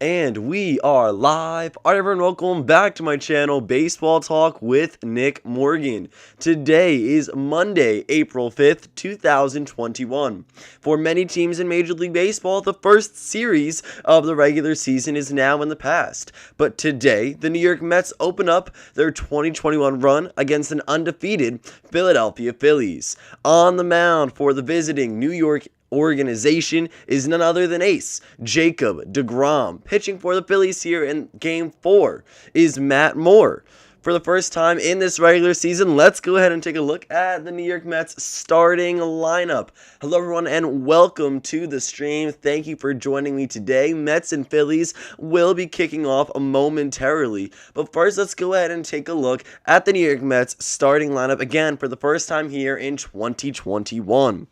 And we are live. All right, everyone, welcome back to my channel, Baseball Talk with Nick Morgan. Today is Monday, April 5th, 2021. For many teams in Major League Baseball, the first series of the regular season is now in the past. But today, the New York Mets open up their 2021 run against an undefeated Philadelphia Phillies. On the mound for the visiting New York organization is none other than ace Jacob deGrom. Pitching for the Phillies here in Game 4 is Matt Moore. For the first time in this regular season, let's go ahead and take a look at the New York Mets starting lineup. Hello everyone and welcome to the stream. Thank you for joining me today. Mets and Phillies will be kicking off momentarily. But first, let's go ahead and take a look at the New York Mets starting lineup again for the first time here in 2021.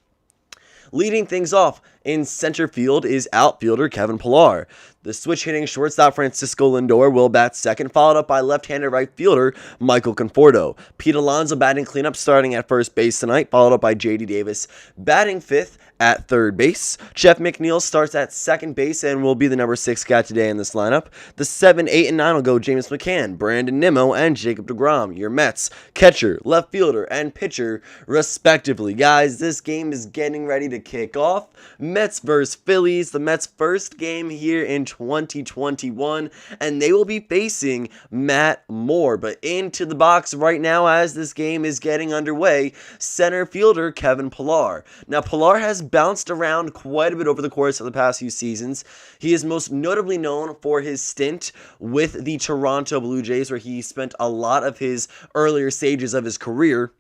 Leading things off in center field is outfielder Kevin Pillar. The switch-hitting shortstop Francisco Lindor will bat second, followed up by left-handed right fielder Michael Conforto. Pete Alonso batting cleanup starting at first base tonight, followed up by J.D. Davis batting fifth at third base. Jeff McNeil starts at second base and will be the number 6 guy today in this lineup. The 7, 8, and 9 will go James McCann, Brandon Nimmo, and Jacob deGrom. Your Mets, catcher, left fielder, and pitcher, respectively. Guys, this game is getting ready to kick off. Mets versus Phillies, the Mets' first game here in 2021, and they will be facing Matt Moore. But into the box right now as this game is getting underway, center fielder Kevin Pillar. Now, Pillar has bounced around quite a bit over the course of the past few seasons. He is most notably known for his stint with the Toronto Blue Jays, where he spent a lot of his earlier stages of his career.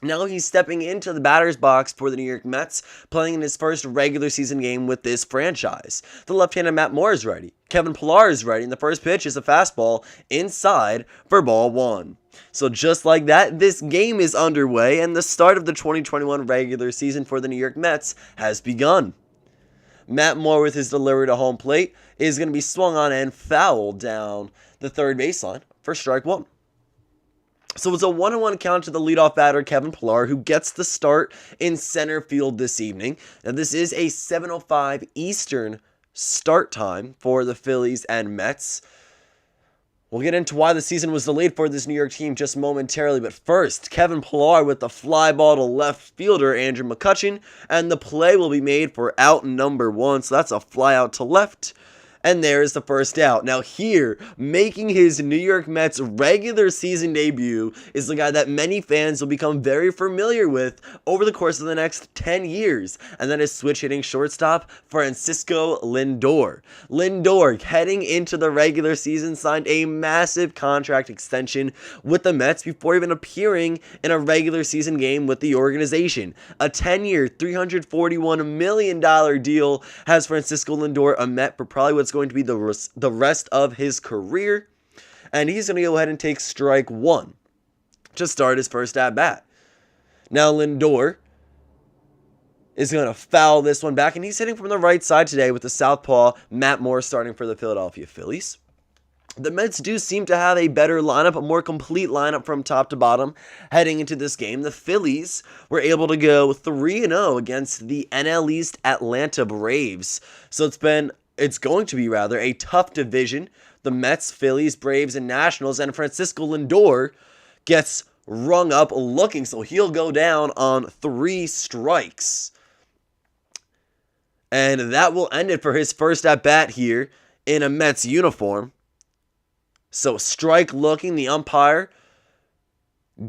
Now he's stepping into the batter's box for the New York Mets, playing in his first regular season game with this franchise. The left-handed Matt Moore is ready. Kevin Pillar is ready, and the first pitch is a fastball inside for ball 1. So just like that, this game is underway, and the start of the 2021 regular season for the New York Mets has begun. Matt Moore, with his delivery to home plate, is going to be swung on and fouled down the third baseline for strike 1. So it's a 1-1 count to the leadoff batter, Kevin Pillar, who gets the start in center field this evening. Now, this is a 7:05 Eastern start time for the Phillies and Mets. We'll get into why the season was delayed for this New York team just momentarily, but first, Kevin Pillar with the fly ball to left fielder Andrew McCutchen, and the play will be made for out number 1, so that's a fly out to left. And there's the first out. Now here, making his New York Mets regular season debut is the guy that many fans will become very familiar with over the course of the next 10 years. And that is switch-hitting shortstop Francisco Lindor. Lindor, heading into the regular season, signed a massive contract extension with the Mets before even appearing in a regular season game with the organization. A 10-year, $341 million deal has Francisco Lindor a Met for probably what's going to be the rest of his career, and he's going to go ahead and take strike 1 to start his first at bat. Now Lindor is going to foul this one back, and he's hitting from the right side today with the southpaw Matt Moore starting for the Philadelphia Phillies. The Mets do seem to have a better lineup, a more complete lineup from top to bottom heading into this game. The Phillies were able to go 3-0 against the NL East Atlanta Braves. So it's going to be a tough division. The Mets, Phillies, Braves, and Nationals, and Francisco Lindor gets rung up looking, so he'll go down on 3 strikes. And that will end it for his first at-bat here in a Mets uniform. So strike looking, the umpire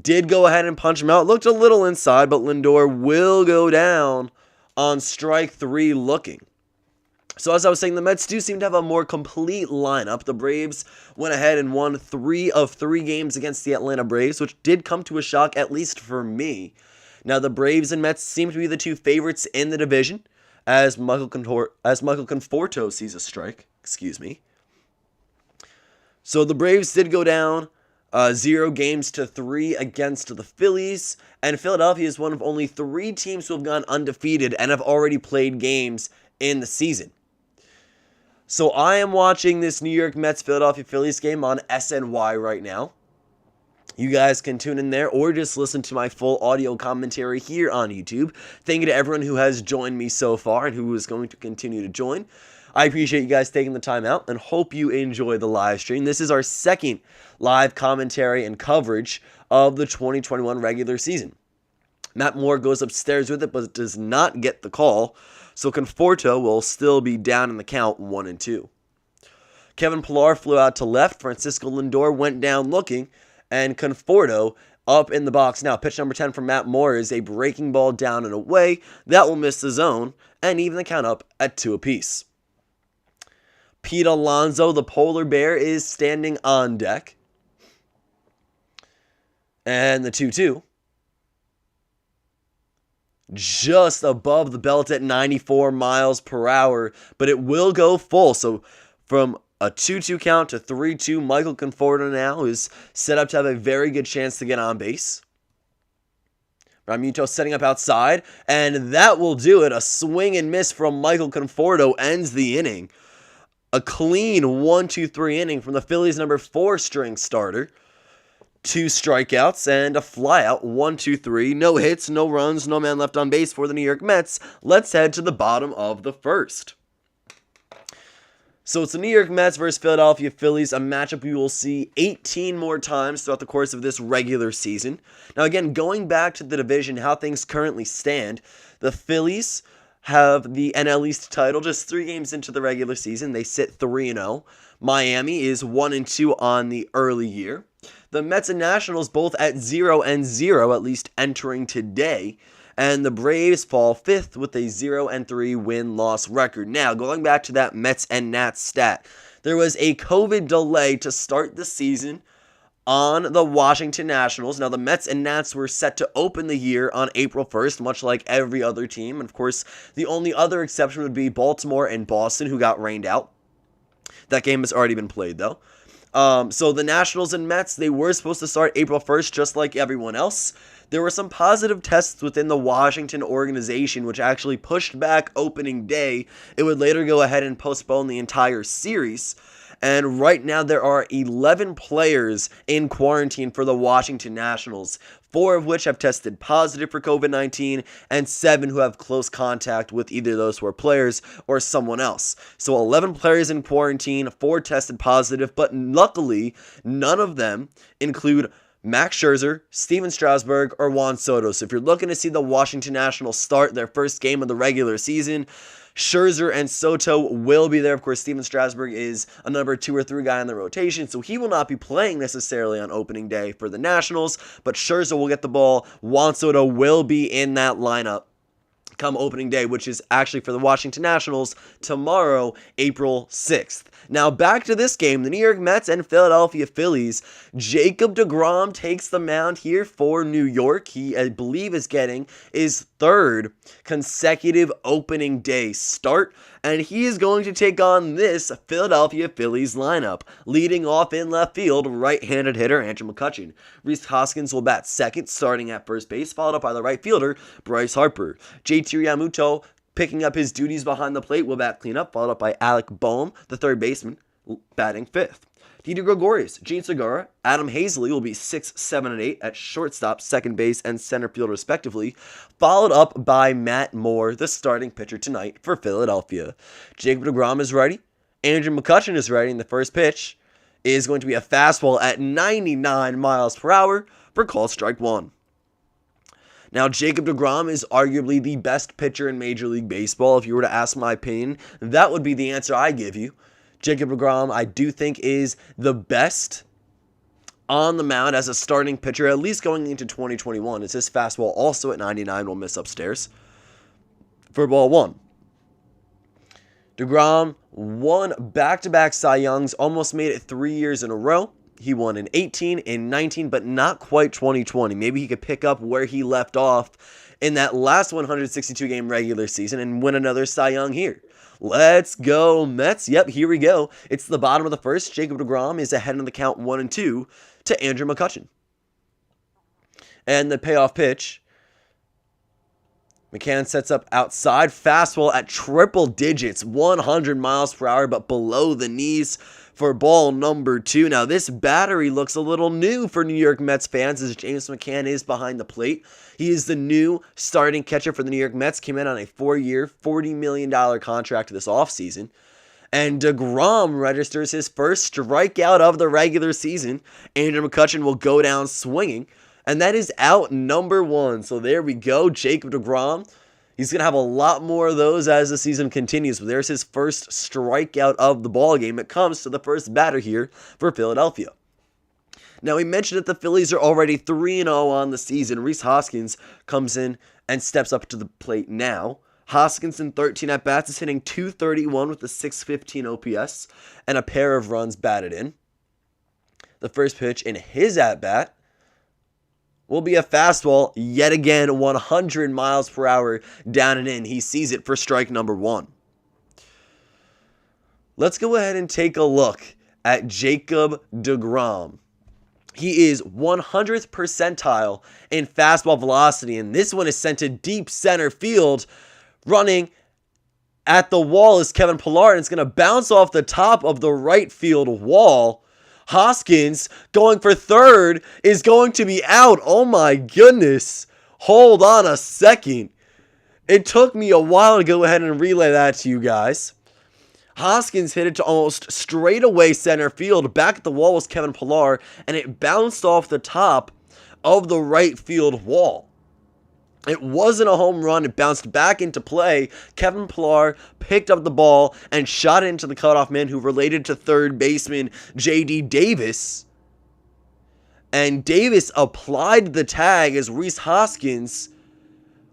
did go ahead and punch him out. Looked a little inside, but Lindor will go down on strike 3 looking. So as I was saying, the Mets do seem to have a more complete lineup. The Braves went ahead and won 3 of 3 games against the Atlanta Braves, which did come to a shock, at least for me. Now, the Braves and Mets seem to be the 2 favorites in the division, as Michael Conforto sees a strike. So the Braves did go down 0-3 against the Phillies, and Philadelphia is one of only 3 teams who have gone undefeated and have already played games in the season. So I am watching this New York Mets Philadelphia Phillies game on SNY right now. You guys can tune in there or just listen to my full audio commentary here on YouTube. Thank you to everyone who has joined me so far and who is going to continue to join. I appreciate you guys taking the time out and hope you enjoy the live stream. This is our second live commentary and coverage of the 2021 regular season. Matt Moore goes upstairs with it, but does not get the call, so Conforto will still be down in the count 1-2. Kevin Pillar flew out to left. Francisco Lindor went down looking, and Conforto up in the box now. Pitch number 10 from Matt Moore is a breaking ball down and away. That will miss the zone and even the count up at 2 apiece. Pete Alonso, the polar bear, is standing on deck. And the 2-2. Just above the belt at 94 miles per hour, but it will go full. So from a 2-2 count to 3-2, Michael Conforto now is set up to have a very good chance to get on base. Ramuto setting up outside, and that will do it. A swing and miss from Michael Conforto ends the inning. A clean 1-2-3 inning from the Phillies' number 4 string starter. 2 strikeouts and a flyout, 1-2-3. No hits, no runs, no man left on base for the New York Mets. Let's head to the bottom of the first. So it's the New York Mets versus Philadelphia Phillies, a matchup we will see 18 more times throughout the course of this regular season. Now again, going back to the division, how things currently stand, the Phillies have the NL East title just 3 games into the regular season. They sit 3-0. Miami is 1-2 on the early year. The Mets and Nationals both at 0-0, at least entering today. And the Braves fall 5th with a 0-3 win-loss record. Now, going back to that Mets and Nats stat, there was a COVID delay to start the season on the Washington Nationals. Now, the Mets and Nats were set to open the year on April 1st, much like every other team. And, of course, the only other exception would be Baltimore and Boston, who got rained out. That game has already been played, though. So the Nationals and Mets, they were supposed to start April 1st, just like everyone else. There were some positive tests within the Washington organization, which actually pushed back opening day. It would later go ahead and postpone the entire series. And right now there are 11 players in quarantine for the Washington Nationals, 4 of which have tested positive for COVID-19, and 7 who have close contact with either those 4 players or someone else. So 11 players in quarantine, 4 tested positive, but luckily none of them include Max Scherzer, Steven Strasburg, or Juan Soto. So if you're looking to see the Washington Nationals start their first game of the regular season, Scherzer and Soto will be there. Of course, Steven Strasburg is a number 2 or 3 guy in the rotation, so he will not be playing necessarily on opening day for the Nationals, but Scherzer will get the ball. Juan Soto will be in that lineup come opening day, which is actually for the Washington Nationals tomorrow, April 6th. Now back to this game, the New York Mets and Philadelphia Phillies. Jacob deGrom takes the mound here for New York. He, I believe, is getting his 3rd consecutive opening day start, and he is going to take on this Philadelphia Phillies lineup. Leading off in left field, right-handed hitter Andrew McCutchen. Rhys Hoskins will bat second, starting at first base, followed up by the right fielder Bryce Harper. JT Realmuto, picking up his duties behind the plate, will bat cleanup, followed up by Alec Boehm, the third baseman, batting 5th. Didi Gregorius, Gene Segura, Adam Hazley will be 6, 7, and 8 at shortstop, second base, and center field respectively, followed up by Matt Moore, the starting pitcher tonight for Philadelphia. Jacob deGrom is ready. Andrew McCutchen is ready, and the first pitch is going to be a fastball at 99 miles per hour for call strike 1. Now, Jacob deGrom is arguably the best pitcher in Major League Baseball. If you were to ask my opinion, that would be the answer I give you. Jacob deGrom, I do think, is the best on the mound as a starting pitcher, at least going into 2021. It's his fastball also at 99 will miss upstairs for ball 1. deGrom won back-to-back Cy Youngs, almost made it 3 years in a row. He won in 18, in 19, but not quite 2020. Maybe he could pick up where he left off in that last 162-game regular season and win another Cy Young here. Let's go, Mets. Yep, here we go. It's the bottom of the first. Jacob deGrom is ahead in the count 1-2 to Andrew McCutchen. And the payoff pitch, McCann sets up outside, fastball at triple digits, 100 miles per hour, but below the knees for ball number 2. Now, this battery looks a little new for New York Mets fans as James McCann is behind the plate. He is the new starting catcher for the New York Mets, came in on a 4-year, $40 million contract this offseason. And DeGrom registers his first strikeout of the regular season. Andrew McCutchen will go down swinging. And that is out number 1. So there we go. Jacob DeGrom. He's going to have a lot more of those as the season continues. But there's his first strikeout of the ballgame. It comes to the first batter here for Philadelphia. Now, we mentioned that the Phillies are already 3-0 on the season. Rhys Hoskins comes in and steps up to the plate now. Hoskins in 13 at-bats is hitting .231 with a .615 OPS and a pair of runs batted in. The first pitch in his at-bat will be a fastball, yet again 100 miles per hour down and in. He sees it for strike number 1. Let's go ahead and take a look at Jacob DeGrom. He is 100th percentile in fastball velocity, and this one is sent to deep center field. Running at the wall is Kevin Pillar, and it's going to bounce off the top of the right field wall. Hoskins going for third is going to be out. Oh my goodness. Hold on a second. It took me a while to go ahead and relay that to you guys. Hoskins hit it to almost straightaway center field. Back at the wall was Kevin Pillar, and it bounced off the top of the right field wall. It wasn't a home run. It bounced back into play. Kevin Pillar picked up the ball and shot it into the cutoff man, who related to third baseman J.D. Davis. And Davis applied the tag as Rhys Hoskins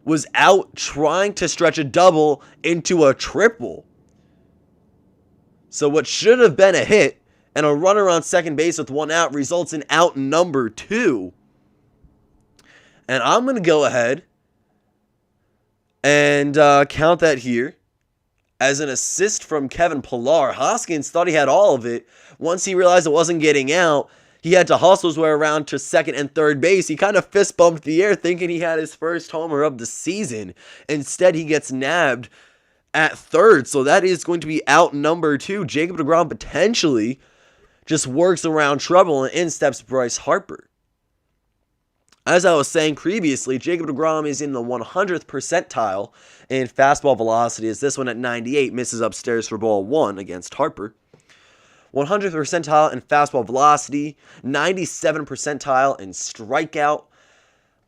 was out trying to stretch a double into a triple. So what should have been a hit and a runner on second base with 1 out results in out number 2. And I'm going to go ahead and count that here as an assist from Kevin Pillar. Hoskins thought he had all of it. Once he realized it wasn't getting out, he had to hustle his way around to second and third base. He kind of fist bumped the air thinking he had his first homer of the season. Instead, he gets nabbed at third. So that is going to be out number 2. Jacob DeGrom potentially just works around trouble, and in steps Bryce Harper. As I was saying previously, Jacob DeGrom is in the 100th percentile in fastball velocity, as this one at 98 misses upstairs for ball 1 against Harper. 100th percentile in fastball velocity, 97 percentile in strikeout,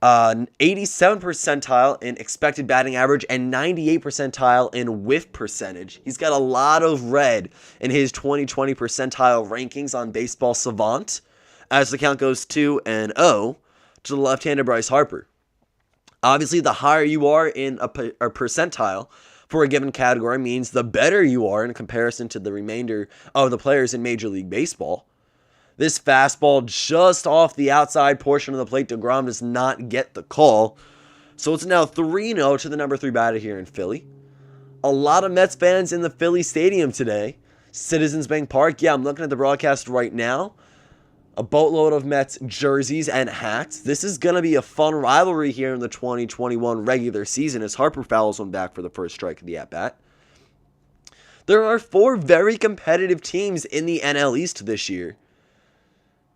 87 percentile in expected batting average, and 98 percentile in whiff percentage. He's got a lot of red in his 2020 percentile rankings on Baseball Savant, as the count goes 2-0. To the left-handed Bryce Harper. Obviously, the higher you are in a percentile for a given category means the better you are in comparison to the remainder of the players in Major League Baseball. This fastball just off the outside portion of the plate, DeGrom does not get the call. So it's now 3-0 to the number 3 batter here in Philly. A lot of Mets fans in the Philly Stadium today. Citizens Bank Park. Yeah, I'm looking at the broadcast right now. A boatload of Mets jerseys and hats. This is going to be a fun rivalry here in the 2021 regular season as Harper fouls one back for the first strike of the at-bat. There are 4 very competitive teams in the NL East this year,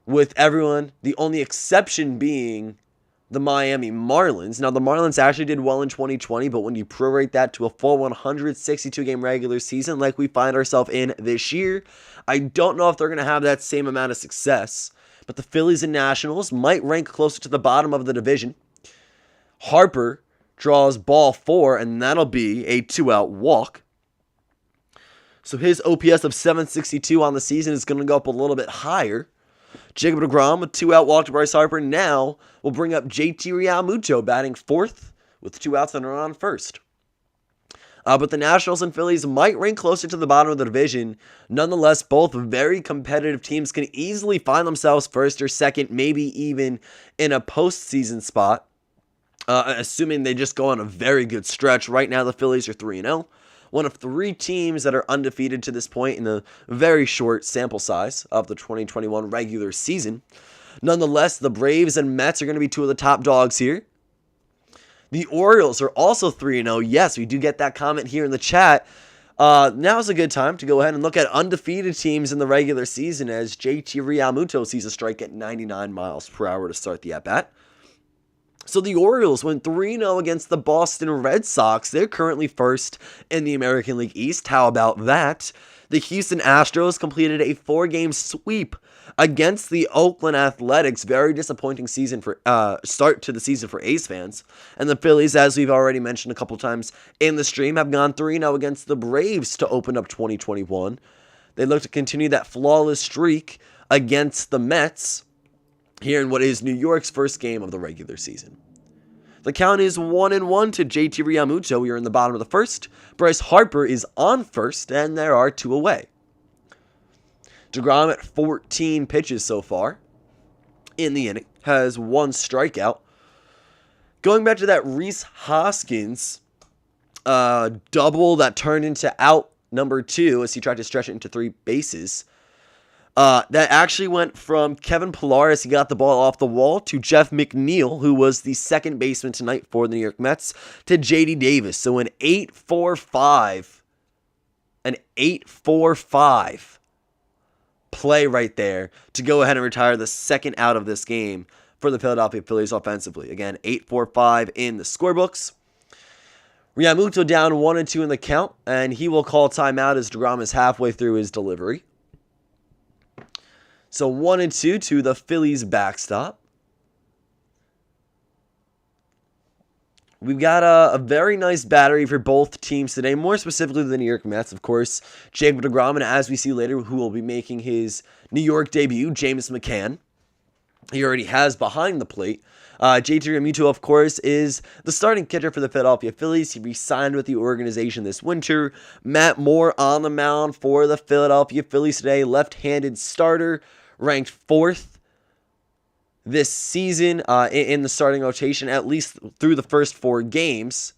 with everyone, the only exception being the Miami Marlins. Now, the Marlins actually did well in 2020, but when you prorate that to a full 162-game regular season like we find ourselves in this year, I don't know if they're going to have that same amount of success. But the Phillies and Nationals might rank closer to the bottom of the division. Harper draws ball 4, and that'll be a 2-out walk. So his OPS of 762 on the season is going to go up a little bit higher. Jacob DeGrom with 2-out walk to Bryce Harper now will bring up JT Realmuto batting 4th with 2 outs and a run on first. But the Nationals and Phillies might rank closer to the bottom of the division. Nonetheless, both very competitive teams can easily find themselves first or second, maybe even in a postseason spot, assuming they just go on a very good stretch. Right now, the Phillies are 3-0. One of 3 teams that are undefeated to this point in the very short sample size of the 2021 regular season. Nonetheless, the Braves and Mets are going to be 2 of the top dogs here. The Orioles are also 3-0. Yes, we do get that comment here in the chat. Now's a good time to go ahead and look at undefeated teams in the regular season as JT Realmuto sees a strike at 99 miles per hour to start the at-bat. So the Orioles went 3-0 against the Boston Red Sox. They're currently first in the American League East. How about that? The Houston Astros completed a 4-game sweep against the Oakland Athletics. Very disappointing season for start to the season for A's fans. And the Phillies, as we've already mentioned a couple times in the stream, have gone 3-0 against the Braves to open up 2021. They look to continue that flawless streak against the Mets here in what is New York's first game of the regular season. The count is 1-1 to JT Realmuto. We are in the bottom of the first. Bryce Harper is on first, and there are 2 away. DeGrom at 14 pitches so far in the inning has 1 strikeout. Going back to that Rhys Hoskins double that turned into out number 2 as he tried to stretch it into 3 bases. That actually went from Kevin Pillar as he got the ball off the wall to Jeff McNeil, who was the second baseman tonight for the New York Mets, to JD Davis. So an 8-4-5 play right there to go ahead and retire the second out of this game for the Philadelphia Phillies offensively. Again, 8-4-5 in the scorebooks. Realmuto down 1-2 in the count, and he will call timeout as DeGrom is halfway through his delivery. So 1-2 to the Phillies backstop. We've got a very nice battery for both teams today, more specifically the New York Mets, of course. Jacob deGrom, and as we see later, who will be making his New York debut, James McCann. He already has behind the plate. JT Realmuto, of course, is the starting catcher for the Philadelphia Phillies. He re-signed with the organization this winter. Matt Moore on the mound for the Philadelphia Phillies today. Left-handed starter, ranked 4th this season in the starting rotation, at least through the first 4 games.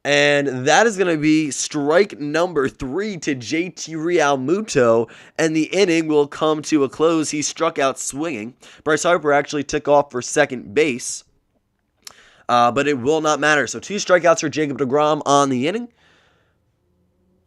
And that is going to be strike number 3 to JT Realmuto, and the inning will come to a close. He struck out swinging. Bryce Harper actually took off for second base, but it will not matter. So 2 strikeouts for Jacob deGrom on the inning.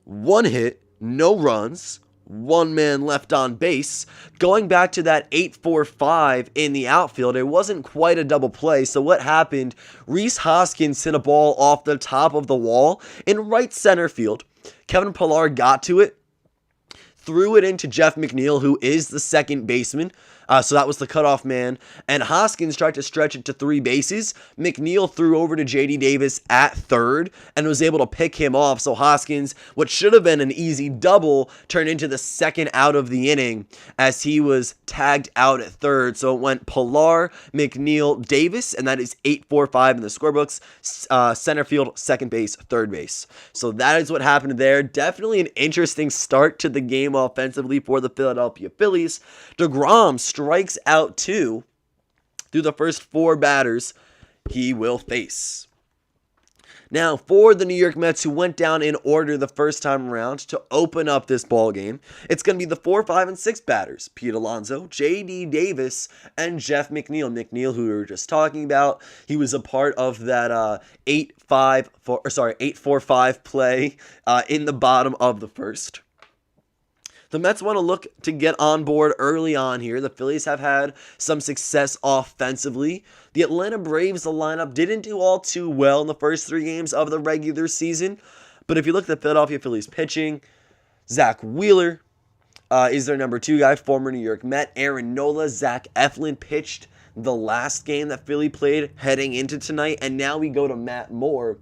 1 hit, no runs. 1 man left on base. Going back to that 8-4-5 in the outfield, it wasn't quite a double play. So what happened? Rhys Hoskins hit a ball off the top of the wall in right center field. Kevin Pillar got to it, threw it into Jeff McNeil, who is the second baseman. So that was the cutoff man. And Hoskins tried to stretch it to 3 bases. McNeil threw over to JD Davis at third and was able to pick him off. So Hoskins, what should have been an easy double, turned into the second out of the inning as he was tagged out at third. So it went Pillar, McNeil, Davis, and that is 8-4-5 in the scorebooks. Center field, second base, third base. So that is what happened there. Definitely an interesting start to the game offensively for the Philadelphia Phillies. deGrom strikes out 2 through the first 4 batters he will face. Now, for the New York Mets, who went down in order the first time around to open up this ball game, it's going to be the 4, 5, and 6 batters: Pete Alonso, J.D. Davis, and Jeff McNeil. McNeil, who we were just talking about, he was a part of that 8-4-5 play in the bottom of the first. The Mets want to look to get on board early on here. The Phillies have had some success offensively. The Atlanta Braves, the lineup, didn't do all too well in the first 3 games of the regular season. But if you look at the Philadelphia Phillies pitching, Zach Wheeler is their number 2 guy, former New York Met. Aaron Nola, Zach Eflin pitched the last game that Philly played heading into tonight. And now we go to Matt Moore,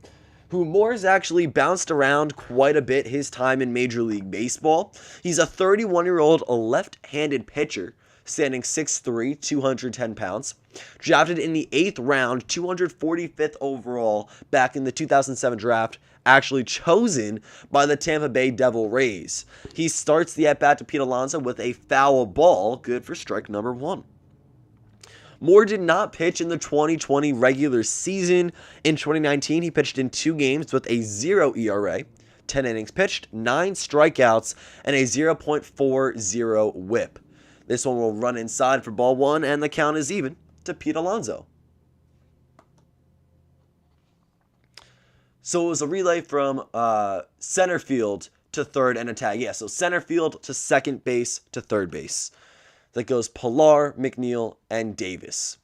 who Moore's actually bounced around quite a bit his time in Major League Baseball. He's a 31-year-old left-handed pitcher, standing 6'3", 210 pounds. Drafted in the 8th round, 245th overall back in the 2007 draft, actually chosen by the Tampa Bay Devil Rays. He starts the at-bat to Pete Alonso with a foul ball, good for strike number 1. Moore did not pitch in the 2020 regular season. In 2019, he pitched in 2 games with a 0 ERA, 10 innings pitched, 9 strikeouts, and a 0.40 whip. This one will run inside for ball 1, and the count is even to Pete Alonso. So it was a relay from center field to third and a tag. Yeah, so center field to second base to third base. That goes Pillar, McNeil, and Davis.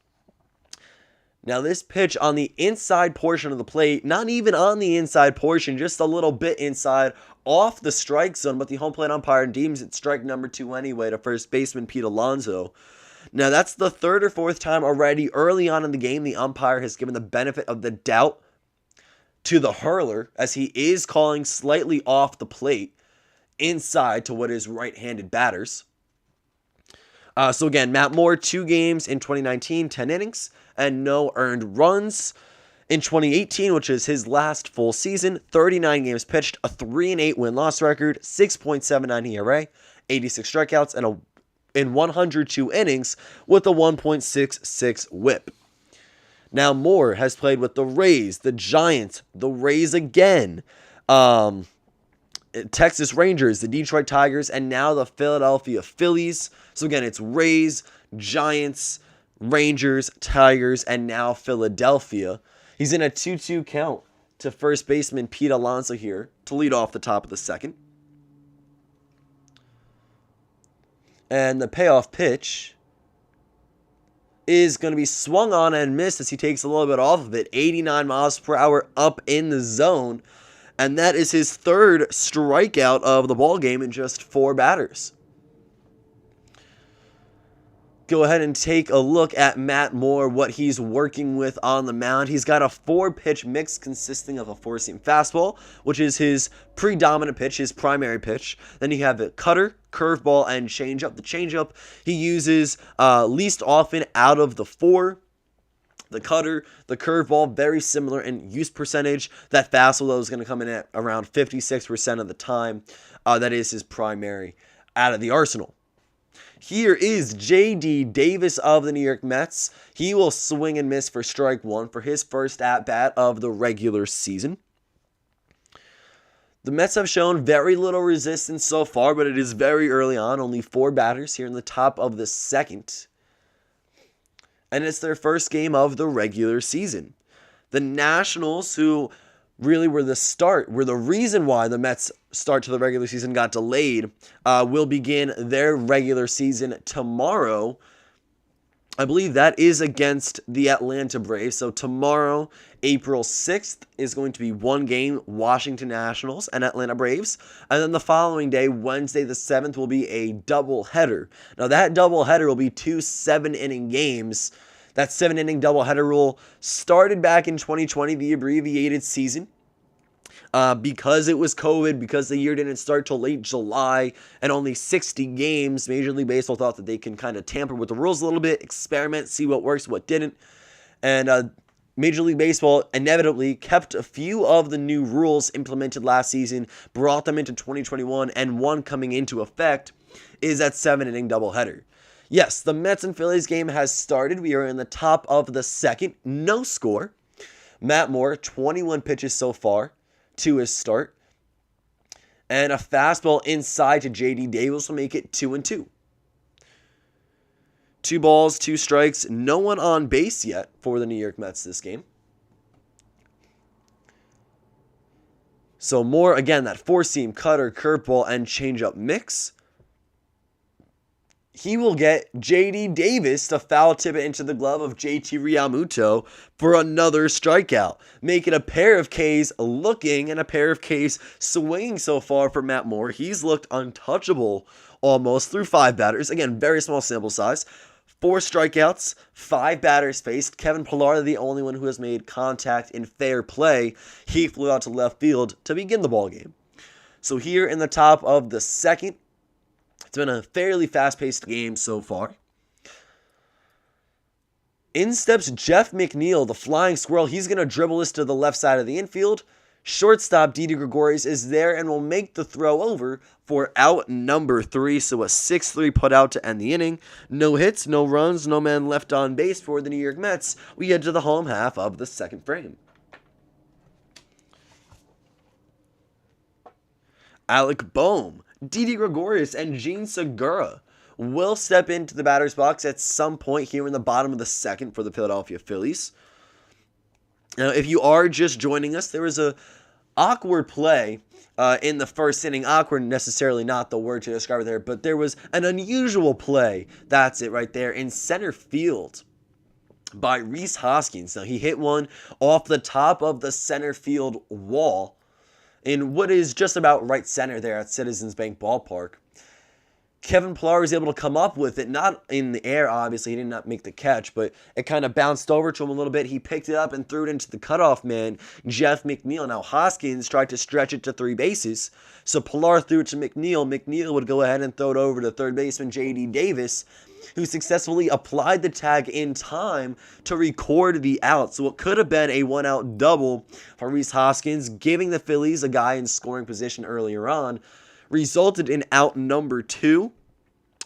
Now this pitch on the inside portion of the plate, not even on the inside portion, just a little bit inside, off the strike zone, but the home plate umpire deems it strike number 2 anyway to first baseman Pete Alonso. Now that's the third or fourth time already early on in the game the umpire has given the benefit of the doubt to the hurler, as he is calling slightly off the plate inside to what is right-handed batters. So again, Matt Moore, 2 games in 2019, 10 innings, and no earned runs. In 2018, which is his last full season, 39 games pitched, a 3-8 win-loss record, 6.79 ERA, 86 strikeouts, and in 102 innings with a 1.66 whip. Now Moore has played with the Rays, the Giants, the Rays again, Texas Rangers, the Detroit Tigers, and now the Philadelphia Phillies. So again, it's Rays, Giants, Rangers, Tigers, and now Philadelphia. He's in a 2-2 count to first baseman Pete Alonso here to lead off the top of the second. And the payoff pitch is going to be swung on and missed as he takes a little bit off of it. 89 miles per hour up in the zone. And that is his third strikeout of the ball game in just 4 batters. Go ahead and take a look at Matt Moore, what he's working with on the mound. He's got a 4-pitch mix consisting of a 4-seam fastball, which is his predominant pitch, his primary pitch. Then you have the cutter, curveball, and changeup. The changeup he uses least often out of the 4. The cutter, the curveball, very similar in use percentage. That fastball, though, is going to come in at around 56% of the time. That is his primary out of the arsenal. Here is J.D. Davis of the New York Mets. He will swing and miss for strike 1 for his first at-bat of the regular season. The Mets have shown very little resistance so far, but it is very early on. Only 4 batters here in the top of the second. And it's their first game of the regular season. The Nationals, who really were the reason why the Mets' start to the regular season got delayed, will begin their regular season tomorrow. I believe that is against the Atlanta Braves. So tomorrow, April 6th, is going to be 1 game, Washington Nationals and Atlanta Braves. And then the following day, Wednesday the 7th, will be a doubleheader. Now that doubleheader will be 2 7-inning games. That 7-inning doubleheader rule started back in 2020, the abbreviated season. Because it was COVID, because the year didn't start till late July, and only 60 games, Major League Baseball thought that they can kind of tamper with the rules a little bit, experiment, see what works, what didn't. And Major League Baseball inevitably kept a few of the new rules implemented last season, brought them into 2021, and one coming into effect is that 7-inning doubleheader. Yes, the Mets and Phillies game has started. We are in the top of the second. No score. Matt Moore, 21 pitches so far to his start. And a fastball inside to J.D. Davis will make it 2-2. 2 balls, 2 strikes. No one on base yet for the New York Mets this game. So Moore, again, that 4-seam cutter, curveball, and changeup mix. He will get J.D. Davis to foul tip it into the glove of J.T. Realmuto for another strikeout, making a pair of Ks looking and a pair of Ks swinging so far for Matt Moore. He's looked untouchable almost through 5 batters. Again, very small sample size. 4 strikeouts, 5 batters faced. Kevin Pillar, the only one who has made contact in fair play. He flew out to left field to begin the ball game. So here in the top of the second, it's been a fairly fast-paced game so far. In steps Jeff McNeil, the flying squirrel. He's going to dribble this to the left side of the infield. Shortstop Didi Gregorius is there and will make the throw over for out number 3. So a 6-3 put out to end the inning. No hits, no runs, no man left on base for the New York Mets. We head to the home half of the second frame. Alec Boehm, Didi Gregorius, and Gene Segura will step into the batter's box at some point here in the bottom of the second for the Philadelphia Phillies. Now, if you are just joining us, there was a awkward play in the first inning. Awkward, necessarily not the word to describe it there, but there was an unusual play. That's it right there in center field. by Rhys Hoskins. Now, he hit one off the top of the center field wall in what is just about right center there at Citizens Bank Ballpark. Kevin Pillar was able to come up with it, not in the air, obviously. He did not make the catch, but it kind of bounced over to him a little bit. He picked it up and threw it into the cutoff man, Jeff McNeil. Now, Hoskins tried to stretch it to 3 bases, so Pillar threw it to McNeil. McNeil would go ahead and throw it over to third baseman J.D. Davis, who successfully applied the tag in time to record the out. So it could have been a 1-out double for Rhys Hoskins, giving the Phillies a guy in scoring position earlier on. Resulted in out number 2.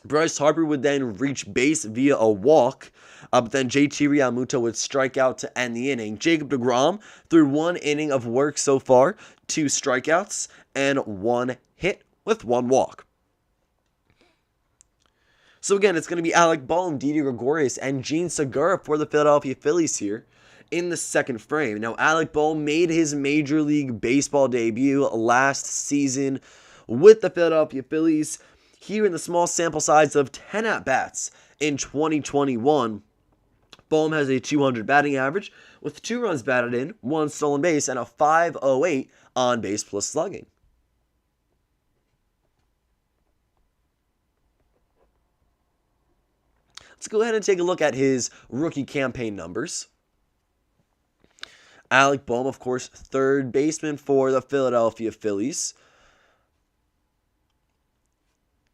Bryce Harper would then reach base via a walk, but then JT Realmuto would strike out to end the inning. Jacob deGrom, through 1 inning of work so far, 2 strikeouts and 1 hit with 1 walk. So again, it's going to be Alec Bohm, Didi Gregorius, and Jean Segura for the Philadelphia Phillies here in the second frame. Now, Alec Bohm made his Major League Baseball debut last season with the Philadelphia Phillies here in the small sample size of 10 at-bats in 2021. Bohm has a .200 batting average with 2 runs batted in, 1 stolen base, and a .508 on-base plus slugging. Let's go ahead and take a look at his rookie campaign numbers. Alec Bohm, of course, third baseman for the Philadelphia Phillies.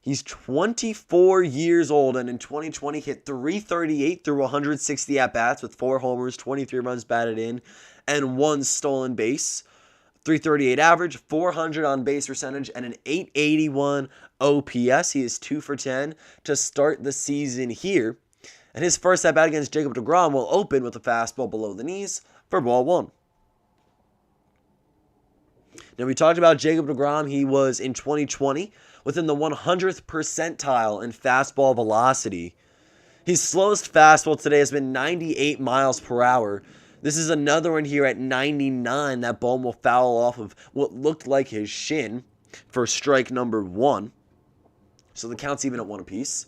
He's 24 years old, and in 2020 hit .338 through 160 at-bats with 4 homers, 23 runs batted in, and 1 stolen base. .338 average, 400 on base percentage, and an .881 OPS. He is 2 for 10 to start the season here. And his first at-bat against Jacob deGrom will open with a fastball below the knees for ball 1. Now, we talked about Jacob deGrom. He was in 2020 within the 100th percentile in fastball velocity. His slowest fastball today has been 98 miles per hour. This is another one here at 99 that Bohm will foul off of what looked like his shin for strike number 1. So the count's even at 1 apiece.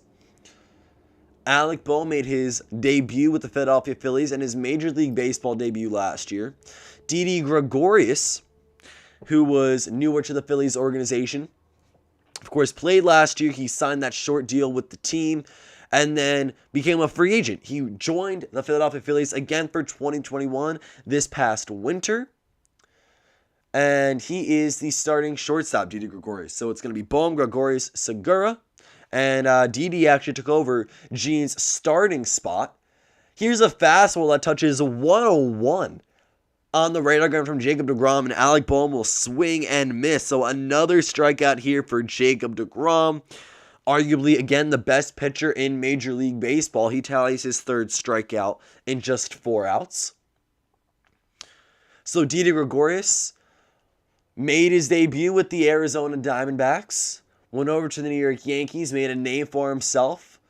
Alec Bohm made his debut with the Philadelphia Phillies and his Major League Baseball debut last year. Didi Gregorius, who was newer to the Phillies organization, of course, played last year. He signed that short deal with the team and then became a free agent. He joined the Philadelphia Phillies again for 2021 this past winter. And he is the starting shortstop, Didi Gregorius. So it's going to be Bohm, Gregorius, Segura. And Didi actually took over Gene's starting spot. Here's a fastball that touches 101 on the radar gun from Jacob deGrom, and Alec Bohm will swing and miss. So another strikeout here for Jacob deGrom. Arguably, again, the best pitcher in Major League Baseball. He tallies his 3rd strikeout in just 4 outs. So Didi Gregorius made his debut with the Arizona Diamondbacks. Went over to the New York Yankees, made a name for himself.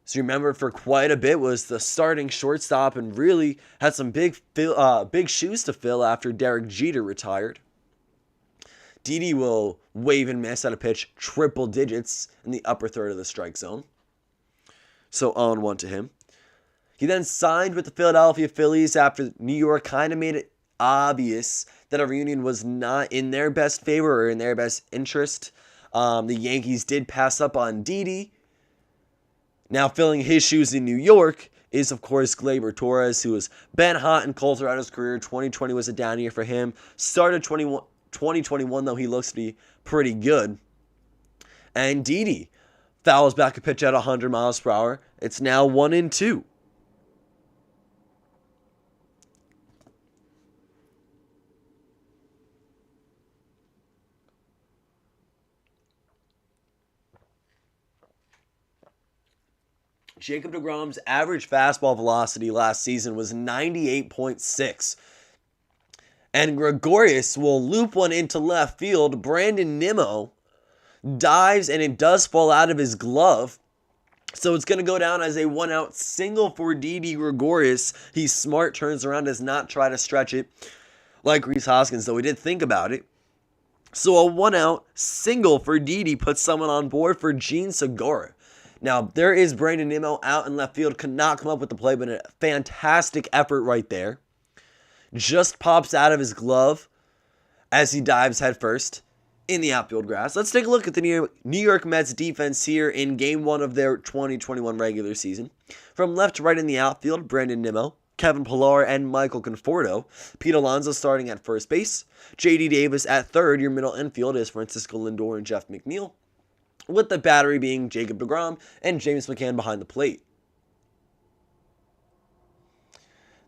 So you remember for quite a bit was the starting shortstop and really had some big shoes to fill after Derek Jeter retired. Didi will wave and miss at a pitch triple digits in the upper third of the strike zone. So 0-1 to him. He then signed with the Philadelphia Phillies after New York kind of made it obvious that a reunion was not in their best favor or in their best interest. The Yankees did pass up on Didi. Now filling his shoes in New York is, of course, Gleyber Torres, who has been hot and cold throughout his career. 2020 was a down year for him. Started 2021, though, he looks to be pretty good. And Didi fouls back a pitch at 100 miles per hour. It's now 1-2. Jacob deGrom's average fastball velocity last season was 98.6. And Gregorius will loop one into left field. Brandon Nimmo dives, and it does fall out of his glove. So it's going to go down as a 1-out single for Didi Gregorius. He's smart, turns around, does not try to stretch it like Rhys Hoskins, though he did think about it. So a 1-out single for Didi puts someone on board for Jean Segura. Now, there is Brandon Nimmo out in left field. Could not come up with the play, but a fantastic effort right there. Just pops out of his glove as he dives headfirst in the outfield grass. Let's take a look at the New York Mets defense here in Game 1 of their 2021 regular season. From left to right in the outfield, Brandon Nimmo, Kevin Pillar, and Michael Conforto. Pete Alonso starting at first base. J.D. Davis at third. Your middle infield is Francisco Lindor and Jeff McNeil, with the battery being Jacob deGrom and James McCann behind the plate.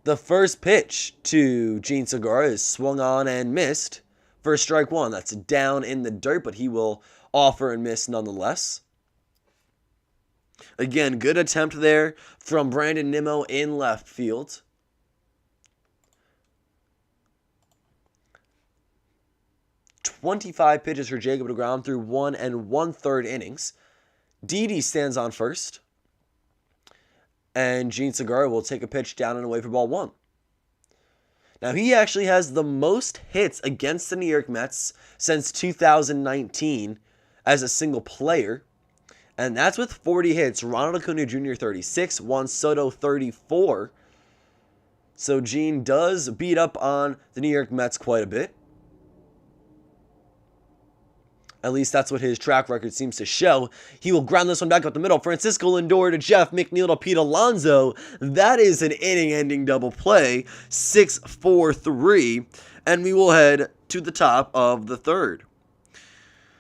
The first pitch to Gene Segura is swung on and missed for strike one. That's down in the dirt, but he will offer and miss nonetheless. Again, good attempt there from Brandon Nimmo in left field. "25 pitches for Jacob deGrom through 1 1/3 innings. Didi stands on first, and Gene Segura will take a pitch down and away for ball 1. Now, he actually has the most hits against the New York Mets since 2019 as a single player, and that's with 40 hits. Ronald Acuna Jr. 36, Juan Soto 34. So Gene does beat up on the New York Mets quite a bit. At least that's what his track record seems to show. He will ground this one back up the middle. Francisco Lindor to Jeff McNeil to Pete Alonso. That is an inning-ending double play. 6-4-3. And we will head to the top of the third.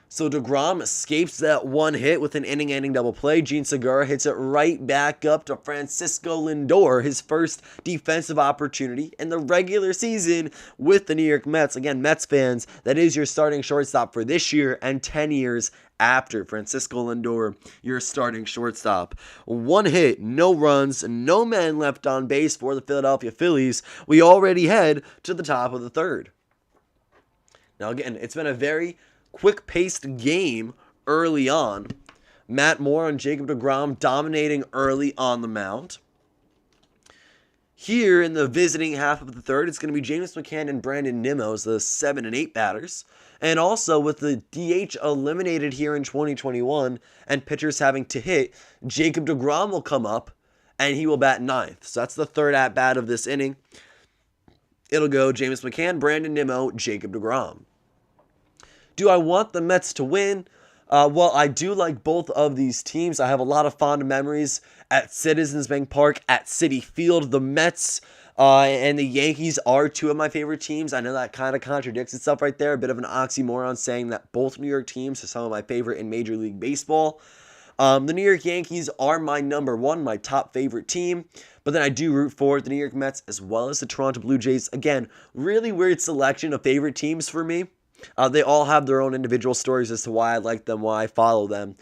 So deGrom escapes that one hit with an inning-ending double play. Gene Segura hits it right back up to Francisco Lindor, his first defensive opportunity in the regular season with the New York Mets. Again, Mets fans, that is your starting shortstop for this year and 10 years after. Francisco Lindor, your starting shortstop. One hit, no runs, no men left on base for the Philadelphia Phillies. We already head to the top of the third. Now again, it's been a very quick-paced game early on. Matt Moore and Jacob deGrom dominating early on the mound. Here in the visiting half of the third, it's going to be James McCann and Brandon Nimmo as the 7 and 8 batters. And also with the DH eliminated here in 2021 and pitchers having to hit, Jacob deGrom will come up and he will bat ninth. So that's the third at-bat of this inning. It'll go James McCann, Brandon Nimmo, Jacob deGrom. Do I want the Mets to win? Well, I do like both of these teams. I have a lot of fond memories at Citizens Bank Park, at Citi Field. The Mets and the Yankees are two of my favorite teams. I know that kind of contradicts itself right there. A bit of an oxymoron saying that both New York teams are some of my favorite in Major League Baseball. The New York Yankees are my number one, my top favorite team. But then I do root for the New York Mets as well as the Toronto Blue Jays. Again, really weird selection of favorite teams for me. They all have their own individual stories as to why I like them, why I follow them.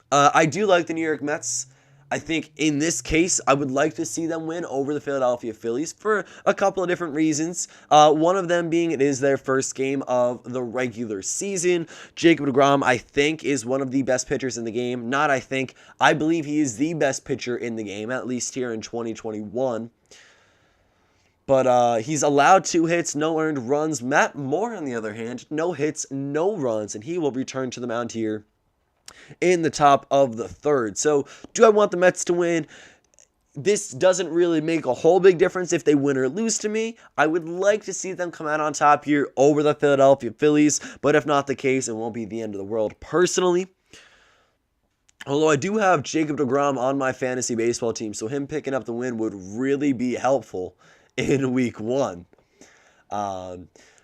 I do like the New York Mets. I think in this case, I would like to see them win over the Philadelphia Phillies for a couple of different reasons. One of them being it is their first game of the regular season. Jacob deGrom, I think, is one of the best pitchers in the game. Not I think. I believe he is the best pitcher in the game, at least here in 2021. But he's allowed 2 hits, no earned runs. Matt Moore, on the other hand, no hits, no runs, and he will return to the mound here in the top of the third. So, do I want the Mets to win? This doesn't really make a whole big difference if they win or lose to me. I would like to see them come out on top here over the Philadelphia Phillies, but if not the case, it won't be the end of the world personally. Although I do have Jacob deGrom on my fantasy baseball team, so him picking up the win would really be helpful in week 1.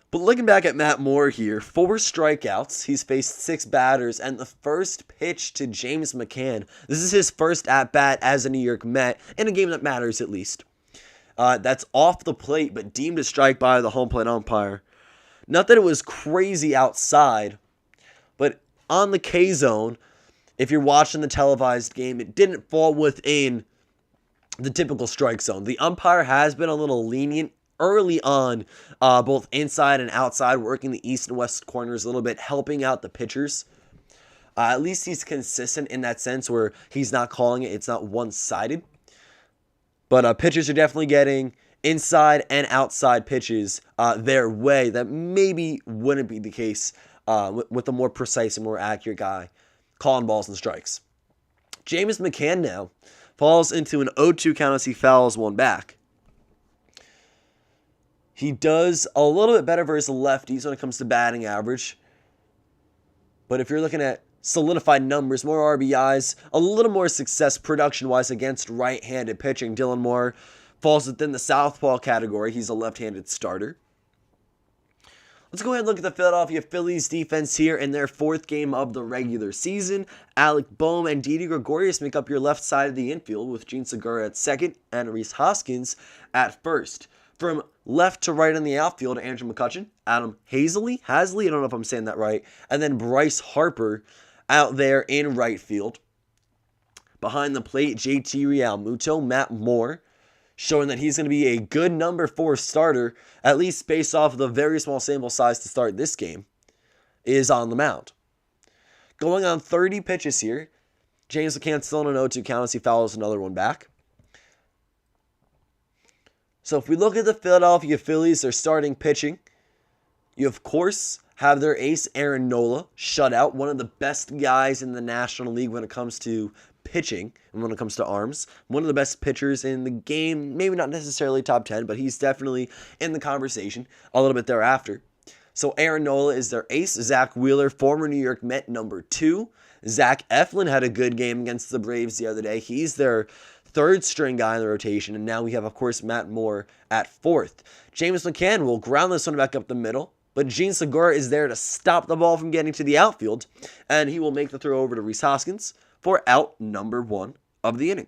But looking back at Matt Moore here, 4 strikeouts. He's faced 6 batters, and the first pitch to James McCann. This is his first at-bat as a New York Met, in a game that matters at least. That's off the plate, but deemed a strike by the home plate umpire. Not that it was crazy outside, but on the K-zone, if you're watching the televised game, it didn't fall within the typical strike zone. The umpire has been a little lenient early on, both inside and outside, working the east and west corners a little bit, helping out the pitchers. At least he's consistent in that sense where he's not calling it. It's not one-sided. But pitchers are definitely getting inside and outside pitches their way that maybe wouldn't be the case with a more precise and more accurate guy calling balls and strikes. James McCann now falls into an 0-2 count as he fouls one back. He does a little bit better versus lefties when it comes to batting average. But if you're looking at solidified numbers, more RBIs, a little more success production-wise against right-handed pitching, Dylan Moore falls within the southpaw category. He's a left-handed starter. Let's go ahead and look at the Philadelphia Phillies defense here in their fourth game of the regular season. Alec Bohm and Didi Gregorius make up your left side of the infield with Gene Segura at second and Rhys Hoskins at first. From left to right in the outfield, Andrew McCutchen, Adam Haseley, I don't know if I'm saying that right, and then Bryce Harper out there in right field. Behind the plate, JT Realmuto, Matt Moore, showing that he's going to be a good number 4 starter, at least based off of the very small sample size to start this game, is on the mound. Going on 30 pitches here, James McCann still in an 0-2 count as he fouls another one back. So if we look at the Philadelphia Phillies, their starting pitching, you of course have their ace Aaron Nola, shutout, one of the best guys in the National League when it comes to pitching and when it comes to arms. One of the best pitchers in the game, maybe not necessarily top 10, but he's definitely in the conversation a little bit thereafter. So Aaron Nola is their ace. Zach Wheeler, former New York Met, number 2. Zach Eflin had a good game against the Braves the other day. He's their third string guy in the rotation, and now we have, of course, Matt Moore at 4th. James McCann will ground this one back up the middle, but Gene Segura is there to stop the ball from getting to the outfield, and he will make the throw over to Rhys Hoskins for out number 1 of the inning.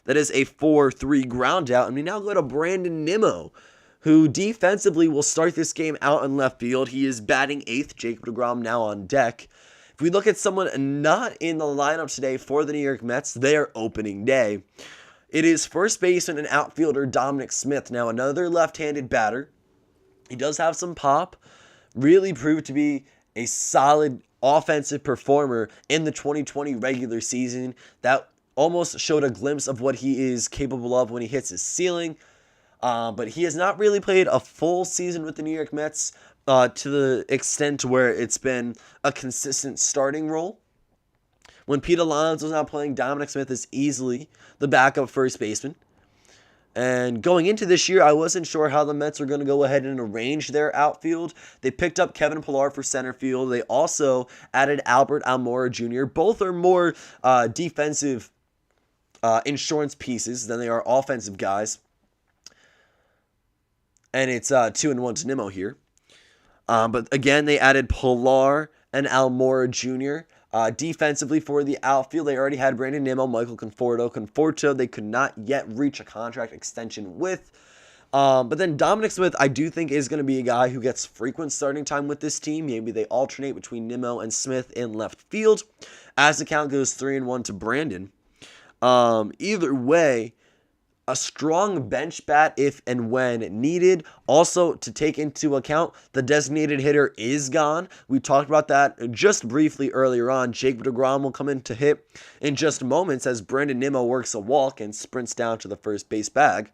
That is a 4-3 ground out, and we now go to Brandon Nimmo, who defensively will start this game out in left field. He is batting 8th, Jacob deGrom now on deck. If we look at someone not in the lineup today for the New York Mets, their opening day, it is first baseman and outfielder Dominic Smith. Now another left-handed batter. He does have some pop, really proved to be a solid offensive performer in the 2020 regular season. That almost showed a glimpse of what he is capable of when he hits his ceiling. But he has not really played a full season with the New York Mets to the extent where it's been a consistent starting role. When Pete Alonso was not playing, Dominic Smith is easily the backup first baseman. And going into this year, I wasn't sure how the Mets were going to go ahead and arrange their outfield. They picked up Kevin Pillar for center field. They also added Albert Almora Jr. Both are more defensive insurance pieces than they are offensive guys. And it's 2-1 to Nimmo here. But again, they added Pillar and Almora Jr. Defensively for the outfield, they already had Brandon Nimmo, Michael Conforto. They could not yet reach a contract extension with. But then Dominic Smith, I do think, is going to be a guy who gets frequent starting time with this team. Maybe they alternate between Nimmo and Smith in left field as the count goes 3-1 to Brandon. Either way, a strong bench bat if and when needed. Also, to take into account, the designated hitter is gone. We talked about that just briefly earlier on. Jacob deGrom will come in to hit in just moments as Brandon Nimmo works a walk and sprints down to the first base bag.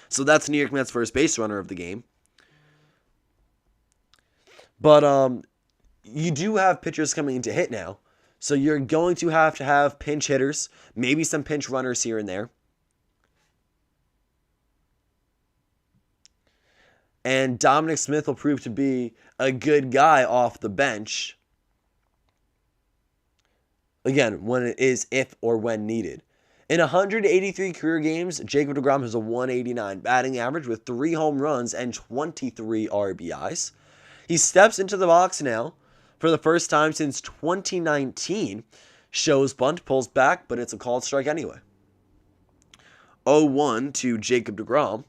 So that's New York Mets' first base runner of the game. But you do have pitchers coming in to hit now. So you're going to have pinch hitters, maybe some pinch runners here and there. And Dominic Smith will prove to be a good guy off the bench. Again, when it is if or when needed. In 183 career games, Jacob deGrom has a 189 batting average with 3 home runs and 23 RBIs. He steps into the box now for the first time since 2019. Shows bunt, pulls back, but it's a called strike anyway. 0-1 to Jacob deGrom.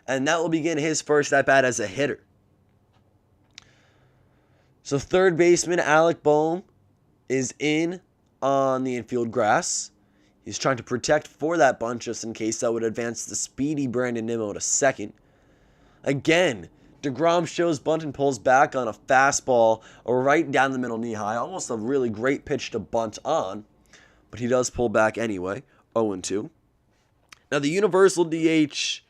And that will begin his first at-bat as a hitter. So third baseman Alec Bohm is in on the infield grass. He's trying to protect for that bunt just in case that would advance the speedy Brandon Nimmo to second. Again, deGrom shows bunt and pulls back on a fastball right down the middle knee high. Almost a really great pitch to bunt on. But he does pull back anyway. 0-2. Now the universal DH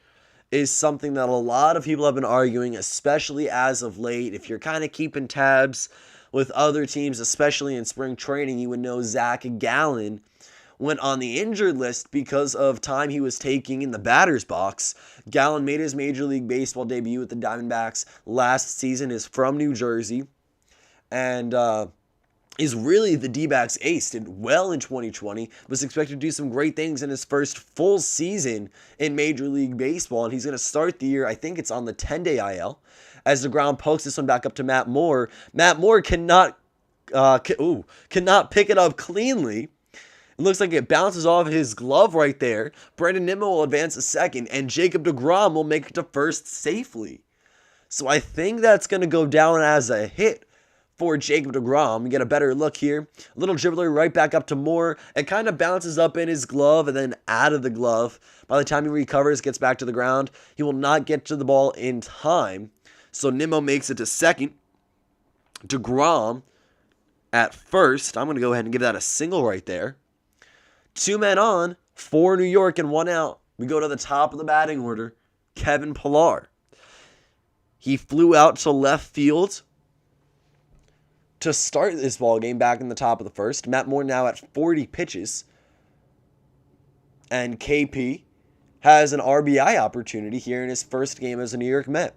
is something that a lot of people have been arguing, especially as of late. If you're kind of keeping tabs with other teams, especially in spring training. You would know Zach Gallen went on the injured list because of time he was taking in the batter's box. Gallen made his Major League Baseball debut with the Diamondbacks last season, is from New Jersey, and is really the D-backs ace. Did well in 2020, was expected to do some great things in his first full season in Major League Baseball, and he's going to start the year, I think it's on the 10-day IL, as DeGrom pokes this one back up to Matt Moore. Matt Moore cannot pick it up cleanly. It looks like it bounces off his glove right there. Brandon Nimmo will advance to second, and Jacob deGrom will make it to first safely. So I think that's going to go down as a hit for Jacob deGrom. We get a better look here. A little dribbler right back up to Moore. It kind of bounces up in his glove and then out of the glove. By the time he recovers, gets back to the ground, he will not get to the ball in time. So Nimmo makes it to second. deGrom at first. I'm going to go ahead and give that a single right there. 2 men on, 4 New York and 1 out. We go to the top of the batting order, Kevin Pillar. He flew out to left field to start this ball game back in the top of the first. Matt Moore now at 40 pitches. And KP has an RBI opportunity here in his first game as a New York Met.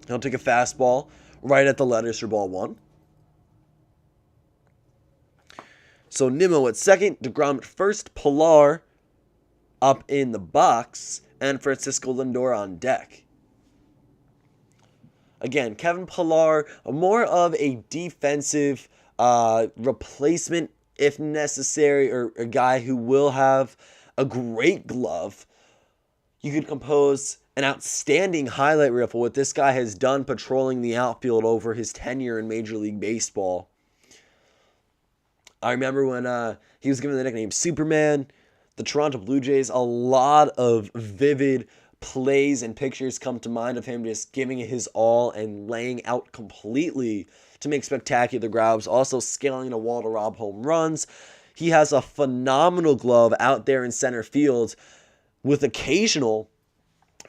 He'll take a fastball right at the letters for ball 1. So Nimmo at second, deGrom at first, Pillar up in the box, and Francisco Lindor on deck. Again, Kevin Pillar, more of a defensive replacement if necessary, or a guy who will have a great glove. You could compose an outstanding highlight reel for what this guy has done patrolling the outfield over his tenure in Major League Baseball. I remember when he was given the nickname Superman, the Toronto Blue Jays, a lot of vivid plays and pictures come to mind of him just giving it his all and laying out completely to make spectacular grabs, also scaling a wall to rob home runs. He has a phenomenal glove out there in center field with occasional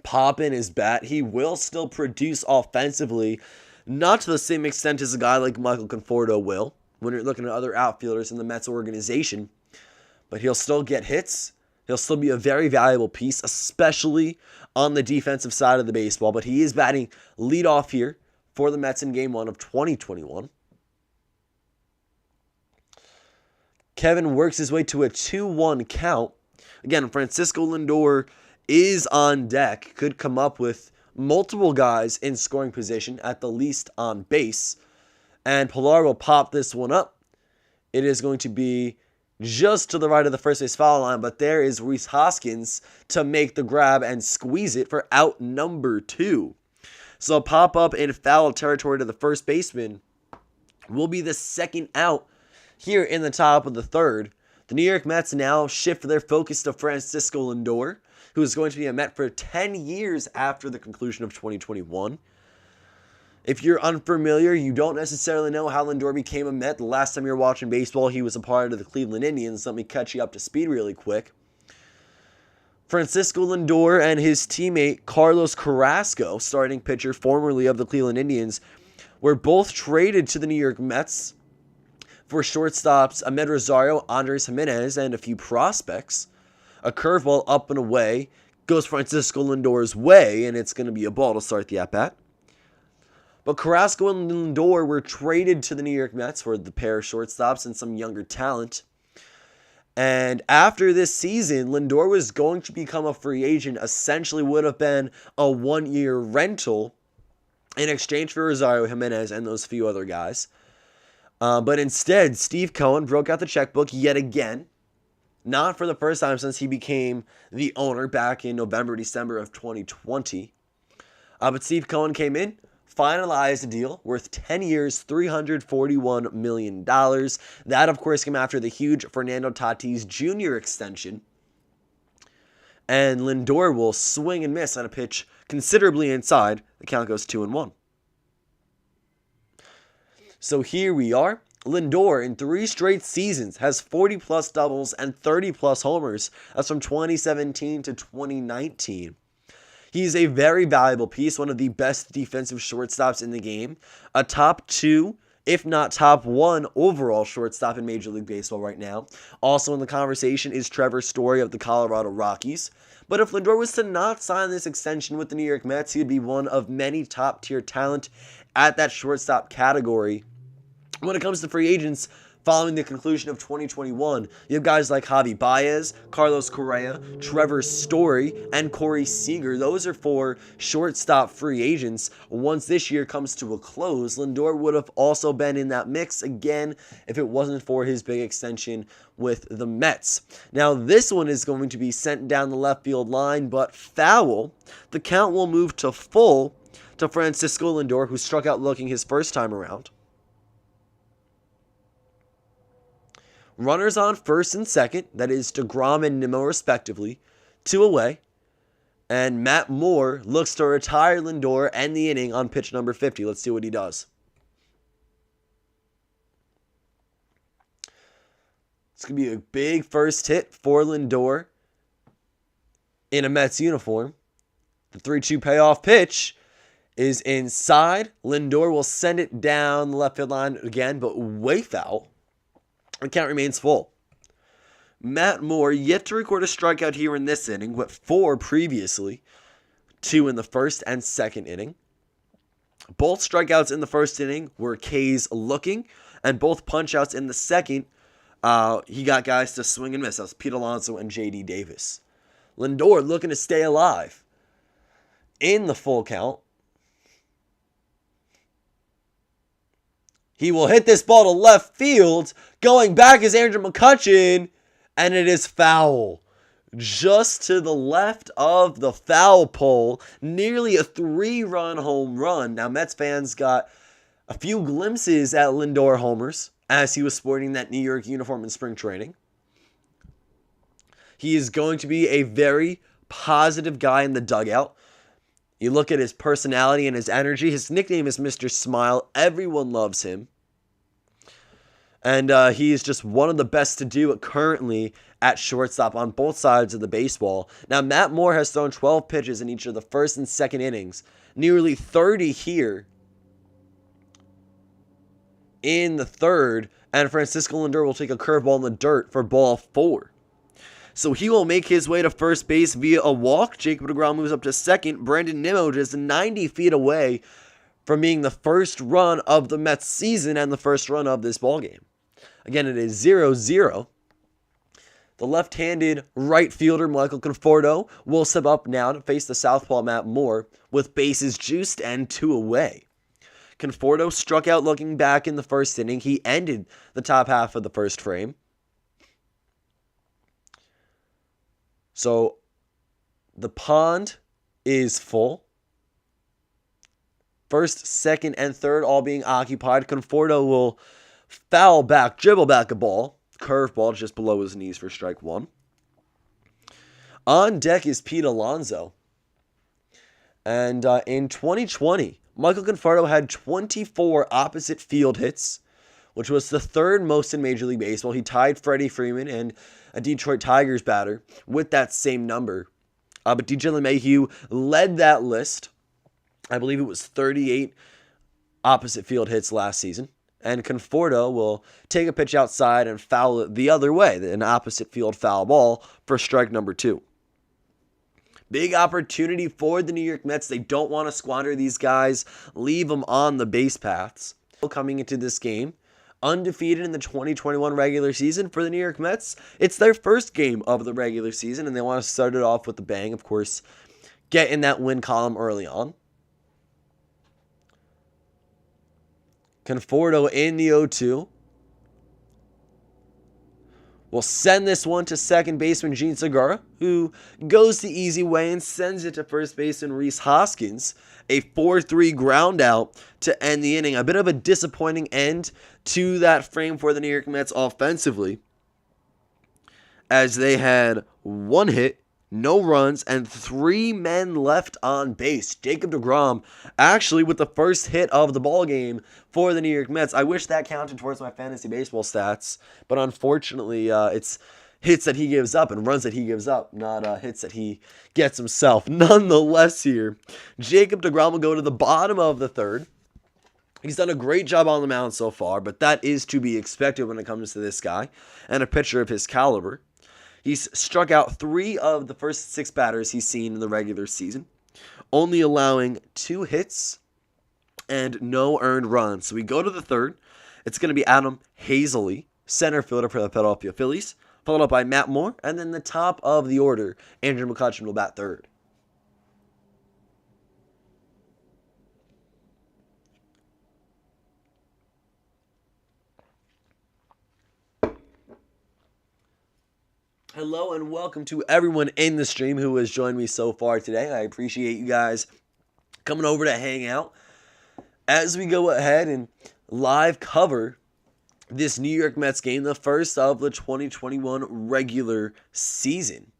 pop in his bat. He will still produce offensively, not to the same extent as a guy like Michael Conforto will when you're looking at other outfielders in the Mets organization, but he'll still get hits. He'll still be a very valuable piece, especially on the defensive side of the baseball, but he is batting leadoff here for the Mets in Game 1 of 2021. Kevin works his way to a 2-1 count. Again, Francisco Lindor is on deck, could come up with multiple guys in scoring position, at the least on base, and Pillar will pop this one up. It is going to be just to the right of the first base foul line, but there is Rhys Hoskins to make the grab and squeeze it for out number 2. So pop up in foul territory to the first baseman will be the second out here in the top of the third. The New York Mets now shift their focus to Francisco Lindor, who is going to be a Met for 10 years after the conclusion of 2021. If you're unfamiliar, you don't necessarily know how Lindor became a Met. The last time you were watching baseball, he was a part of the Cleveland Indians. Let me catch you up to speed really quick. Francisco Lindor and his teammate Carlos Carrasco, starting pitcher formerly of the Cleveland Indians, were both traded to the New York Mets for shortstops Ahmed Rosario, Andres Gimenez, and a few prospects. A curveball up and away goes Francisco Lindor's way, and it's going to be a ball to start the at-bat. But Carrasco and Lindor were traded to the New York Mets for the pair of shortstops and some younger talent. And after this season, Lindor was going to become a free agent, essentially would have been a 1-year rental in exchange for Rosario, Gimenez, and those few other guys. But instead, Steve Cohen broke out the checkbook yet again. Not for the first time since he became the owner back in November, December of 2020. But Steve Cohen came in, finalized a deal worth 10 years, $341 million. That, of course, came after the huge Fernando Tatis Jr. extension. And Lindor will swing and miss on a pitch considerably inside. The count goes 2-1. So here we are. Lindor, in 3 straight seasons, has 40-plus doubles and 30-plus homers. That's from 2017 to 2019. He's a very valuable piece, one of the best defensive shortstops in the game, a top 2 if not top 1 overall shortstop in Major League Baseball right now. Also in the conversation is Trevor Story of the Colorado Rockies. But if Lindor was to not sign this extension with the New York Mets, he would be one of many top-tier talent at that shortstop category. When it comes to free agents, following the conclusion of 2021, you have guys like Javi Baez, Carlos Correa, Trevor Story, and Corey Seager. Those are 4 shortstop free agents. Once this year comes to a close, Lindor would have also been in that mix again if it wasn't for his big extension with the Mets. Now, this one is going to be sent down the left field line, but foul. The count will move to full to Francisco Lindor, who struck out looking his first time around. Runners on first and second, that is DeGrom and Nimmo respectively, 2 away. And Matt Moore looks to retire Lindor and the inning on pitch number 50. Let's see what he does. It's going to be a big first hit for Lindor in a Mets uniform. The 3-2 payoff pitch is inside. Lindor will send it down the left field line again, but way foul. The count remains full. Matt Moore yet to record a strikeout here in this inning, but 4 previously, 2 in the first and second inning. Both strikeouts in the first inning were K's looking, and both punchouts in the second, he got guys to swing and miss. That was Pete Alonso and J.D. Davis. Lindor looking to stay alive in the full count. He will hit this ball to left field. Going back is Andrew McCutchen, and it is foul. Just to the left of the foul pole. Nearly a 3-run home run. Now, Mets fans got a few glimpses at Lindor homers as he was sporting that New York uniform in spring training. He is going to be a very positive guy in the dugout. You look at his personality and his energy. His nickname is Mr. Smile. Everyone loves him. And he is just one of the best to do it currently at shortstop on both sides of the baseball. Now, Matt Moore has thrown 12 pitches in each of the first and second innings. Nearly 30 here in the third. And Francisco Lindor will take a curveball in the dirt for ball 4. So he will make his way to first base via a walk. Jacob deGrom moves up to second. Brandon Nimmo just 90 feet away from being the first run of the Mets season and the first run of this ballgame. Again, it is 0-0. The left-handed right fielder, Michael Conforto, will step up now to face the southpaw Matt Moore with bases juiced and 2 away. Conforto struck out looking back in the first inning. He ended the top half of the first frame. So the pond is full. First, second, and third all being occupied. Conforto will dribble back a ball. Curveball just below his knees for strike 1. On deck is Pete Alonso. And in 2020, Michael Conforto had 24 opposite field hits, which was the 3rd most in Major League Baseball. He tied Freddie Freeman and a Detroit Tigers batter with that same number. But DJ LeMahieu led that list. I believe it was 38 opposite field hits last season. And Conforto will take a pitch outside and foul it the other way, an opposite field foul ball for strike number 2. Big opportunity for the New York Mets. They don't want to squander these guys, leave them on the base paths. Coming into this game, undefeated in the 2021 regular season for the New York Mets. It's their first game of the regular season, and they want to start it off with a bang. Of course, get in that win column early on. Conforto in the 0-2. Will send this one to second baseman Gene Segura, who goes the easy way and sends it to first baseman Rhys Hoskins. A 4-3 ground out to end the inning. A bit of a disappointing end to that frame for the New York Mets offensively, as they had 1 hit, no runs, and 3 men left on base. Jacob deGrom actually with the first hit of the ball game for the New York Mets. I wish that counted towards my fantasy baseball stats, but unfortunately it's hits that he gives up and runs that he gives up, not hits that he gets himself. Nonetheless here, Jacob deGrom will go to the bottom of the third He's done a great job on the mound so far, but that is to be expected when it comes to this guy and a pitcher of his caliber. He's struck out 3 of the first 6 batters he's seen in the regular season, only allowing 2 hits and no earned runs. So we go to the third. It's going to be Adam Hazley, center fielder for the Philadelphia Phillies, followed up by Matt Moore, and then the top of the order, Andrew McCutchen will bat third. Hello and welcome to everyone in the stream who has joined me so far today. I appreciate you guys coming over to hang out as we go ahead and live cover this New York Mets game, the first of the 2021 regular season.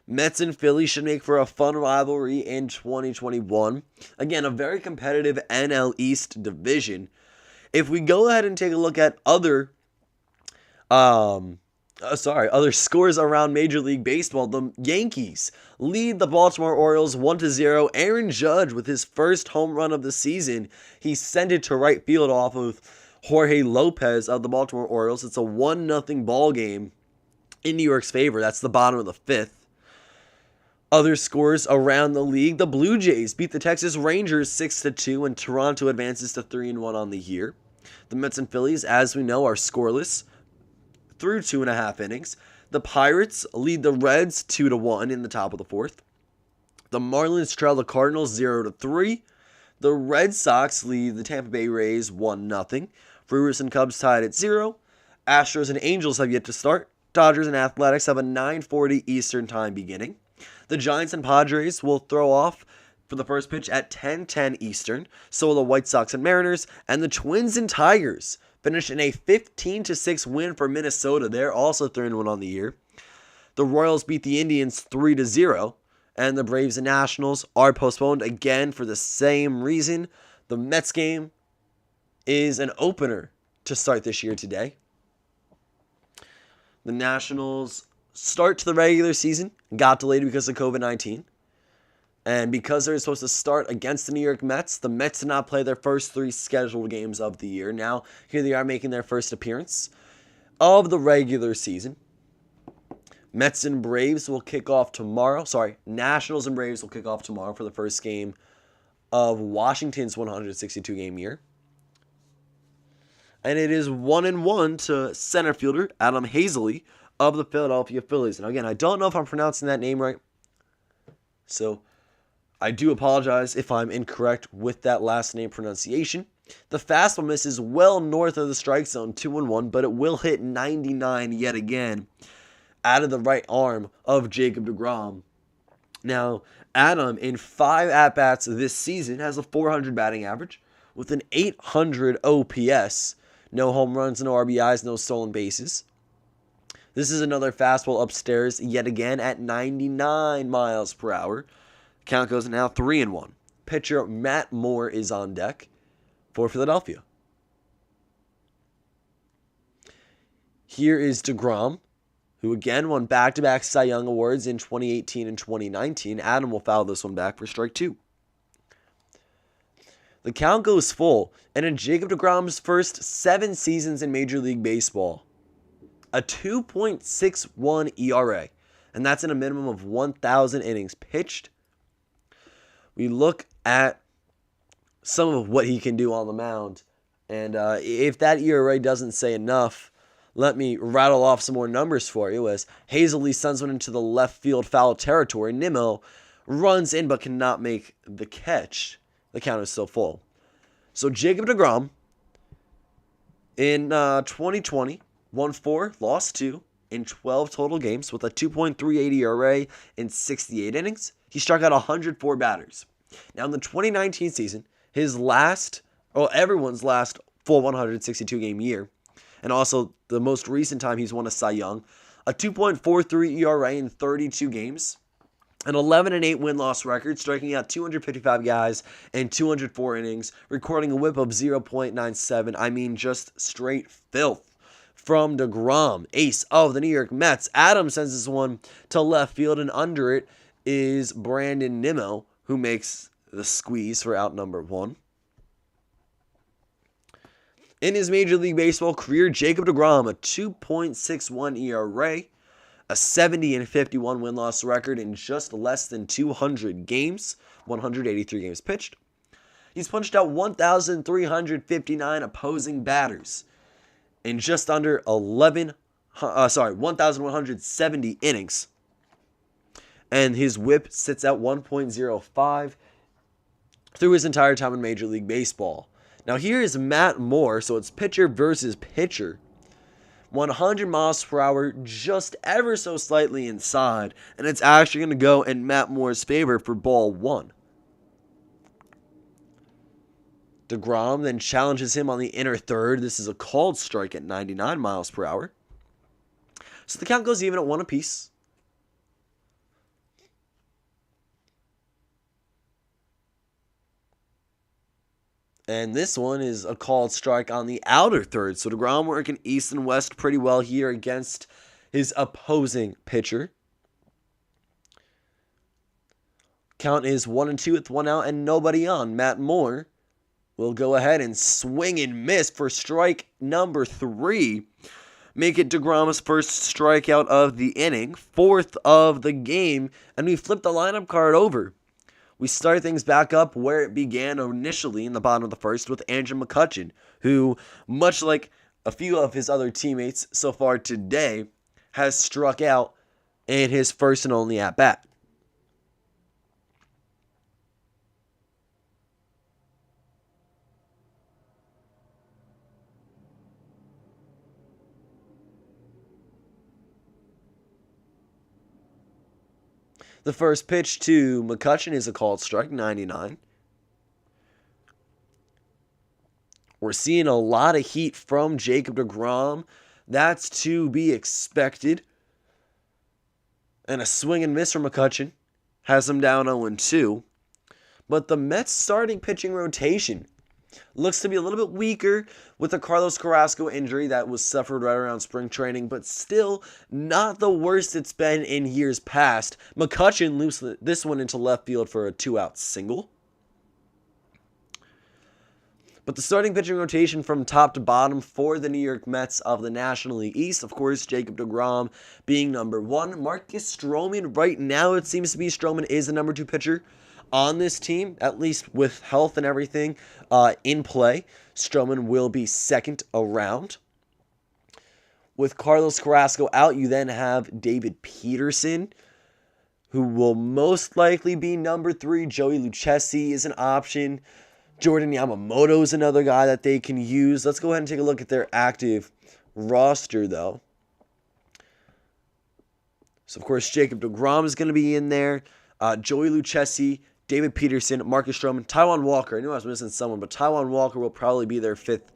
Mets and Phillies should make for a fun rivalry in 2021. Again, a very competitive NL East division. If we go ahead and take a look at other scores around Major League Baseball, the Yankees lead the Baltimore Orioles 1-0. Aaron Judge, with his first home run of the season, he sent it to right field off of Jorge Lopez of the Baltimore Orioles. It's a 1-0 ball game in New York's favor. That's the bottom of the 5th. Other scores around the league, the Blue Jays beat the Texas Rangers 6-2, and Toronto advances to 3-1 on the year. The Mets and Phillies, as we know, are scoreless through 2.5 innings. The Pirates lead the Reds 2-1 in the top of the 4th. The Marlins trail the Cardinals 0-3. The Red Sox lead the Tampa Bay Rays 1-0. Brewers and Cubs tied at 0. Astros and Angels have yet to start. Dodgers and Athletics have a 9:40 Eastern time beginning. The Giants and Padres will throw off for the first pitch at 10:10 Eastern. So will the White Sox and Mariners. And the Twins and Tigers finished in a 15-6 win for Minnesota. They're also 3-1 on the year. The Royals beat the Indians 3-0. And the Braves and Nationals are postponed again for the same reason. The Mets game is an opener to start this year today. The Nationals' start to the regular season got delayed because of COVID-19. And because they're supposed to start against the New York Mets, the Mets did not play their first 3 scheduled games of the year. Now, here they are making their first appearance of the regular season. Mets and Braves will kick off tomorrow. Nationals and Braves will kick off tomorrow for the first game of Washington's 162-game year. And it is 1-1 to center fielder Adam Hazley of the Philadelphia Phillies. And again, I don't know if I'm pronouncing that name right, so I do apologize if I'm incorrect with that last name pronunciation. The fastball misses well north of the strike zone, 2-1, but it will hit 99 yet again out of the right arm of Jacob deGrom. Now, Adam, in 5 at-bats this season, has a .400 batting average with an .800 OPS. No home runs, no RBIs, no stolen bases. This is another fastball upstairs yet again at 99 miles per hour. Count goes now 3-1. Pitcher Matt Moore is on deck for Philadelphia. Here is deGrom, who again won back-to-back Cy Young Awards in 2018 and 2019. Adam will foul this one back for strike 2. The count goes full, and in Jacob deGrom's first 7 seasons in Major League Baseball, a 2.61 ERA, and that's in a minimum of 1,000 innings pitched. We look at some of what he can do on the mound, and if that ERA doesn't say enough, let me rattle off some more numbers for you as Hazley sends one into the left field foul territory. Nimmo runs in but cannot make the catch. The count is still full. So Jacob deGrom in 2020 won 4, lost 2 in 12 total games with a 2.38 ERA in 68 innings. He struck out 104 batters. Now in the 2019 season, everyone's last full 162-game year, and also the most recent time he's won a Cy Young, a 2.43 ERA in 32 games, an 11-8 win-loss record, striking out 255 guys in 204 innings, recording a whip of 0.97. I mean, just straight filth from deGrom, ace of the New York Mets. Adam sends this one to left field, and under it is Brandon Nimmo, who makes the squeeze for out number 1. In his Major League Baseball career, Jacob deGrom, a 2.61 ERA, a 70-51 win-loss record in just less than 200 games, 183 games pitched. He's punched out 1,359 opposing batters in just under 1,170 innings. And his whip sits at 1.05 through his entire time in Major League Baseball. Now here is Matt Moore, so it's pitcher versus pitcher. 100 miles per hour, just ever so slightly inside, and it's actually going to go in Matt Moore's favor for ball one. deGrom then challenges him on the inner third. This is a called strike at 99 miles per hour. So the count goes even at 1 apiece. And this one is a called strike on the outer third. So deGrom working east and west pretty well here against his opposing pitcher. Count is 1-2 with 1 out and nobody on. Matt Moore will go ahead and swing and miss for strike number 3. Make it deGrom's first strikeout of the inning, 4th of the game, and we flip the lineup card over. We start things back up where it began initially in the bottom of the first with Andrew McCutchen, who, much like a few of his other teammates so far today, has struck out in his first and only at-bat. The first pitch to McCutchen is a called strike, 99. We're seeing a lot of heat from Jacob deGrom. That's to be expected. And a swing and miss from McCutchen has him down 0-2. But the Mets' starting pitching rotation looks to be a little bit weaker with the Carlos Carrasco injury that was suffered right around spring training, but still not the worst it's been in years past. McCutchen loops this one into left field for a 2-out single. But the starting pitching rotation from top to bottom for the New York Mets of the National League East, of course, Jacob deGrom being number 1. Marcus Stroman, right now it seems to be Stroman is the number 2 pitcher on this team, at least with health and everything in play. Stroman will be second around. With Carlos Carrasco out, you then have David Peterson, who will most likely be number 3. Joey Lucchesi is an option. Jordan Yamamoto is another guy that they can use. Let's go ahead and take a look at their active roster, though. So, of course, Jacob deGrom is going to be in there. Joey Lucchesi, David Peterson, Marcus Stroman, Taijuan Walker. I knew I was missing someone, but Taijuan Walker will probably be their 5th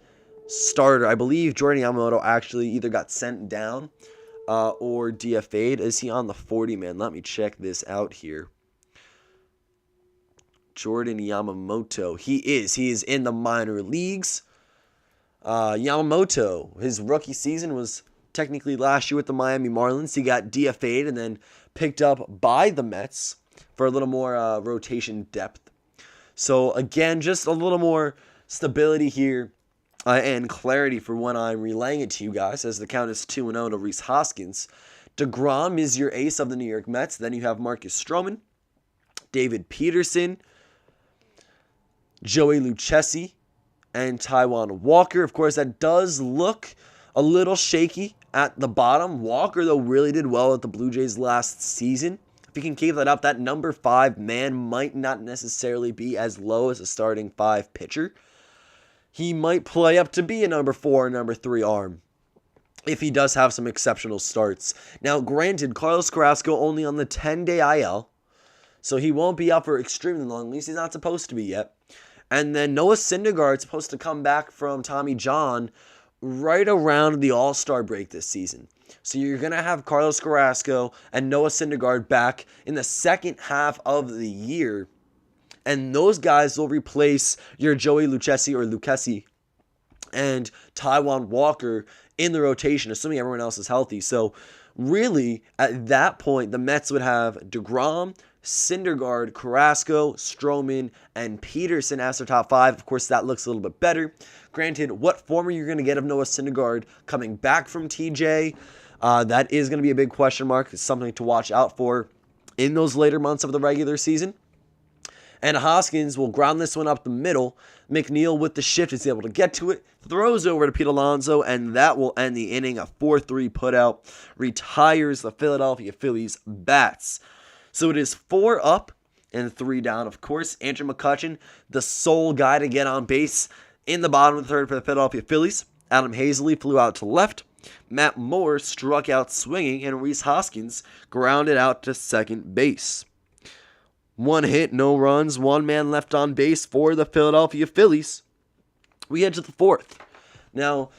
starter. I believe Jordan Yamamoto actually either got sent down or DFA'd. Is he on the 40-man? Let me check this out here. Jordan Yamamoto. He is. He is in the minor leagues. Yamamoto, his rookie season was technically last year with the Miami Marlins. He got DFA'd and then picked up by the Mets for a little more rotation depth. So, again, just a little more stability here and clarity for when I'm relaying it to you guys, as the count is 2-0 to Rhys Hoskins. deGrom is your ace of the New York Mets. Then you have Marcus Stroman, David Peterson, Joey Lucchesi, and Taijuan Walker. Of course, that does look a little shaky at the bottom. Walker, though, really did well at the Blue Jays last season. If he can keep that up, that number 5 man might not necessarily be as low as a starting 5 pitcher. He might play up to be a number 4 or number 3 arm if he does have some exceptional starts. Now, granted, Carlos Carrasco only on the 10-day IL, so he won't be out for extremely long. At least he's not supposed to be yet. And then Noah Syndergaard's supposed to come back from Tommy John right around the All-Star break this season. So you're going to have Carlos Carrasco and Noah Syndergaard back in the second half of the year. And those guys will replace your Joey Lucchesi and Taijuan Walker in the rotation, assuming everyone else is healthy. So really, at that point, the Mets would have deGrom, Syndergaard, Carrasco, Stroman, and Peterson as their top 5. Of course, that looks a little bit better. Granted, what form are you going to get of Noah Syndergaard coming back from TJ? That is going to be a big question mark. It's something to watch out for in those later months of the regular season. And Hoskins will ground this one up the middle. McNeil with the shift is able to get to it. Throws over to Pete Alonso, and that will end the inning. A 4-3 putout retires the Philadelphia Phillies bats. So it is 4 up and 3 down. Of course, Andrew McCutchen, the sole guy to get on base in the bottom of the third for the Philadelphia Phillies. Adam Hazley flew out to left. Matt Moore struck out swinging, and Rhys Hoskins grounded out to second base. 1 hit, no runs, 1 man left on base for the Philadelphia Phillies. We head to the 4th. Now,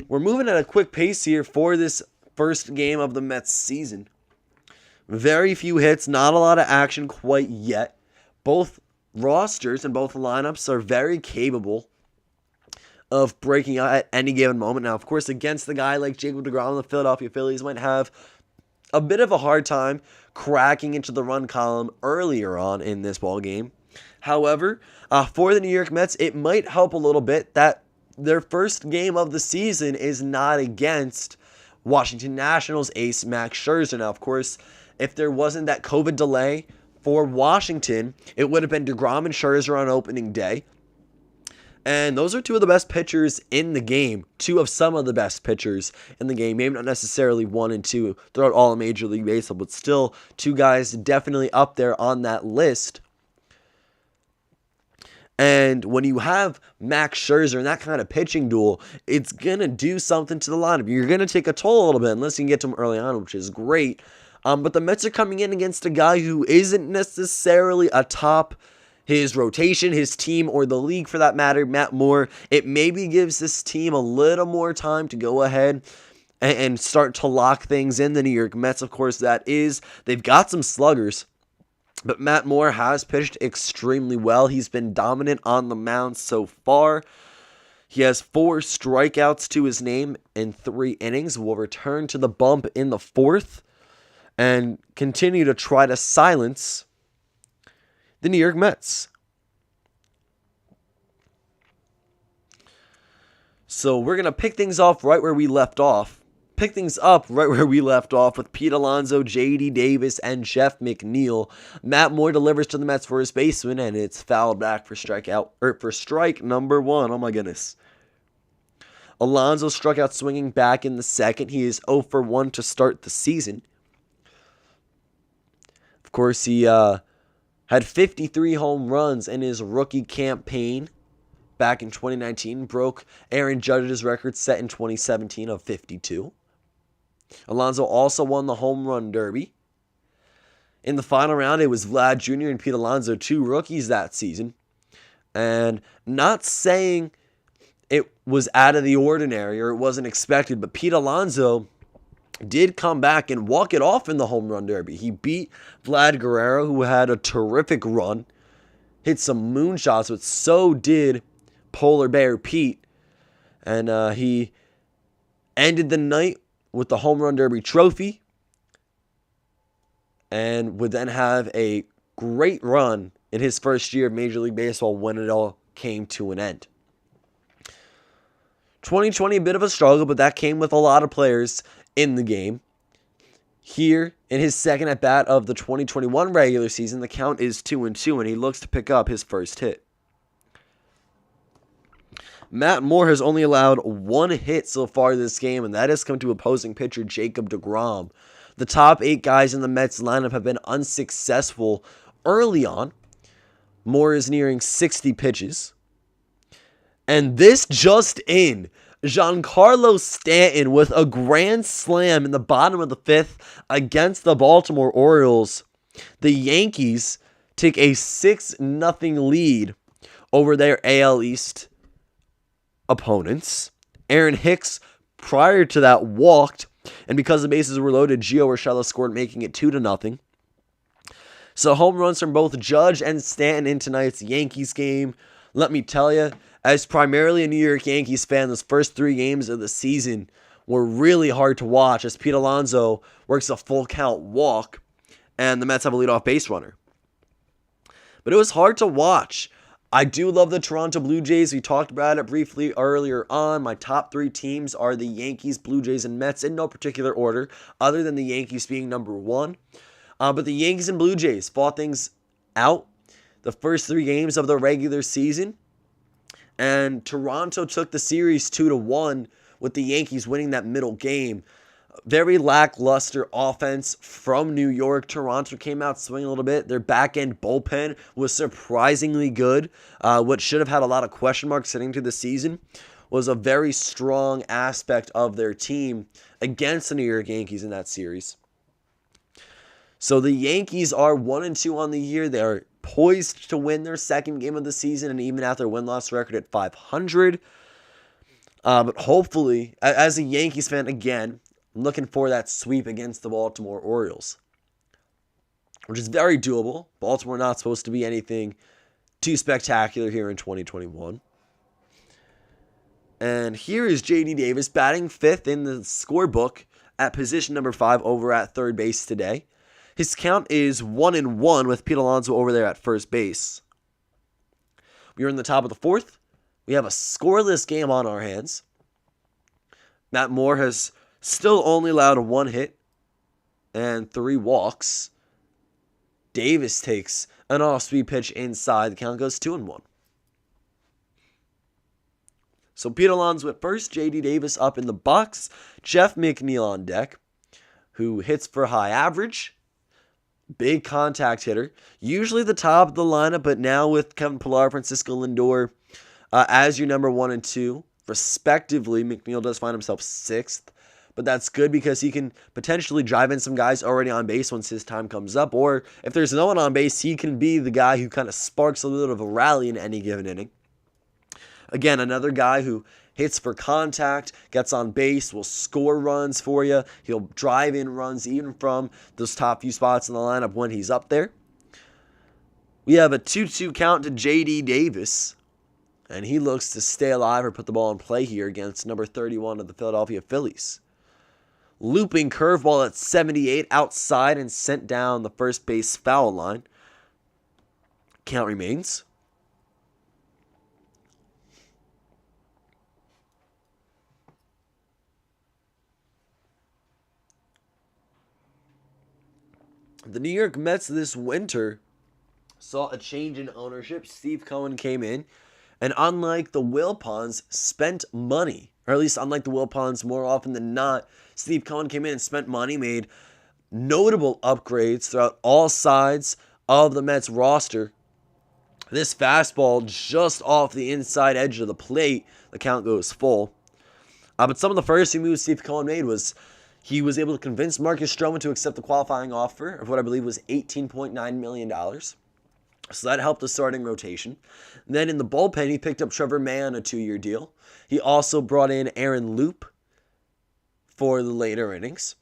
we're moving at a quick pace here for this first game of the Mets season. Very few hits, not a lot of action quite yet. Both rosters and both lineups are very capable of breaking out at any given moment. Now, of course, against the guy like Jacob deGrom, the Philadelphia Phillies might have a bit of a hard time cracking into the run column earlier on in this ball game. However, for the New York Mets, it might help a little bit that their first game of the season is not against Washington Nationals ace Max Scherzer. Now, of course, if there wasn't that COVID delay for Washington, it would have been deGrom and Scherzer on opening day. And those are 2 of the best pitchers in the game. 2 of some of the best pitchers in the game. Maybe not necessarily 1 and 2 throughout all of Major League Baseball, but still 2 guys definitely up there on that list. And when you have Max Scherzer in that kind of pitching duel, it's going to do something to the lineup. You're going to take a toll a little bit unless you can get to him early on, which is great. But the Mets are coming in against a guy who isn't necessarily atop his rotation, his team, or the league for that matter, Matt Moore. It maybe gives this team a little more time to go ahead and start to lock things in. The New York Mets, of course, they've got some sluggers, but Matt Moore has pitched extremely well. He's been dominant on the mound so far. He has 4 strikeouts to his name in 3 innings. Will return to the bump in the 4th and continue to try to silence the New York Mets. So we're going to pick things off right where we left off. Pick things up right where we left off with Pete Alonso, J.D. Davis, and Jeff McNeil. Matt Moore delivers to the Mets for his baseman, and it's fouled back for strike number 1. Oh my goodness. Alonso struck out swinging back in the 2nd. He is 0 for 1 to start the season. Of course, he had 53 home runs in his rookie campaign back in 2019. Broke Aaron Judge's record set in 2017 of 52. Alonso also won the home run derby. In the final round, it was Vlad Jr. and Pete Alonso, 2 rookies that season. And not saying it was out of the ordinary or it wasn't expected, but Pete Alonso did come back and walk it off in the home run derby. He beat Vlad Guerrero, who had a terrific run, hit some moonshots, but so did Polar Bear Pete. And he ended the night with the home run derby trophy and would then have a great run in his first year of Major League Baseball when it all came to an end. 2020, a bit of a struggle, but that came with a lot of players in the game. Here, in his second at-bat of the 2021 regular season, the count is 2-2, and he looks to pick up his first hit. Matt Moore has only allowed 1 hit so far this game, and that has come to opposing pitcher Jacob deGrom. The top 8 guys in the Mets lineup have been unsuccessful early on. Moore is nearing 60 pitches. And this just in, Giancarlo Stanton with a grand slam in the bottom of the 5th against the Baltimore Orioles. The Yankees take a 6-0 lead over their AL East opponents. Aaron Hicks, prior to that, walked, and because the bases were loaded, Gio Urshela scored, making it 2-0. So home runs from both Judge and Stanton in tonight's Yankees game. Let me tell you, as primarily a New York Yankees fan, those first 3 games of the season were really hard to watch as Pete Alonso works a full count walk and the Mets have a leadoff base runner. But it was hard to watch. I do love the Toronto Blue Jays. We talked about it briefly earlier on. My top 3 teams are the Yankees, Blue Jays, and Mets in no particular order, other than the Yankees being number 1. But the Yankees and Blue Jays fought things out the first 3 games of the regular season. And Toronto took the series 2-1 with the Yankees winning that middle game. Very lackluster offense from New York. Toronto came out swinging a little bit. Their back-end bullpen was surprisingly good. What should have had a lot of question marks heading into the season was a very strong aspect of their team against the New York Yankees in that series. So the Yankees are 1-2 on the year. They are poised to win their second game of the season and even out their win-loss record at .500. But hopefully, as a Yankees fan, again, I'm looking for that sweep against the Baltimore Orioles, which is very doable. Baltimore not supposed to be anything too spectacular here in 2021. And here is J.D. Davis batting 5th in the scorebook at position number 5 over at third base today. His count is 1-1 with Pete Alonso over there at first base. We are in the top of the 4th. We have a scoreless game on our hands. Matt Moore has still only allowed 1 hit and 3 walks. Davis takes an off-speed pitch inside. The count goes 2-1. So Pete Alonso at first, J.D. Davis up in the box, Jeff McNeil on deck, who hits for high average, big contact hitter, usually the top of the lineup, but now with Kevin Pillar, Francisco Lindor as your number 1 and 2, respectively. McNeil does find himself 6th. But that's good because he can potentially drive in some guys already on base once his time comes up. Or if there's no one on base, he can be the guy who kind of sparks a little of a rally in any given inning. Again, another guy who hits for contact, gets on base, will score runs for you. He'll drive in runs even from those top few spots in the lineup when he's up there. We have a 2-2 count to J.D. Davis. And he looks to stay alive or put the ball in play here against number 31 of the Philadelphia Phillies. Looping curveball at 78 outside and sent down the first base foul line. Count remains. The New York Mets this winter saw a change in ownership. Steve Cohen came in, and unlike the Wilpons, spent money. Or at least unlike the Wilpons, more often than not, Steve Cohen came in and spent money, made notable upgrades throughout all sides of the Mets roster. This fastball just off the inside edge of the plate, the count goes full. But some of the first few moves Steve Cohen made was he was able to convince Marcus Stroman to accept the qualifying offer of what I believe was $18.9 million. So that helped the starting rotation. And then in the bullpen, he picked up Trevor May on a 2-year deal. He also brought in Aaron Loop for the later innings.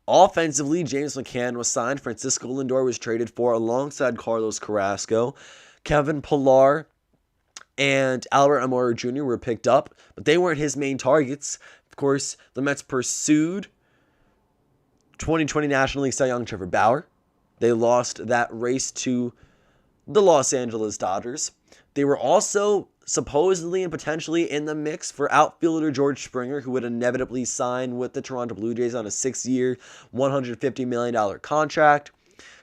Offensively, James McCann was signed. Francisco Lindor was traded for alongside Carlos Carrasco. Kevin Pillar and Albert Amaro Jr. were picked up, but they weren't his main targets. Of course, the Mets pursued 2020 National League Cy Young Trevor Bauer. They lost that race to the Los Angeles Dodgers. They were also supposedly and potentially in the mix for outfielder George Springer, who would inevitably sign with the Toronto Blue Jays on a 6-year, $150 million contract.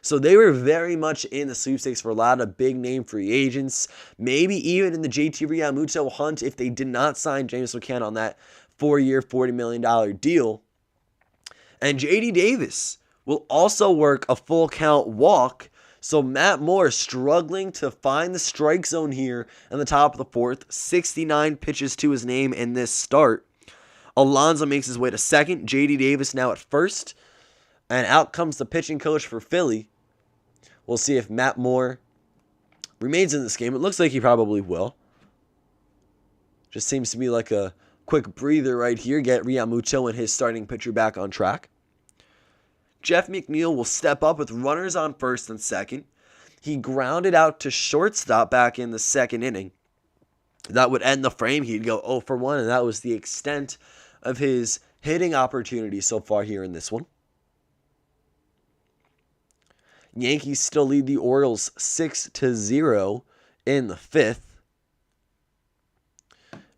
So they were very much in the sweepstakes for a lot of big-name free agents, maybe even in the JT Realmuto hunt if they did not sign James McCann on that 4-year, $40 million deal. And J.D. Davis will also work a full count walk. So Matt Moore struggling to find the strike zone here in the top of the 4th. 69 pitches to his name in this start. Alonso makes his way to second. J.D. Davis now at first. And out comes the pitching coach for Philly. We'll see if Matt Moore remains in this game. It looks like he probably will. Just seems to be like a quick breather right here. Get Realmuto and his starting pitcher back on track. Jeff McNeil will step up with runners on first and second. He grounded out to shortstop back in the second inning. That would end the frame. He'd go 0 for 1, and that was the extent of his hitting opportunity so far here in this one. Yankees still lead the Orioles 6-0 in the fifth.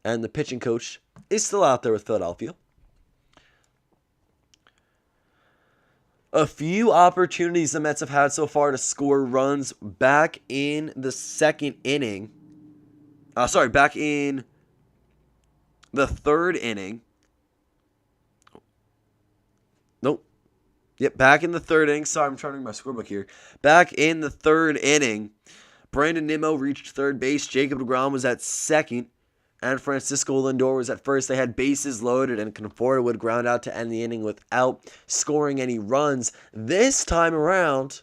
And the pitching coach is still out there with Philadelphia. A few opportunities the Mets have had so far to score runs back in the second inning. Back in the third inning. Nope. Yep, back in the third inning. Sorry, I'm trying to read my scorebook here. Back in the third inning, Brandon Nimmo reached third base. Jacob deGrom was at second. And Francisco Lindor was at first. They had bases loaded, and Conforto would ground out to end the inning without scoring any runs. This time around,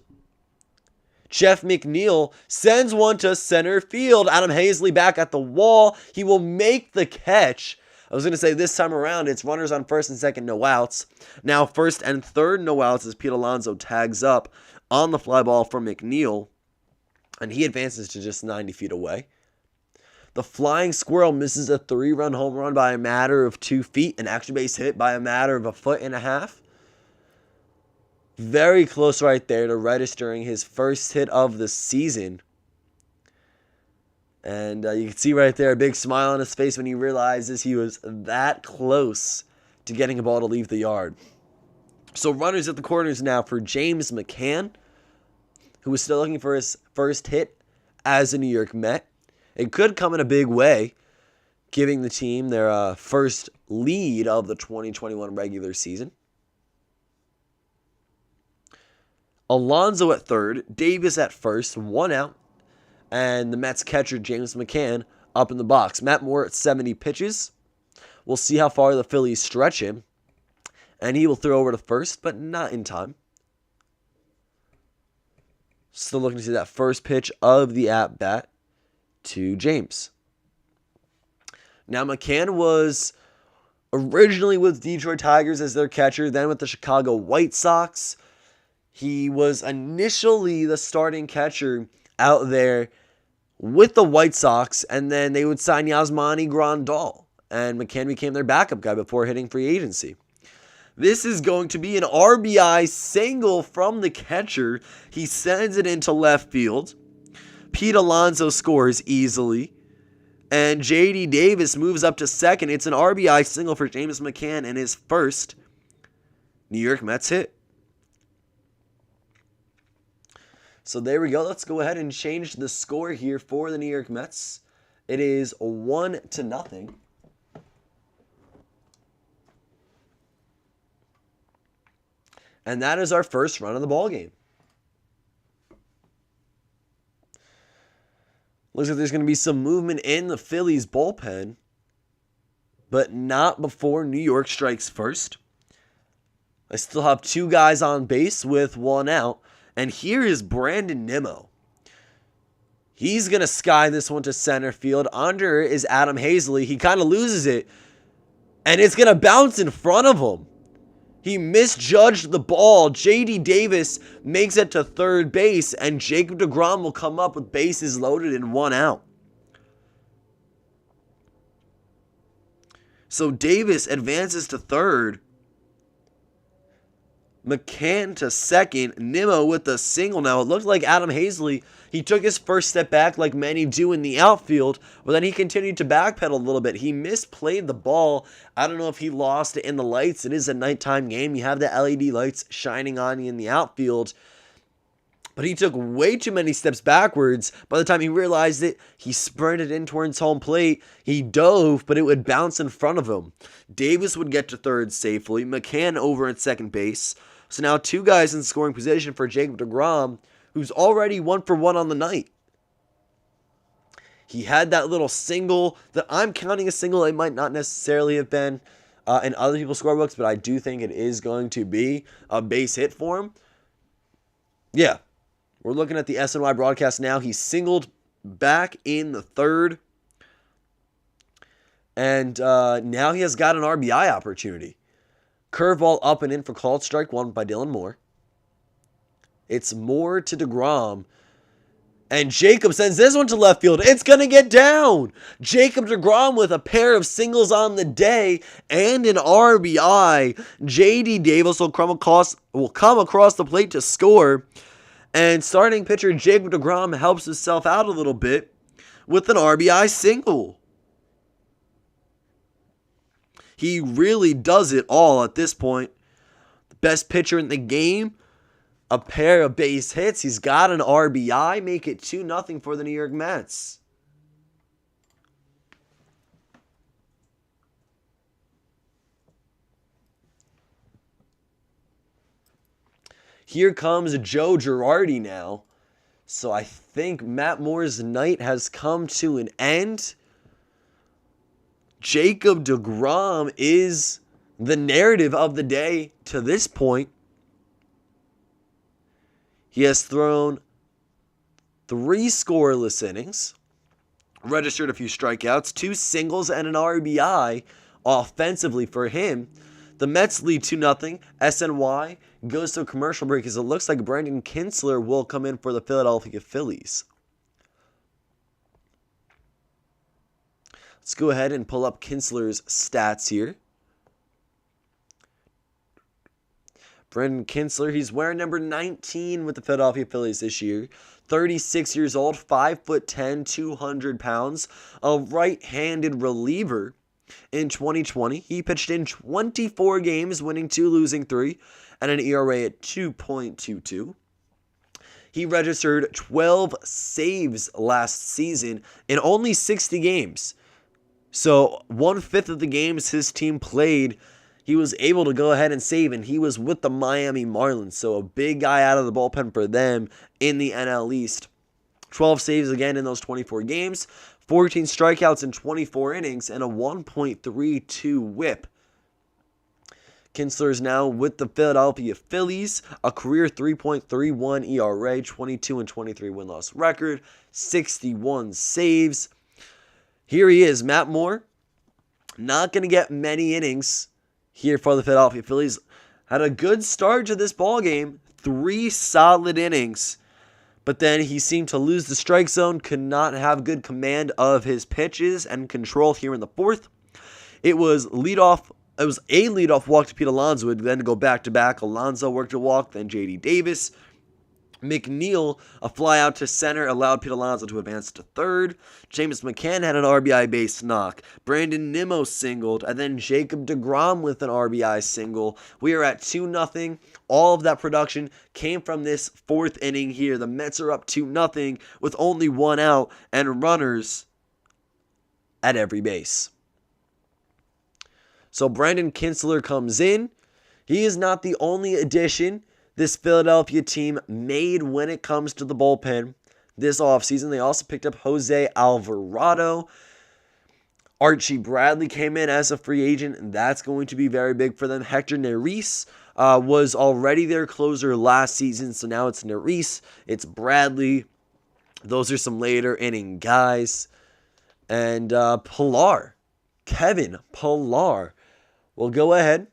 Jeff McNeil sends one to center field. Adam Hazley back at the wall. He will make the catch. I was going to say this time around, it's runners on first and second, no outs. Now first and third, no outs as Pete Alonso tags up on the fly ball from McNeil, and he advances to just 90 feet away. The flying squirrel misses a 3-run home run by a matter of 2 feet, an extra base hit by a matter of 1.5 feet. Very close right there to registering his first hit of the season. And you can see right there a big smile on his face when he realizes he was that close to getting a ball to leave the yard. So runners at the corners now for James McCann, who was still looking for his first hit as a New York Met. It could come in a big way, giving the team their first lead of the 2021 regular season. Alonso at third, Davis at first, 1 out, and the Mets catcher James McCann up in the box. Matt Moore at 70 pitches. We'll see how far the Phillies stretch him, and he will throw over to first, but not in time. Still looking to see that first pitch of the at-bat to James. Now, McCann was originally with Detroit Tigers as their catcher, then with the Chicago White Sox. He was initially the starting catcher out there with the White Sox, and then they would sign Yasmani Grandal, and McCann became their backup guy before hitting free agency. This is going to be an RBI single from the catcher. He sends it into left field. Pete Alonso scores easily. And J.D. Davis moves up to second. It's an RBI single for James McCann and his first New York Mets hit. So there we go. Let's go ahead and change the score here for the New York Mets. It is 1-0. And that is our first run of the ball game. Looks like there's going to be some movement in the Phillies bullpen, but not before New York strikes first. I still have 2 guys on base with 1 out, and here is Brandon Nimmo. He's going to sky this one to center field. Under is Adam Hazley. He kind of loses it, and it's going to bounce in front of him. He misjudged the ball. J.D. Davis makes it to third base, and Jacob deGrom will come up with bases loaded and 1 out. So Davis advances to third. McCann to second. Nimmo with the single now. It looked like Adam Hazley, he took his first step back like many do in the outfield, but then he continued to backpedal a little bit. He misplayed the ball. I don't know if he lost it in the lights. It is a nighttime game. You have the LED lights shining on you in the outfield. But he took way too many steps backwards. By the time he realized it, he sprinted in towards home plate. He dove, but it would bounce in front of him. Davis would get to third safely. McCann over at second base. So now 2 guys in scoring position for Jacob deGrom, who's already 1 for 1 on the night. He had that little single that I'm counting a single. It might not necessarily have been in other people's scorebooks, but I do think it is going to be a base hit for him. Yeah, we're looking at the SNY broadcast now. He singled back in the third, and now he has got an RBI opportunity. Curveball up and in for called strike 1 by Dylan Moore. It's Moore to deGrom. And Jacob sends this one to left field. It's going to get down. Jacob deGrom with a pair of singles on the day and an RBI. J.D. Davis will come across the plate to score. And starting pitcher Jacob deGrom helps himself out a little bit with an RBI single. He really does it all at this point. The best pitcher in the game, a pair of base hits. He's got an RBI, make it 2-0 for the New York Mets. Here comes Joe Girardi now. So I think Matt Moore's night has come to an end. Jacob deGrom is the narrative of the day to this point. He has thrown 3 scoreless innings, registered a few strikeouts, 2 singles, and an RBI offensively for him. The Mets lead 2-0. SNY goes to a commercial break as it looks like Brandon Kintzler will come in for the Philadelphia Phillies. Let's go ahead and pull up Kintzler's stats here. Brandon Kintzler, he's wearing number 19 with the Philadelphia Phillies this year. 36 years old, 5'10", 200 pounds, a right-handed reliever. In 2020, he pitched in 24 games, winning 2, losing 3, and an ERA at 2.22. He registered 12 saves last season in only 60 games. So 1/5 of the games his team played, he was able to go ahead and save, and he was with the Miami Marlins. So a big guy out of the bullpen for them in the NL East. 12 saves again in those 24 games. 14 strikeouts in 24 innings, and a 1.32 whip. Kintzler is now with the Philadelphia Phillies, a career 3.31 ERA, 22 and 23 win-loss record, 61 saves. Here he is, Matt Moore. Not going to get many innings here for the Philadelphia Phillies. Had a good start to this ballgame, 3 solid innings. But then he seemed to lose the strike zone, could not have good command of his pitches and control here in the 4th. It was a leadoff walk to Pete Alonso, then to go back-to-back. Alonso worked a walk, then J.D. Davis. McNeil, a fly out to center, allowed Pete Alonso to advance to 3rd. James McCann had an RBI base knock. Brandon Nimmo singled, and then Jacob deGrom with an RBI single. We are at 2-0. All of that production came from this 4th inning here. The Mets are up 2-0 with only 1 out and runners at every base. So Brandon Kintzler comes in. He is not the only addition this Philadelphia team made when it comes to the bullpen this offseason. They also picked up Jose Alvarado. Archie Bradley came in as a free agent, and that's going to be very big for them. Hector Neris was already their closer last season, so now it's Neris, it's Bradley. Those are some later inning guys. And Kevin Pillar will go ahead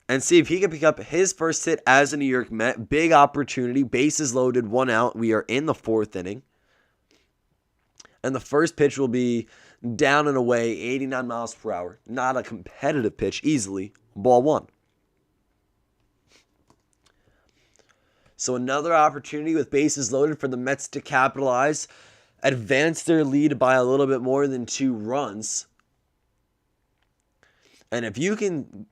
and see if he can pick up his first hit as a New York Met. Big opportunity. Bases loaded, 1 out. We are in the 4th inning. And the first pitch will be down and away, 89 miles per hour. Not a competitive pitch, easily. Ball 1. So another opportunity with bases loaded for the Mets to capitalize. Advance their lead by a little bit more than 2 runs. And if you can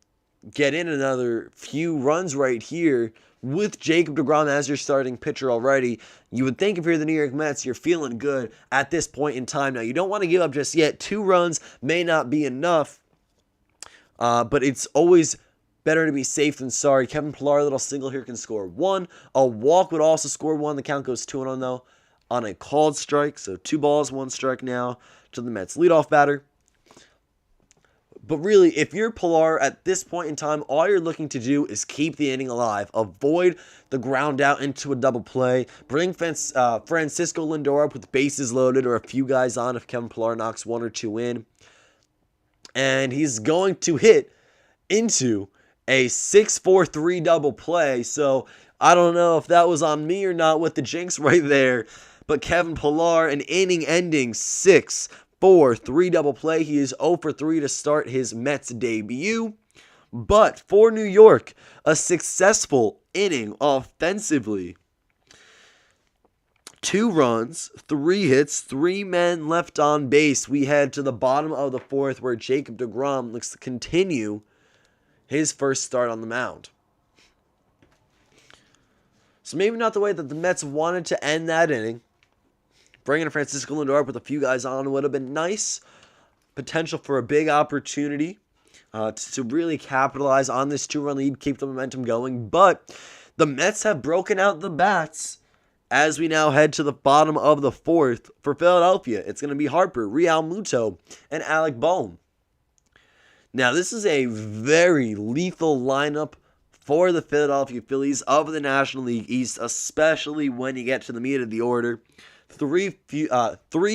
get in another few runs right here with Jacob deGrom as your starting pitcher already, you would think if you're the New York Mets, you're feeling good at this point in time. Now, you don't want to give up just yet. 2 runs may not be enough, but it's always better to be safe than sorry. Kevin Pillar, a little single here, can score 1. A walk would also score 1. The count goes 2-0 though on a called strike. So 2 balls, 1 strike now to the Mets leadoff batter. But really, if you're Pillar at this point in time, all you're looking to do is keep the inning alive. Avoid the ground out into a double play. Bring Francisco Lindor up with bases loaded or a few guys on if Kevin Pillar knocks 1 or 2 in. And he's going to hit into a 6-4-3 double play. So I don't know if that was on me or not with the jinx right there. But Kevin Pillar, an inning-ending 6-4-3 double play. He is 0 for 3 to start his Mets debut. But for New York, a successful inning offensively. 2 runs, 3 hits, 3 men left on base. We head to the bottom of the 4th where Jacob deGrom looks to continue his first start on the mound. So maybe not the way that the Mets wanted to end that inning. Bringing Francisco Lindor with a few guys on would have been nice. Potential for a big opportunity to really capitalize on this 2-run lead, keep the momentum going. But the Mets have broken out the bats as we now head to the bottom of the 4th for Philadelphia. It's going to be Harper, Realmuto, and Alec Bohm. Now, this is a very lethal lineup for the Philadelphia Phillies of the National League East, especially when you get to the meat of the order. 3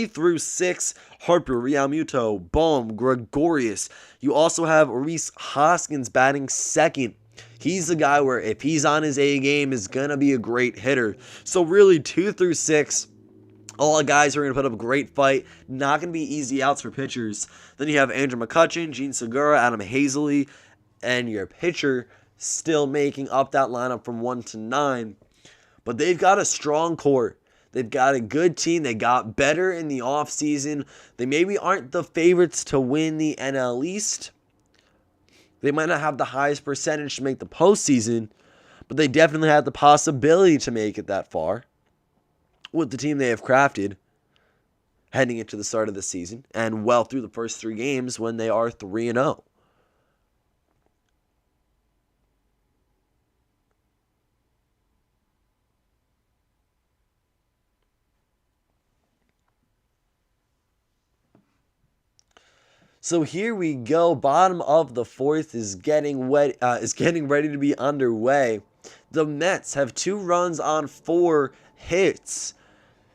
through 6, Harper, Realmuto, Bohm, Gregorius. You also have Rhys Hoskins batting second. He's the guy where if he's on his A game is going to be a great hitter. So really 2 through 6, all the guys are going to put up a great fight. Not going to be easy outs for pitchers. Then you have Andrew McCutchen, Gene Segura, Adam Hazley, and your pitcher still making up that lineup from 1 to 9. But they've got a strong core. They've got a good team. They got better in the offseason. They maybe aren't the favorites to win the NL East. They might not have the highest percentage to make the postseason, but they definitely have the possibility to make it that far with the team they have crafted heading into the start of the season and well through the first 3 games when they are 3-0. So here we go. Bottom of the 4th is getting ready to be underway. The Mets have 2 runs on 4 hits.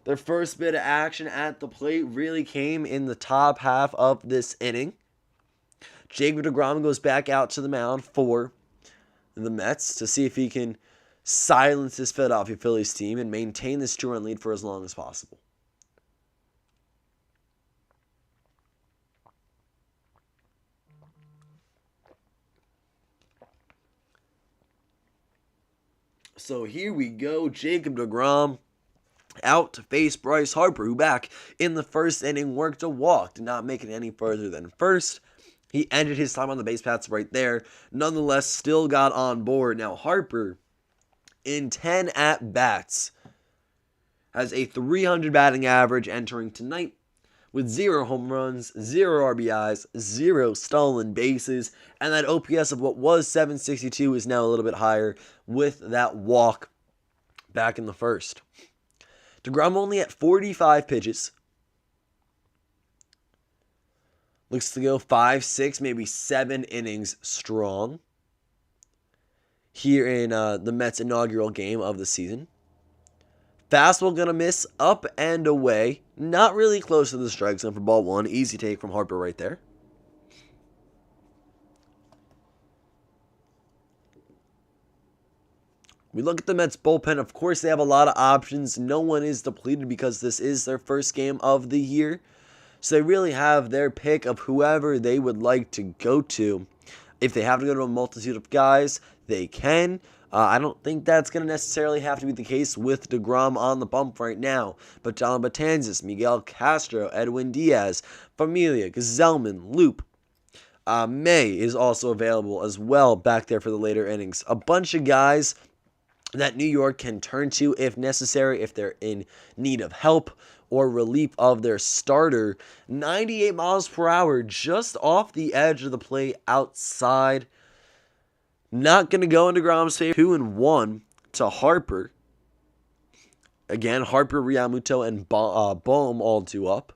Their first bit of action at the plate really came in the top half of this inning. Jacob deGrom goes back out to the mound for the Mets to see if he can silence this Philadelphia Phillies team and maintain this 2-run lead for as long as possible. So here we go. Jacob deGrom out to face Bryce Harper, who back in the first inning worked a walk, did not make it any further than first. He ended his time on the base paths right there. Nonetheless, still got on board. Now Harper, in 10 at-bats, has a .300 batting average entering tonight with 0 home runs, 0 RBIs, 0 stolen bases, and that OPS of what was .762 is now a little bit higher with that walk back in the first. deGrom only at 45 pitches. Looks to go 5, 6, maybe 7 innings strong here in the Mets' inaugural game of the season. Fastball going to miss up and away. Not really close to the strike zone for ball 1. Easy take from Harper right there. We look at the Mets bullpen. Of course, they have a lot of options. No one is depleted because this is their first game of the year. So they really have their pick of whoever they would like to go to. If they have to go to a multitude of guys, they can. I don't think that's going to necessarily have to be the case with deGrom on the bump right now. But John Betances, Miguel Castro, Edwin Diaz, Familia, Gazelman, Loop. May is also available as well back there for the later innings. A bunch of guys that New York can turn to if necessary, if they're in need of help or relief of their starter. 98 miles per hour just off the edge of the plate outside. Not going to go into deGrom's favor. 2-1 to Harper. Again, Harper, Realmuto, and Bohm all due up.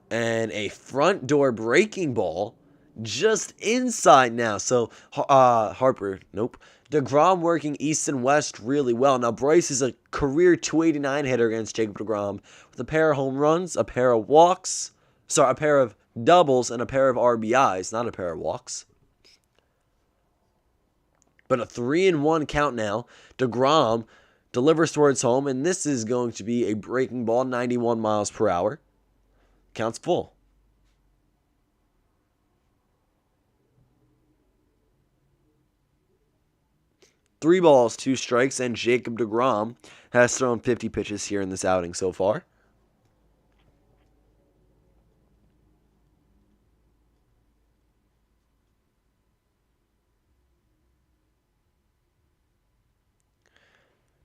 And a front door breaking ball just inside now. So Harper, nope. deGrom working east and west really well. Now Bryce is a career .289 hitter against Jacob deGrom with a pair of home runs, a pair of walks, a pair of doubles, and a pair of RBIs, not a pair of walks. But a 3-1 count now. deGrom delivers towards home, and this is going to be a breaking ball, 91 miles per hour. Counts full. 3 balls, 2 strikes, and Jacob deGrom has thrown 50 pitches here in this outing so far.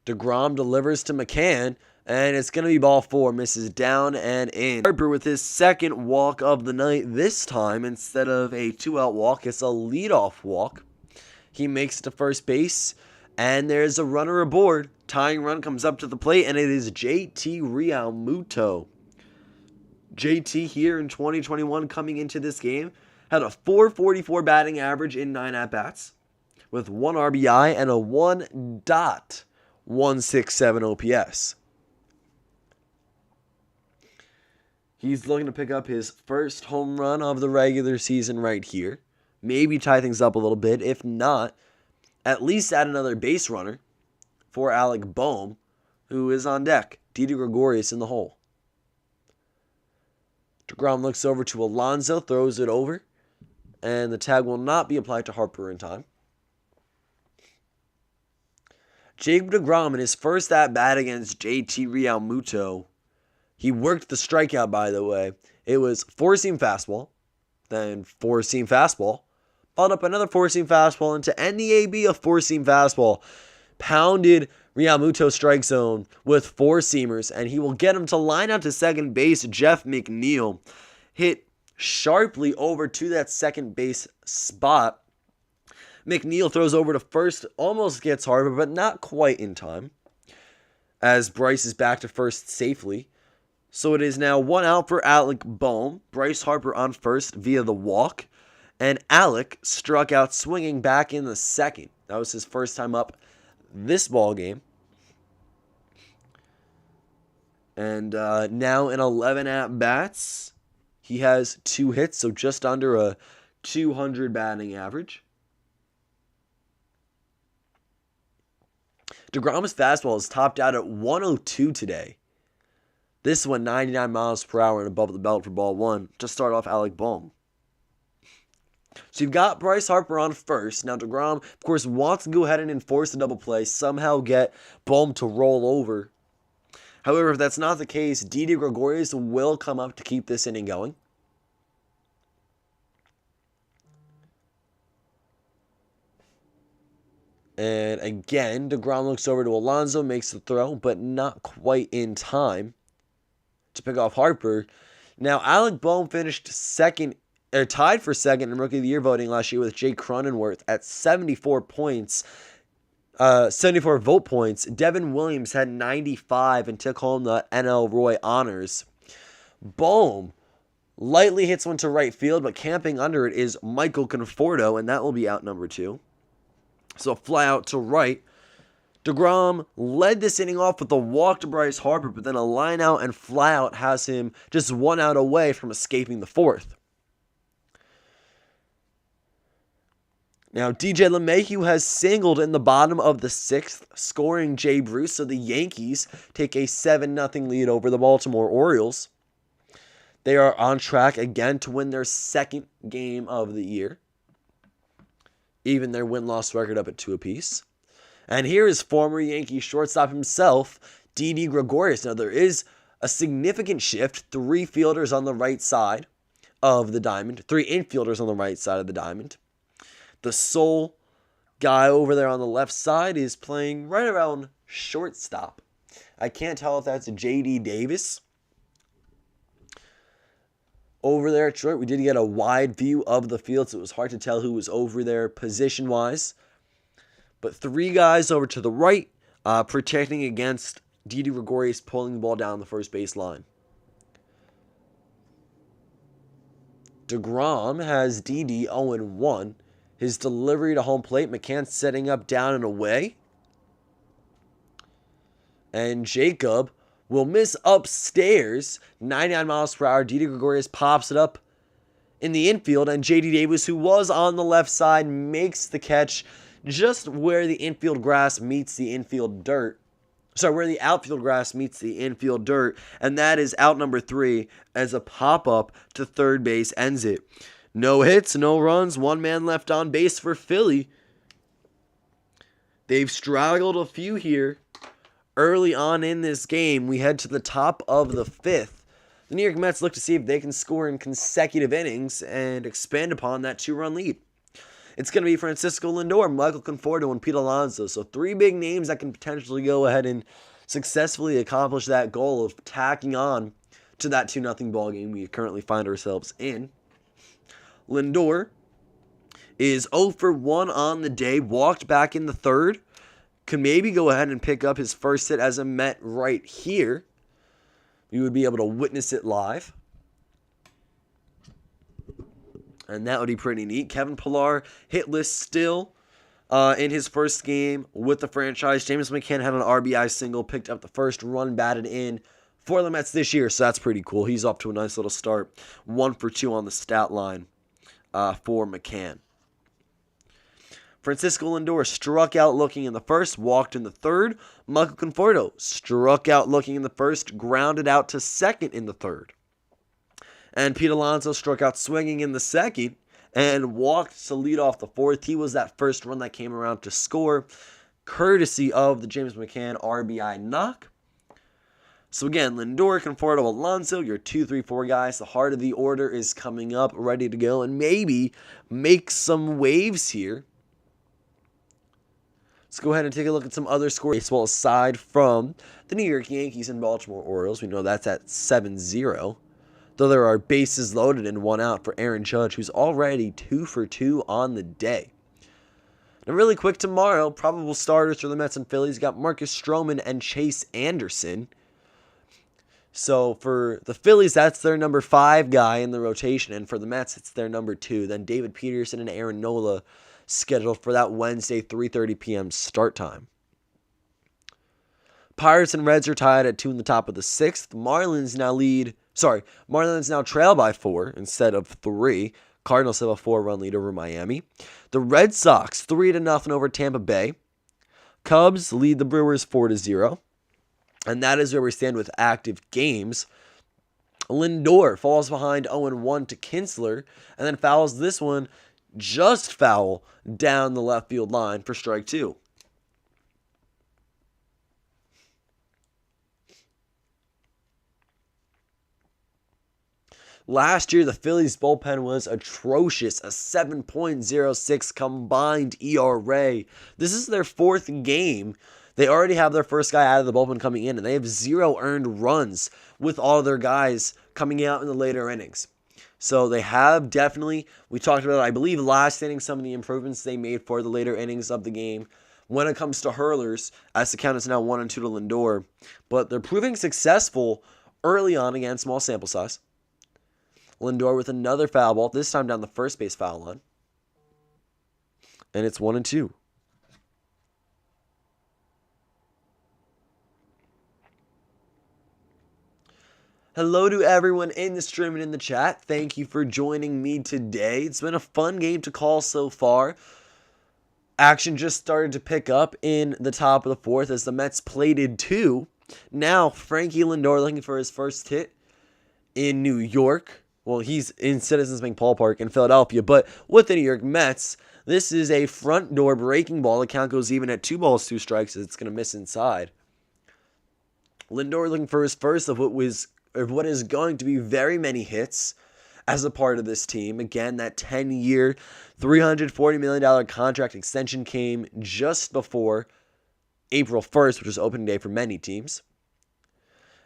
DeGrom delivers to McCann, and it's going to be ball 4, misses down and in. Harper with his second walk of the night. This time, instead of a 2-out walk, it's a leadoff walk. He makes it to first base, and there's a runner aboard. Tying run comes up to the plate, and it is JT Realmuto. JT here in 2021 coming into this game had a .444 batting average in 9 at-bats with 1 RBI and a 1.167 OPS. He's looking to pick up his first home run of the regular season right here. Maybe tie things up a little bit. If not, at least add another base runner for Alec Boehm, who is on deck. Didi Gregorius in the hole. DeGrom looks over to Alonso, throws it over, and the tag will not be applied to Harper in time. Jacob deGrom in his first at-bat against JT Realmuto. He worked the strikeout, by the way. It was 4-seam fastball, then 4-seam fastball, followed up another 4-seam fastball, and to end the AB, a 4-seam fastball. Pounded Realmuto's strike zone with 4-seamers, and he will get him to line out to second base. Jeff McNeil hit sharply over to that second base spot. McNeil throws over to first, almost gets Harper, but not quite in time, as Bryce is back to first safely. So it is now 1 out for Alec Boehm. Bryce Harper on first via the walk. And Alec struck out swinging back in the second. That was his first time up this ball game. And now in 11 at-bats, he has 2 hits, so just under a 200 batting average. DeGrom's fastball is topped out at 102 today. This one 99 miles per hour and above the belt for ball 1 to start off Alec Boehm. So you've got Bryce Harper on first. Now DeGrom, of course, wants to go ahead and enforce the double play, somehow get Boehm to roll over. However, if that's not the case, Didi Gregorius will come up to keep this inning going. And again, DeGrom looks over to Alonso, makes the throw, but not quite in time to pick off Harper. Now, Alec Boehm finished tied for second in Rookie of the Year voting last year with Jake Cronenworth at 74 points, 74 vote points. Devin Williams had 95 and took home the NL Roy honors. Boehm lightly hits one to right field, but camping under it is Michael Conforto, and that will be out number 2. So fly out to right. DeGrom led this inning off with a walk to Bryce Harper, but then a line out and fly out has him just 1 out away from escaping the 4th. Now, DJ LeMahieu has singled in the bottom of the 6th, scoring Jay Bruce, so the Yankees take a 7-0 lead over the Baltimore Orioles. They are on track again to win their 2nd game of the year, even their win-loss record up at 2 apiece. And here is former Yankee shortstop himself, Didi Gregorius. Now, there is a significant shift. 3 fielders on the right side of the diamond. 3 infielders on the right side of the diamond. The sole guy over there on the left side is playing right around shortstop. I can't tell if that's J.D. Davis. Over there at short, we did get a wide view of the field, so it was hard to tell who was over there position-wise. But 3 guys over to the right, protecting against Didi Gregorius pulling the ball down the first base line. DeGrom has Didi 0-1. His delivery to home plate, McCann setting up down and away. And Jacob will miss upstairs. 99 miles per hour. Didi Gregorius pops it up in the infield. And J.D. Davis, who was on the left side, makes the catch just where the infield grass meets the infield dirt. Sorry, where the outfield grass meets the infield dirt. And that is out number 3 as a pop-up to third base ends it. No hits, no runs, 1 man left on base for Philly. They've straggled a few here. Early on in this game, we head to the top of the 5th. The New York Mets look to see if they can score in consecutive innings and expand upon that 2-run lead. It's going to be Francisco Lindor, Michael Conforto, and Pete Alonso. So 3 big names that can potentially go ahead and successfully accomplish that goal of tacking on to that 2-0 ball game we currently find ourselves in. Lindor is 0 for 1 on the day, walked back in the 3rd. Could maybe go ahead and pick up his first hit as a Met right here. You would be able to witness it live. And that would be pretty neat. Kevin Pillar hitless still in his first game with the franchise. James McCann had an RBI single, picked up the first run batted in for the Mets this year. So that's pretty cool. He's off to a nice little start. 1 for 2 on the stat line for McCann. Francisco Lindor struck out looking in the first, walked in the 3rd. Michael Conforto struck out looking in the first, grounded out to second in the 3rd. And Pete Alonso struck out swinging in the 2nd and walked to lead off the 4th. He was that first run that came around to score, courtesy of the James McCann RBI knock. So again, Lindor, Conforto, Alonso, your 2, 3, 4 guys. The heart of the order is coming up, ready to go, and maybe make some waves here. Let's go ahead and take a look at some other scores. Baseball aside from the New York Yankees and Baltimore Orioles. We know that's at 7-0. Though there are bases loaded and 1 out for Aaron Judge, who's already 2 for 2 on the day. And really quick tomorrow, probable starters for the Mets and Phillies got Marcus Stroman and Chase Anderson. So for the Phillies, that's their number 5 guy in the rotation. And for the Mets, it's their number 2. Then David Peterson and Aaron Nola scheduled for that Wednesday 3:30 p.m. start time. Pirates and Reds are tied at 2 in the top of the 6th. Marlins now trail by 4 instead of 3. Cardinals have a 4-run lead over Miami. The Red Sox 3-0 over Tampa Bay. Cubs lead the Brewers 4-0. And that is where we stand with active games. Lindor falls behind 0-1 to Kinsler and then fouls this one just foul down the left field line for strike 2. Last year, the Phillies bullpen was atrocious, a 7.06 combined ERA. This is their 4th game. They already have their first guy out of the bullpen coming in, and they have 0 earned runs with all their guys coming out in the later innings. So they have definitely, we talked about, I believe, last inning, some of the improvements they made for the later innings of the game. When it comes to hurlers, as the count is now 1-2 to Lindor. But they're proving successful early on, again, small sample size. Lindor with another foul ball, this time down the first base foul line. And it's 1-2. Hello to everyone in the stream and in the chat. Thank you for joining me today. It's been a fun game to call so far. Action just started to pick up in the top of the 4th as the Mets plated 2. Now, Frankie Lindor looking for his first hit in New York. Well, he's in Citizens Bank Ballpark in Philadelphia, but with the New York Mets, this is a front door breaking ball. The count goes even at 2 balls, 2 strikes. It's going to miss inside. Lindor looking for his first of what is going to be very many hits as a part of this team. Again, that 10-year, $340 million contract extension came just before April 1st, which was opening day for many teams.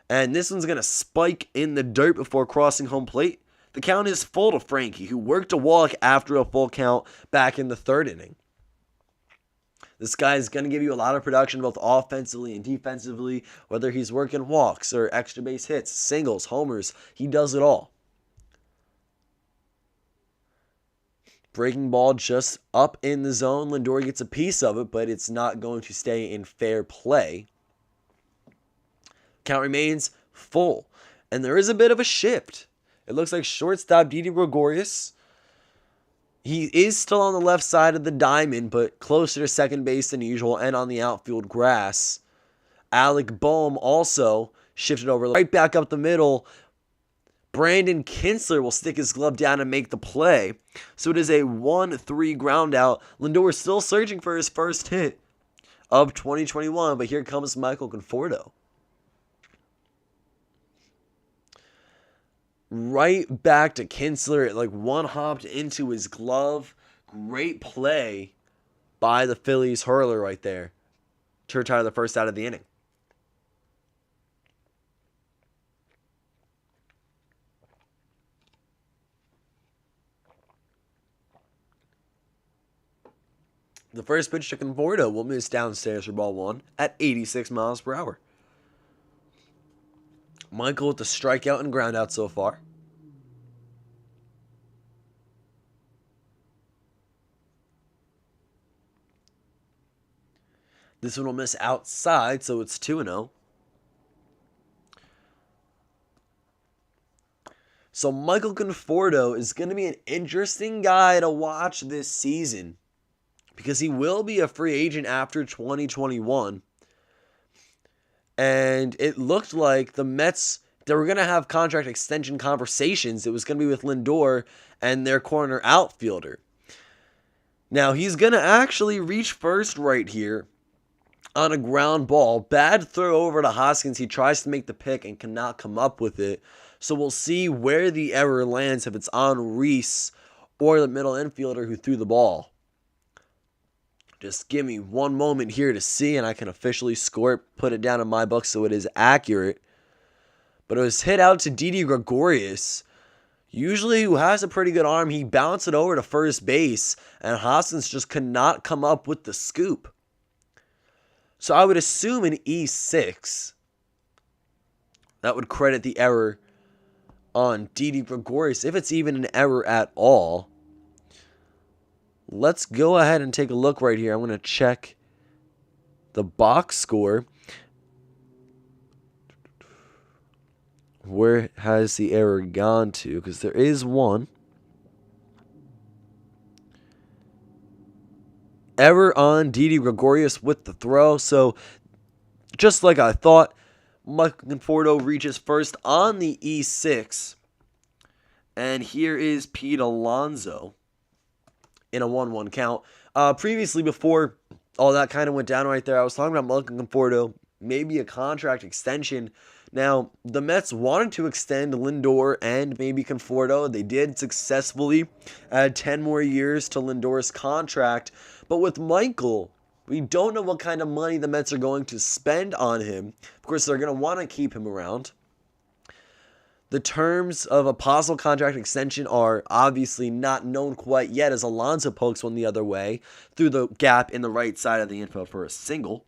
And this one's going to spike in the dirt before crossing home plate. The count is full to Frankie, who worked a walk after a full count back in the 3rd inning. This guy is going to give you a lot of production both offensively and defensively, whether he's working walks or extra base hits, singles, homers. He does it all. Breaking ball just up in the zone. Lindor gets a piece of it, but it's not going to stay in fair play. Count remains full. And there is a bit of a shift. It looks like shortstop Didi Gregorius. He is still on the left side of the diamond, but closer to second base than usual and on the outfield grass. Alec Boehm also shifted over right back up the middle. Brandon Kinsler will stick his glove down and make the play. So it is a 1-3 ground out. Lindor is still searching for his first hit of 2021. But here comes Michael Conforto. Right back to Kinsler. It like one-hopped into his glove. Great play by the Phillies hurler right there to retire the first out of the inning. The first pitch to Conforto will miss downstairs for ball one at 86 miles per hour. Michael with the strikeout and groundout so far. This one will miss outside, so it's 2-0. So Michael Conforto is going to be an interesting guy to watch this season because he will be a free agent after 2021. And it looked like the Mets, they were going to have contract extension conversations. It was going to be with Lindor and their corner outfielder. Now, he's going to actually reach first right here on a ground ball. Bad throw over to Hoskins. He tries to make the pick and cannot come up with it. So we'll see where the error lands, if it's on Reese or the middle infielder who threw the ball. Just give me one moment here to see, and I can officially score it, put it down in my book so it is accurate. But it was hit out to Didi Gregorius, usually who has a pretty good arm. He bounced it over to first base, and Hoskins just could not come up with the scoop. So I would assume an E6. That would credit the error on Didi Gregorius, if it's even an error at all. Let's go ahead and take a look right here. I'm going to check the box score. Where has the error gone to? Because there is one. Error on Didi Gregorius with the throw. So, just like I thought, Michael Conforto reaches first on the E6. And here is Pete Alonso in a 1-1 count. Previously, before all that kind of went down right there, I was talking about Michael Conforto, maybe a contract extension. Now, the Mets wanted to extend Lindor and maybe Conforto. They did successfully add 10 more years to Lindor's contract. But with Michael, we don't know what kind of money the Mets are going to spend on him. Of course, they're going to want to keep him around. The terms of a possible contract extension are obviously not known quite yet, as Alonso pokes one the other way through the gap in the right side of the infield for a single.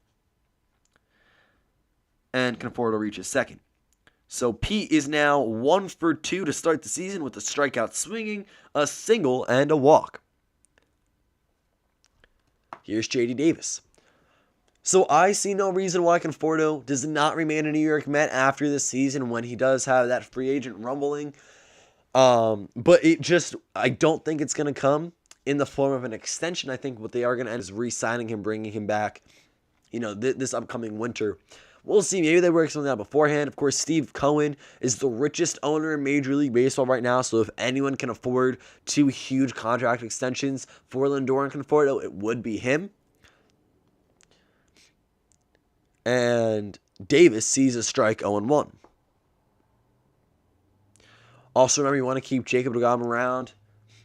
And Conforto reaches second. So Pete is now 1 for 2 to start the season with a strikeout swinging, a single, and a walk. Here's J.D. Davis. So I see no reason why Conforto does not remain a New York Met after this season when he does have that free agent rumbling. But I don't think it's going to come in the form of an extension. I think what they are going to end is re-signing him, bringing him back, this upcoming winter. We'll see. Maybe they work something out beforehand. Of course, Steve Cohen is the richest owner in Major League Baseball right now. So if anyone can afford 2 huge contract extensions for Lindor and Conforto, it would be him. And Davis sees a strike 0-1. Also, remember, you want to keep Jacob deGrom around.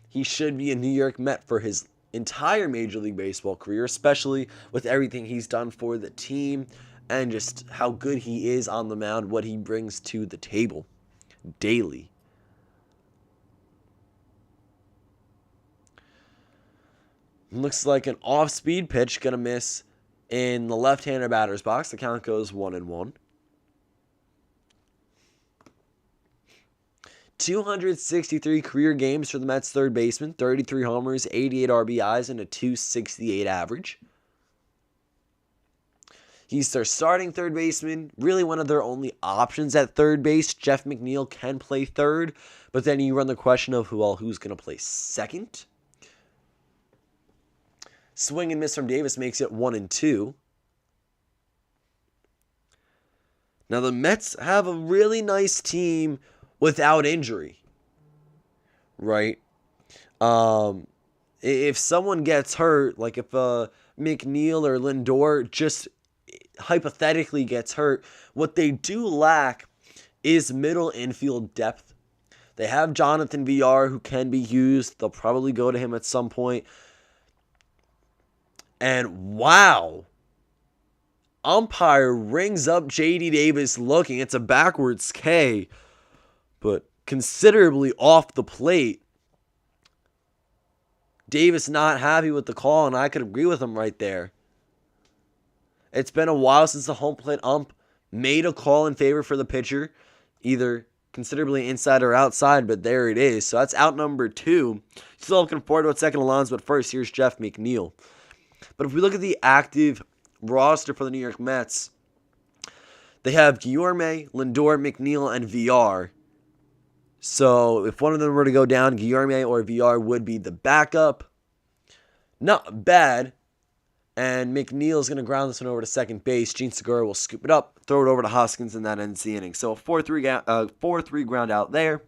He should be a New York Met for his entire Major League Baseball career, especially with everything he's done for the team and just how good he is on the mound, what he brings to the table daily. Looks like an off-speed pitch going to miss in the left-hander batter's box. The count goes 1-1. 263 career games for the Mets third baseman, 33 homers, 88 RBIs, and a .268 average. He's their starting third baseman, really one of their only options at third base. Jeff McNeil can play third, but then you run the question of who's going to play second. Swing and miss from Davis makes it 1-2. Now the Mets have a really nice team without injury, right? If someone gets hurt, like if McNeil or Lindor just hypothetically gets hurt, what they do lack is middle infield depth. They have Jonathan VR who can be used. They'll probably go to him at some point. And wow, umpire rings up JD Davis looking. It's a backwards K, but considerably off the plate. Davis not happy with the call, and I could agree with him right there. It's been a while since the home plate ump made a call in favor for the pitcher, either considerably inside or outside, but there it is. So that's out number 2. Still looking forward to what's second Alonso, but first, here's Jeff McNeil. But if we look at the active roster for the New York Mets, they have Guillorme, Lindor, McNeil, and VR. So if one of them were to go down, Guillorme or VR would be the backup. Not bad. And McNeil is going to ground this one over to second base. Gene Segura will scoop it up, throw it over to Hoskins, and that ends the inning. So a 4-3 ground out there.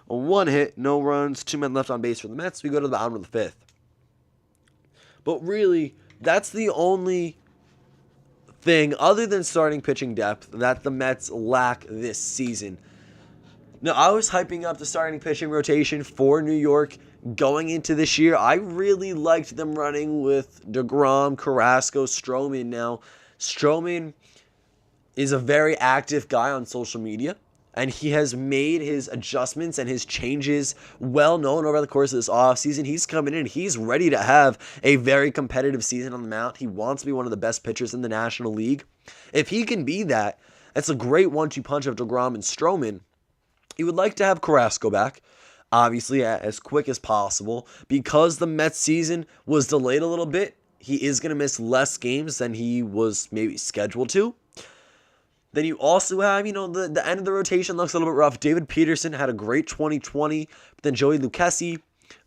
A 1 hit, no runs, 2 men left on base for the Mets. We go to the bottom of the 5th. But really, that's the only thing other than starting pitching depth that the Mets lack this season. Now, I was hyping up the starting pitching rotation for New York going into this year. I really liked them running with DeGrom, Carrasco, Stroman. Now, Stroman is a very active guy on social media, and he has made his adjustments and his changes well known over the course of this offseason. He's coming in. He's ready to have a very competitive season on the mound. He wants to be one of the best pitchers in the National League. If he can be that, that's a great 1-2 punch of DeGrom and Stroman. He would like to have Carrasco back, obviously, as quick as possible. Because the Mets season was delayed a little bit, he is going to miss less games than he was maybe scheduled to. Then you also have, the end of the rotation looks a little bit rough. David Peterson had a great 2020. But then Joey Lucchesi,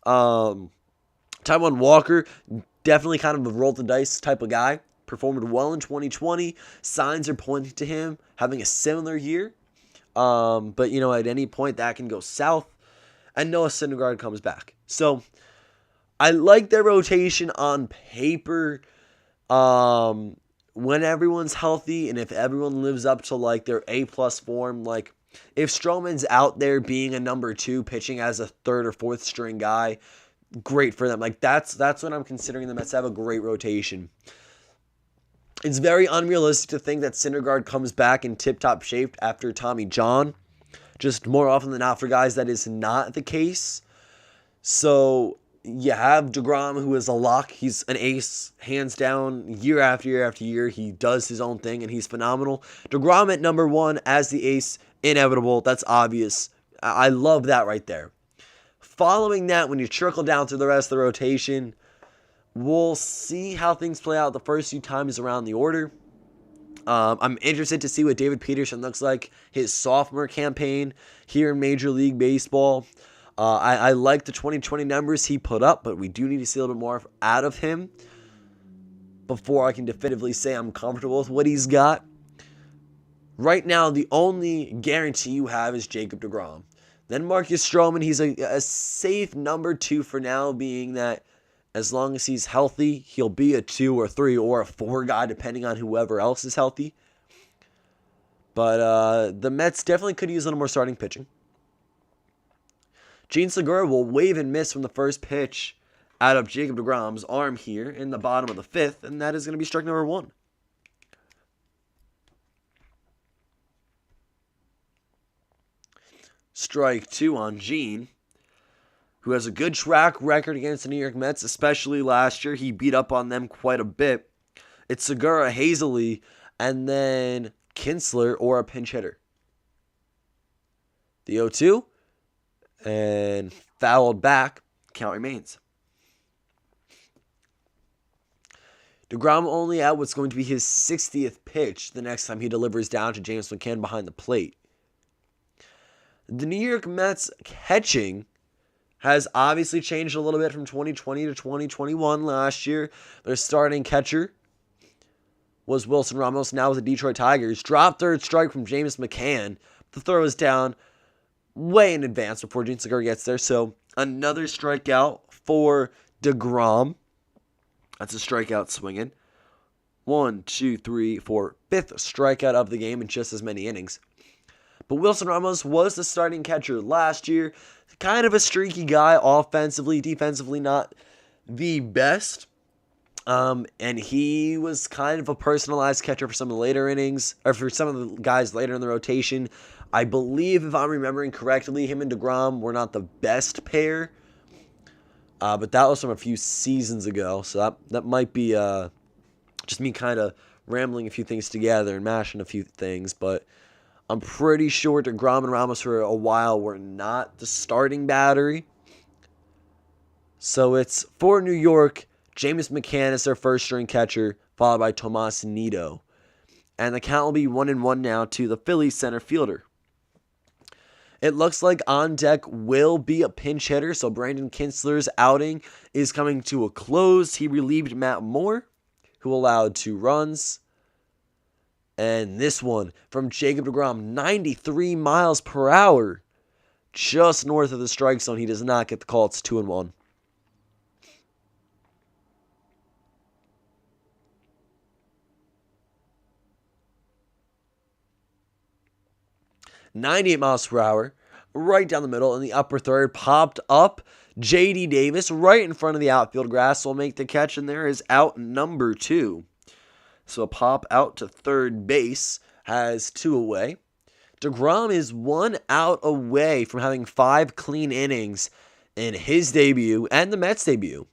Taijuan Walker, definitely kind of a roll the dice type of guy. Performed well in 2020. Signs are pointing to him having a similar year. But, at any point that can go south. And Noah Syndergaard comes back. So, I like their rotation on paper. When everyone's healthy and if everyone lives up to, their A-plus form. If Stroman's out there being a number 2, pitching as a 3rd or 4th string guy, great for them. That's what I'm considering. The Mets have a great rotation. It's very unrealistic to think that Syndergaard comes back in tip-top shape after Tommy John. Just more often than not for guys, that is not the case. So you have DeGrom, who is a lock. He's an ace, hands down, year after year after year. He does his own thing, and he's phenomenal. DeGrom at number 1 as the ace, inevitable. That's obvious. I love that right there. Following that, when you trickle down through the rest of the rotation, we'll see how things play out the first few times around the order. I'm interested to see what David Peterson looks like, his sophomore campaign here in Major League Baseball. I like the 2020 numbers he put up, but we do need to see a little bit more out of him before I can definitively say I'm comfortable with what he's got. Right now, the only guarantee you have is Jacob deGrom. Then Marcus Stroman, he's a safe number 2 for now, being that as long as he's healthy, he'll be a 2 or 3 or a 4 guy, depending on whoever else is healthy. But the Mets definitely could use a little more starting pitching. Gene Segura will wave and miss from the first pitch out of Jacob deGrom's arm here in the bottom of the 5th, and that is going to be strike number 1. Strike 2 on Gene, who has a good track record against the New York Mets, especially last year. He beat up on them quite a bit. It's Segura, Hazley, and then Kinsler or a pinch hitter. The 0-2, and fouled back, count remains. deGrom only at what's going to be his 60th pitch the next time he delivers down to James McCann behind the plate. The New York Mets catching has obviously changed a little bit from 2020 to 2021 last year. Their starting catcher was Wilson Ramos, now with the Detroit Tigers. Dropped third strike from James McCann. The throw is down way in advance before Gene Segura gets there. So another strikeout for DeGrom. That's a strikeout swinging. 1, 2, 3, 4, fifth strikeout of the game in just as many innings. But Wilson Ramos was the starting catcher last year. Kind of a streaky guy offensively, defensively not the best. And he was kind of a personalized catcher for some of the later innings, or for some of the guys later in the rotation. I believe, if I'm remembering correctly, him and DeGrom were not the best pair. But that was from a few seasons ago, so that might be just me kind of rambling a few things together and mashing a few things. But I'm pretty sure DeGrom and Ramos for a while were not the starting battery. So it's for New York, James McCann is their first string catcher, followed by Tomas Nido. And the count will be 1-1 now to the Phillies center fielder. It looks like on deck will be a pinch hitter, so Brandon Kintzler's outing is coming to a close. He relieved Matt Moore, who allowed 2 runs. And this one from Jacob deGrom, 93 miles per hour, just north of the strike zone. He does not get the call. It's 2-1. .98 miles per hour, right down the middle in the upper third, popped up. J.D. Davis right in front of the outfield grass will make the catch, and there is out number 2. So a pop out to third base has 2 away. DeGrom is 1 out away from having 5 clean innings in his debut and the Mets debut.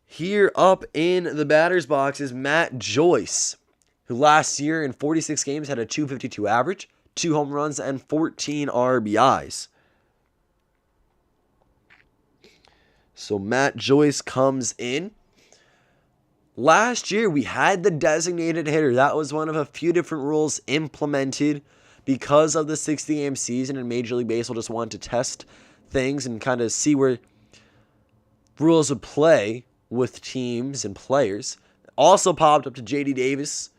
Here up in the batter's box is Matt Joyce, who last year in 46 games had a .252 average, 2 home runs, and 14 RBIs. So Matt Joyce comes in. Last year, we had the designated hitter. That was one of a few different rules implemented because of the 60-game season, and Major League Baseball just wanted to test things and kind of see where rules would play with teams and players. Also popped up to J.D. Davis.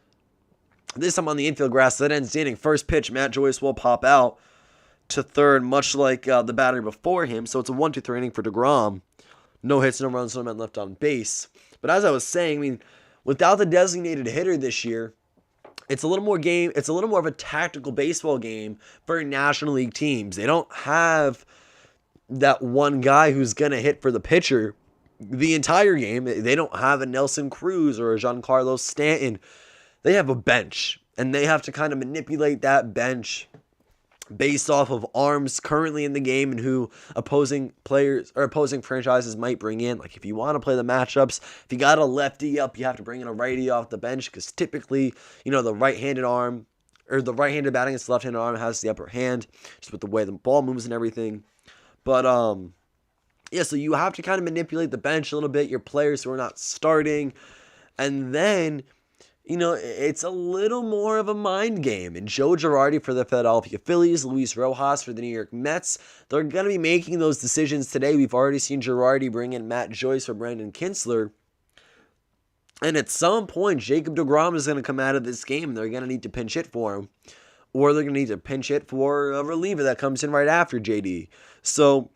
This time on the infield grass, that ends the inning. First pitch, Matt Joyce will pop out to third, much like the batter before him. So it's a 1-2-3 inning for DeGrom. No hits, no runs, no men left on base. But as I was saying, without the designated hitter this year, it's a little more of a tactical baseball game for National League teams. They don't have that one guy who's going to hit for the pitcher the entire game. They don't have a Nelson Cruz or a Giancarlo Stanton. They have a bench, and they have to kind of manipulate that bench based off of arms currently in the game and who opposing players or opposing franchises might bring in. Like, if you want to play the matchups, if you got a lefty up, you have to bring in a righty off the bench, because typically, the right-handed arm or the right-handed batting against the left-handed arm has the upper hand, just with the way the ball moves and everything. But yeah, so you have to kind of manipulate the bench a little bit, your players who are not starting, and then it's a little more of a mind game. And Joe Girardi for the Philadelphia Phillies, Luis Rojas for the New York Mets, they're going to be making those decisions today. We've already seen Girardi bring in Matt Joyce for Brandon Kintzler. And at some point, Jacob deGrom is going to come out of this game, and they're going to need to pinch hit for him. Or they're going to need to pinch hit for a reliever that comes in right after JD. So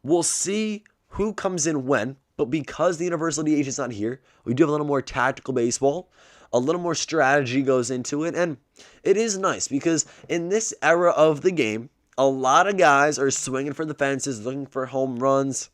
we'll see who comes in when. But because the Universal DH is not here, we do have a little more tactical baseball. A little more strategy goes into it, and it is nice because in this era of the game, a lot of guys are swinging for the fences, looking for home runs.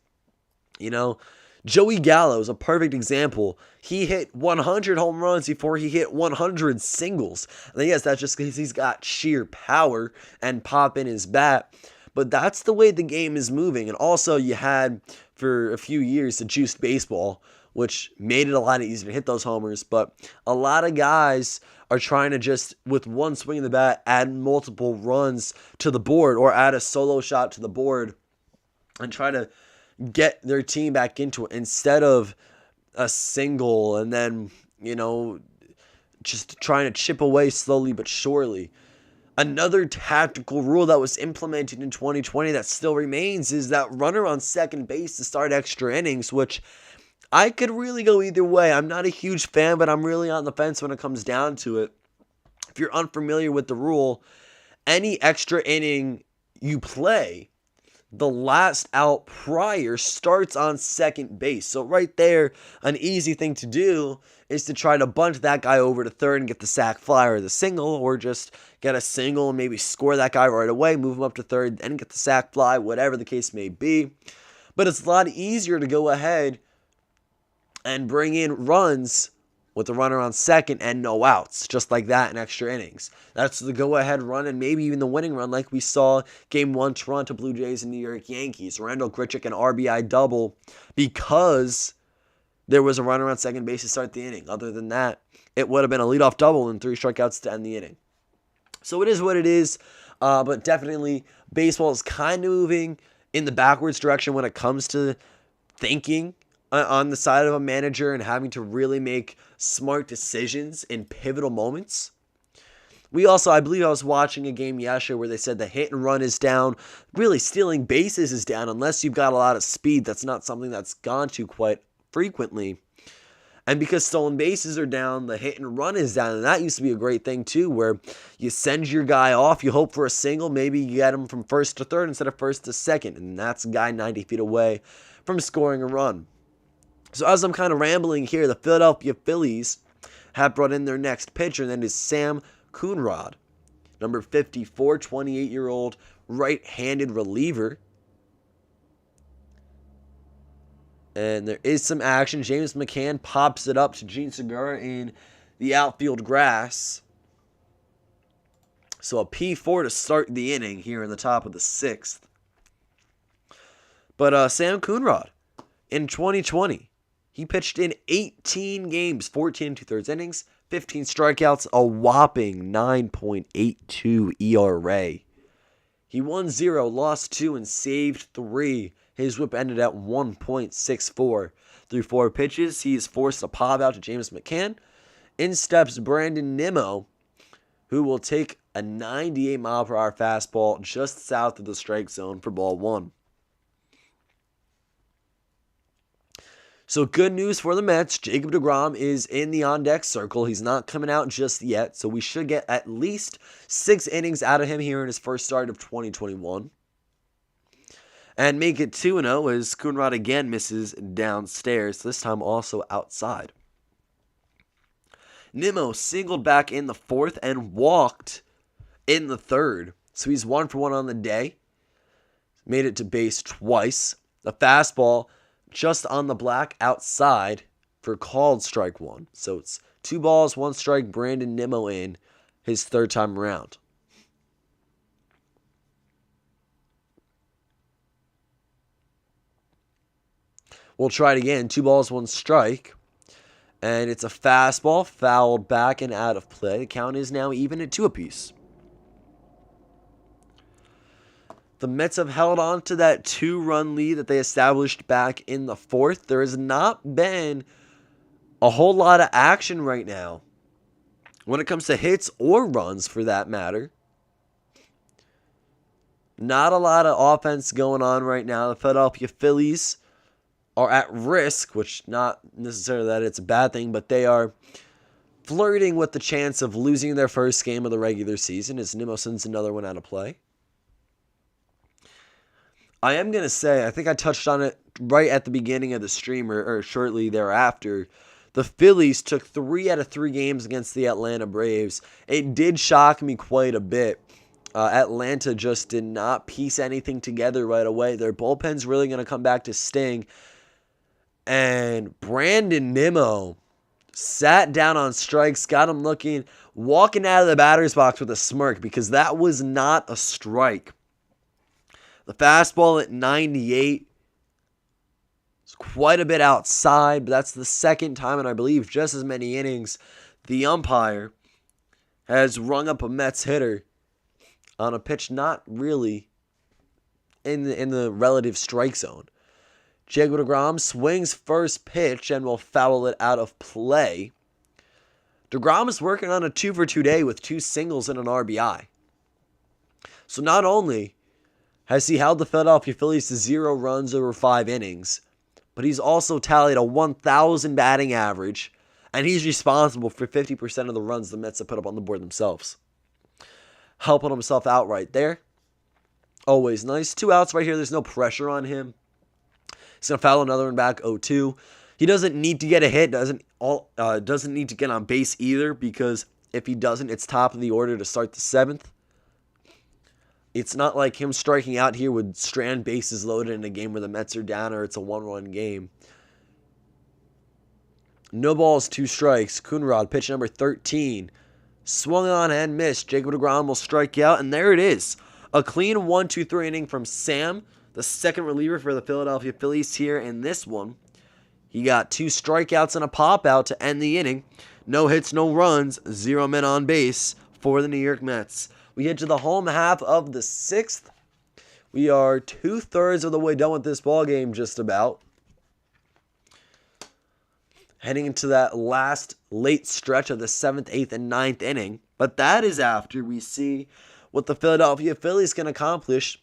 Joey Gallo is a perfect example. He hit 100 home runs before he hit 100 singles. And yes, that's just because he's got sheer power and pop in his bat. But that's the way the game is moving. And also, you had, for a few years, the juiced baseball, which made it a lot easier to hit those homers. But a lot of guys are trying to just, with one swing of the bat, add multiple runs to the board or add a solo shot to the board and try to get their team back into it instead of a single and then, just trying to chip away slowly but surely. Another tactical rule that was implemented in 2020 that still remains is that runner on second base to start extra innings, which I could really go either way. I'm not a huge fan, but I'm really on the fence when it comes down to it. If you're unfamiliar with the rule, any extra inning you play, the last out prior starts on second base. So right there, an easy thing to do is to try to bunt that guy over to third and get the sac fly or the single, or just get a single and maybe score that guy right away, move him up to third, and get the sac fly, whatever the case may be. But it's a lot easier to go ahead and bring in runs with the runner on second and no outs, just like that in extra innings. That's the go-ahead run and maybe even the winning run like we saw Game 1 Toronto Blue Jays and New York Yankees. Randall Grichuk an RBI double because there was a runner on second base to start the inning. Other than that, it would have been a leadoff double and 3 strikeouts to end the inning. So it is what it is, but definitely baseball is kind of moving in the backwards direction when it comes to thinking on the side of a manager and having to really make smart decisions in pivotal moments. I believe I was watching a game yesterday where they said the hit and run is down. Really, stealing bases is down unless you've got a lot of speed. That's not something that's gone to quite frequently. And because stolen bases are down, the hit and run is down. And that used to be a great thing too, where you send your guy off, you hope for a single, maybe you get him from first to third instead of first to second. And that's a guy 90 feet away from scoring a run. So as I'm kind of rambling here, the Philadelphia Phillies have brought in their next pitcher, and that is Sam Coonrod, number 54, 28-year-old right-handed reliever. And there is some action. James McCann pops it up to Gene Segura in the outfield grass. So a P4 to start the inning here in the top of the 6th. But Sam Coonrod, in 2020, he pitched in 18 games, 14 2/3 innings, 15 strikeouts, a whopping 9.82 ERA. He won 0, lost 2, and saved 3. His whip ended at 1.64. Through 4 pitches, he is forced to pop out to James McCann. In steps Brandon Nimmo, who will take a 98-mile-per-hour fastball just south of the strike zone for ball 1. So good news for the Mets. Jacob deGrom is in the on-deck circle. He's not coming out just yet, so we should get at least 6 innings out of him here in his first start of 2021. And make it 2-0 as Coonrod again misses downstairs, this time also outside. Nimmo singled back in the 4th and walked in the 3rd. So he's 1 for 1 on the day. Made it to base twice. The fastball just on the black outside for called strike 1. So it's 2 balls, 1 strike, Brandon Nimmo in his 3rd time around. We'll try it again. 2 balls, 1 strike. And it's a fastball fouled back and out of play. The count is now even at 2 apiece. The Mets have held on to that 2-run lead that they established back in the 4th. There has not been a whole lot of action right now when it comes to hits or runs, for that matter. Not a lot of offense going on right now. The Philadelphia Phillies are at risk, which not necessarily that it's a bad thing, but they are flirting with the chance of losing their first game of the regular season as Nimmo sends another one out of play. I am going to say, I think I touched on it right at the beginning of the stream or shortly thereafter. The Phillies took 3 out of 3 games against the Atlanta Braves. It did shock me quite a bit. Atlanta just did not piece anything together right away. Their bullpen's really going to come back to sting. And Brandon Nimmo sat down on strikes, got him looking, walking out of the batter's box with a smirk because that was not a strike. The fastball at 98 is quite a bit outside, but that's the second time in, I believe, just as many innings the umpire has rung up a Mets hitter on a pitch not really in the relative strike zone. Jacob deGrom swings first pitch and will foul it out of play. deGrom is working on a 2-for-2 day with 2 singles and an RBI. So not only has he held the Philadelphia Phillies to 0 runs over 5 innings, but he's also tallied a 1,000 batting average, and he's responsible for 50% of the runs the Mets have put up on the board themselves. Helping himself out right there. Always nice. 2 outs right here. There's no pressure on him. He's going to foul another one back, 0-2. He doesn't need to get a hit. Doesn't need to get on base either, because if he doesn't, it's top of the order to start the 7th. It's not like him striking out here would strand bases loaded in a game where the Mets are down or it's a 1-run game. No balls, 2 strikes. Coonrod, pitch number 13. Swung on and missed. Jacob deGrom will strike out, and there it is. A clean 1-2-3 inning from Sam, the second reliever for the Philadelphia Phillies here in this one. He got 2 strikeouts and a pop-out to end the inning. No hits, no runs, 0 men on base for the New York Mets. We get to the home half of the 6th. We are 2/3 of the way done with this ball game, just about. Heading into that last late stretch of the 7th, 8th, and 9th inning. But that is after we see what the Philadelphia Phillies can accomplish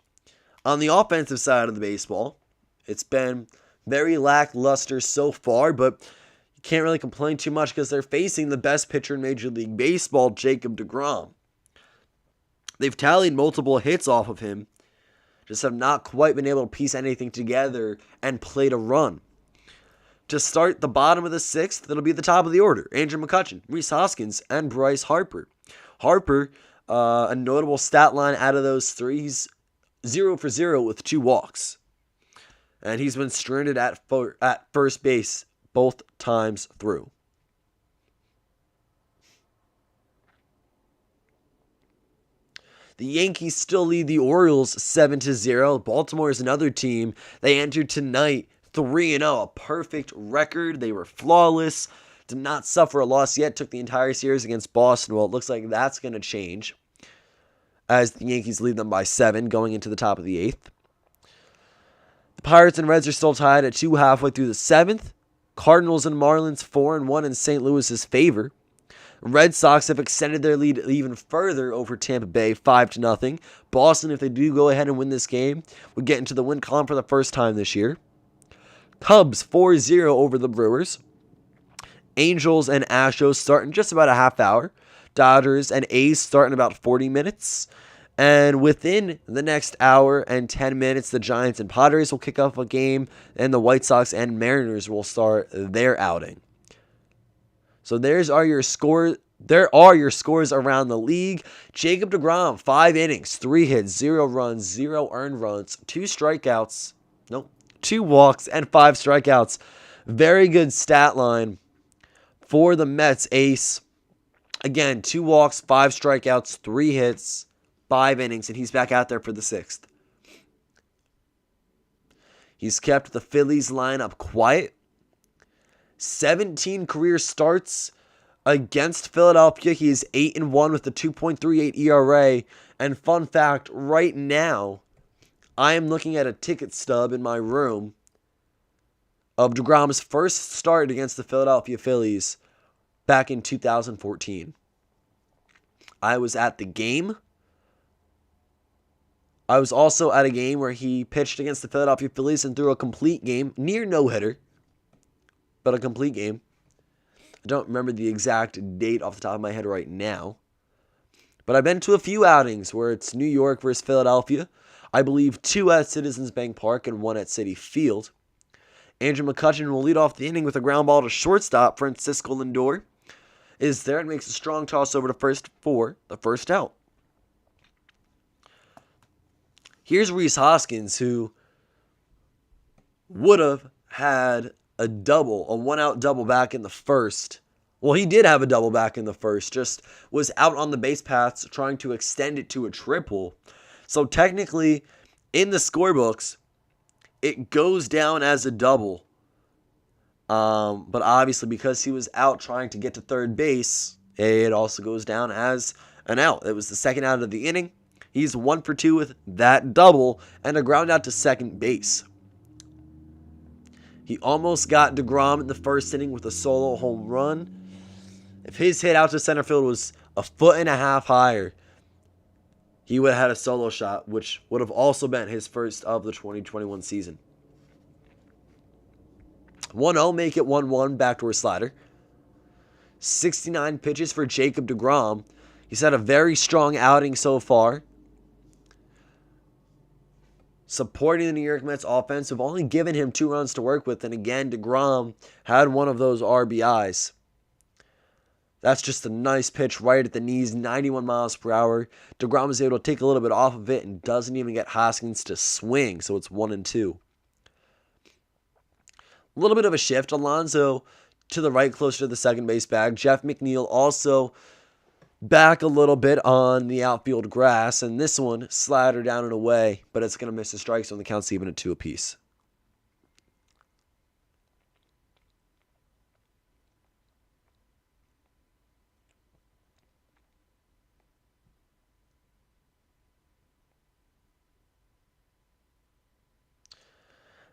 on the offensive side of the baseball. It's been very lackluster so far, but you can't really complain too much because they're facing the best pitcher in Major League Baseball, Jacob deGrom. They've tallied multiple hits off of him, just have not quite been able to piece anything together and play to run. To start the bottom of the 6th, it'll be the top of the order. Andrew McCutchen, Rhys Hoskins, and Bryce Harper. Harper, a notable stat line out of those 3, he's 0 for 0 with 2 walks. And he's been stranded at first base both times through. The Yankees still lead the Orioles 7-0. Baltimore is another team. They entered tonight 3-0, a perfect record. They were flawless, did not suffer a loss yet, took the entire series against Boston. Well, it looks like that's going to change as the Yankees lead them by 7 going into the top of the 8th. The Pirates and Reds are still tied at 2 halfway through the 7th. Cardinals and Marlins 4-1 in St. Louis's favor. Red Sox have extended their lead even further over Tampa Bay, 5-0. Boston, if they do go ahead and win this game, would get into the win column for the first time this year. Cubs 4-0 over the Brewers. Angels and Astros start in just about a half hour. Dodgers and A's start in about 40 minutes. And within the next hour and 10 minutes, the Giants and Padres will kick off a game, and the White Sox and Mariners will start their outing. So there are your scores around the league. Jacob deGrom, 5 innings, 3 hits, 0 runs, 0 earned runs, 2 walks, and 5 strikeouts. Very good stat line for the Mets ace. Again, 2 walks, 5 strikeouts, 3 hits, 5 innings, and he's back out there for the 6th. He's kept the Phillies lineup quiet. 17 career starts against Philadelphia. He is 8-1 with a 2.38 ERA. And fun fact, right now, I am looking at a ticket stub in my room of deGrom's first start against the Philadelphia Phillies back in 2014. I was at the game. I was also at a game where he pitched against the Philadelphia Phillies and threw a complete game, near no-hitter, but a complete game. I don't remember the exact date off the top of my head right now. But I've been to a few outings where it's New York versus Philadelphia. I believe 2 at Citizens Bank Park and 1 at Citi Field. Andrew McCutchen will lead off the inning with a ground ball to shortstop. Francisco Lindor is there and makes a strong toss over to first for the first out. Here's Rhys Hoskins, who would have had a 1-out double back in the first. Well, he did have a double back in the first, just was out on the base paths trying to extend it to a triple. So technically, in the scorebooks, it goes down as a double. But obviously, because he was out trying to get to third base, it also goes down as an out. It was the second out of the inning. He's 1 for 2 with that double and a ground out to second base. He almost got deGrom in the first inning with a solo home run. If his hit out to center field was a 1.5 feet higher, he would have had a solo shot, which would have also been his first of the 2021 season. 1-0, make it 1-1, backdoor slider. 69 pitches for Jacob deGrom. He's had a very strong outing so far. supporting the New York Mets offense, who've only given him 2 runs to work with. And again, DeGrom had one of those RBIs. That's just a nice pitch right at the knees, 91 miles per hour. DeGrom is able to take a little bit off of it and doesn't even get Hoskins to swing, so it's 1-2. A little bit of a shift. Alonso to the right, closer to the second base bag. Jeff McNeil also back a little bit on the outfield grass, and this one slider down and away, but it's going to miss a strike, so the count's even at 2 apiece.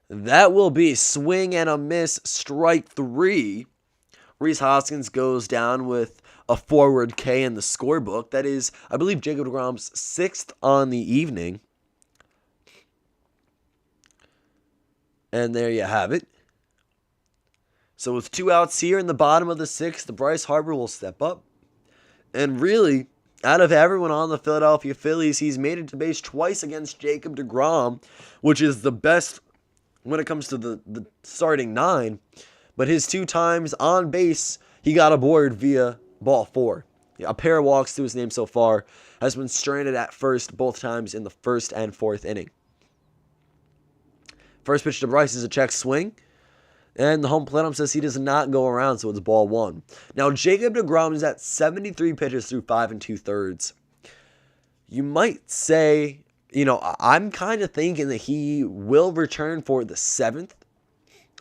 That will be swing and a miss, strike 3. Rhys Hoskins goes down with a forward K in the scorebook. That is, I believe, Jacob deGrom's 6th on the evening. And there you have it. So with 2 outs here in the bottom of the 6th, Bryce Harper will step up. And really, out of everyone on the Philadelphia Phillies, he's made it to base twice against Jacob deGrom, which is the best when it comes to the starting 9. But his 2 times on base, he got aboard via ball 4. A pair of walks to his name so far, has been stranded at first both times in the 1st and 4th inning. First pitch to Bryce is a check swing, and the home plate ump says he does not go around, so it's ball 1. Now, Jacob deGrom is at 73 pitches through 5 2/3. You might say, I'm kind of thinking that he will return for the 7th.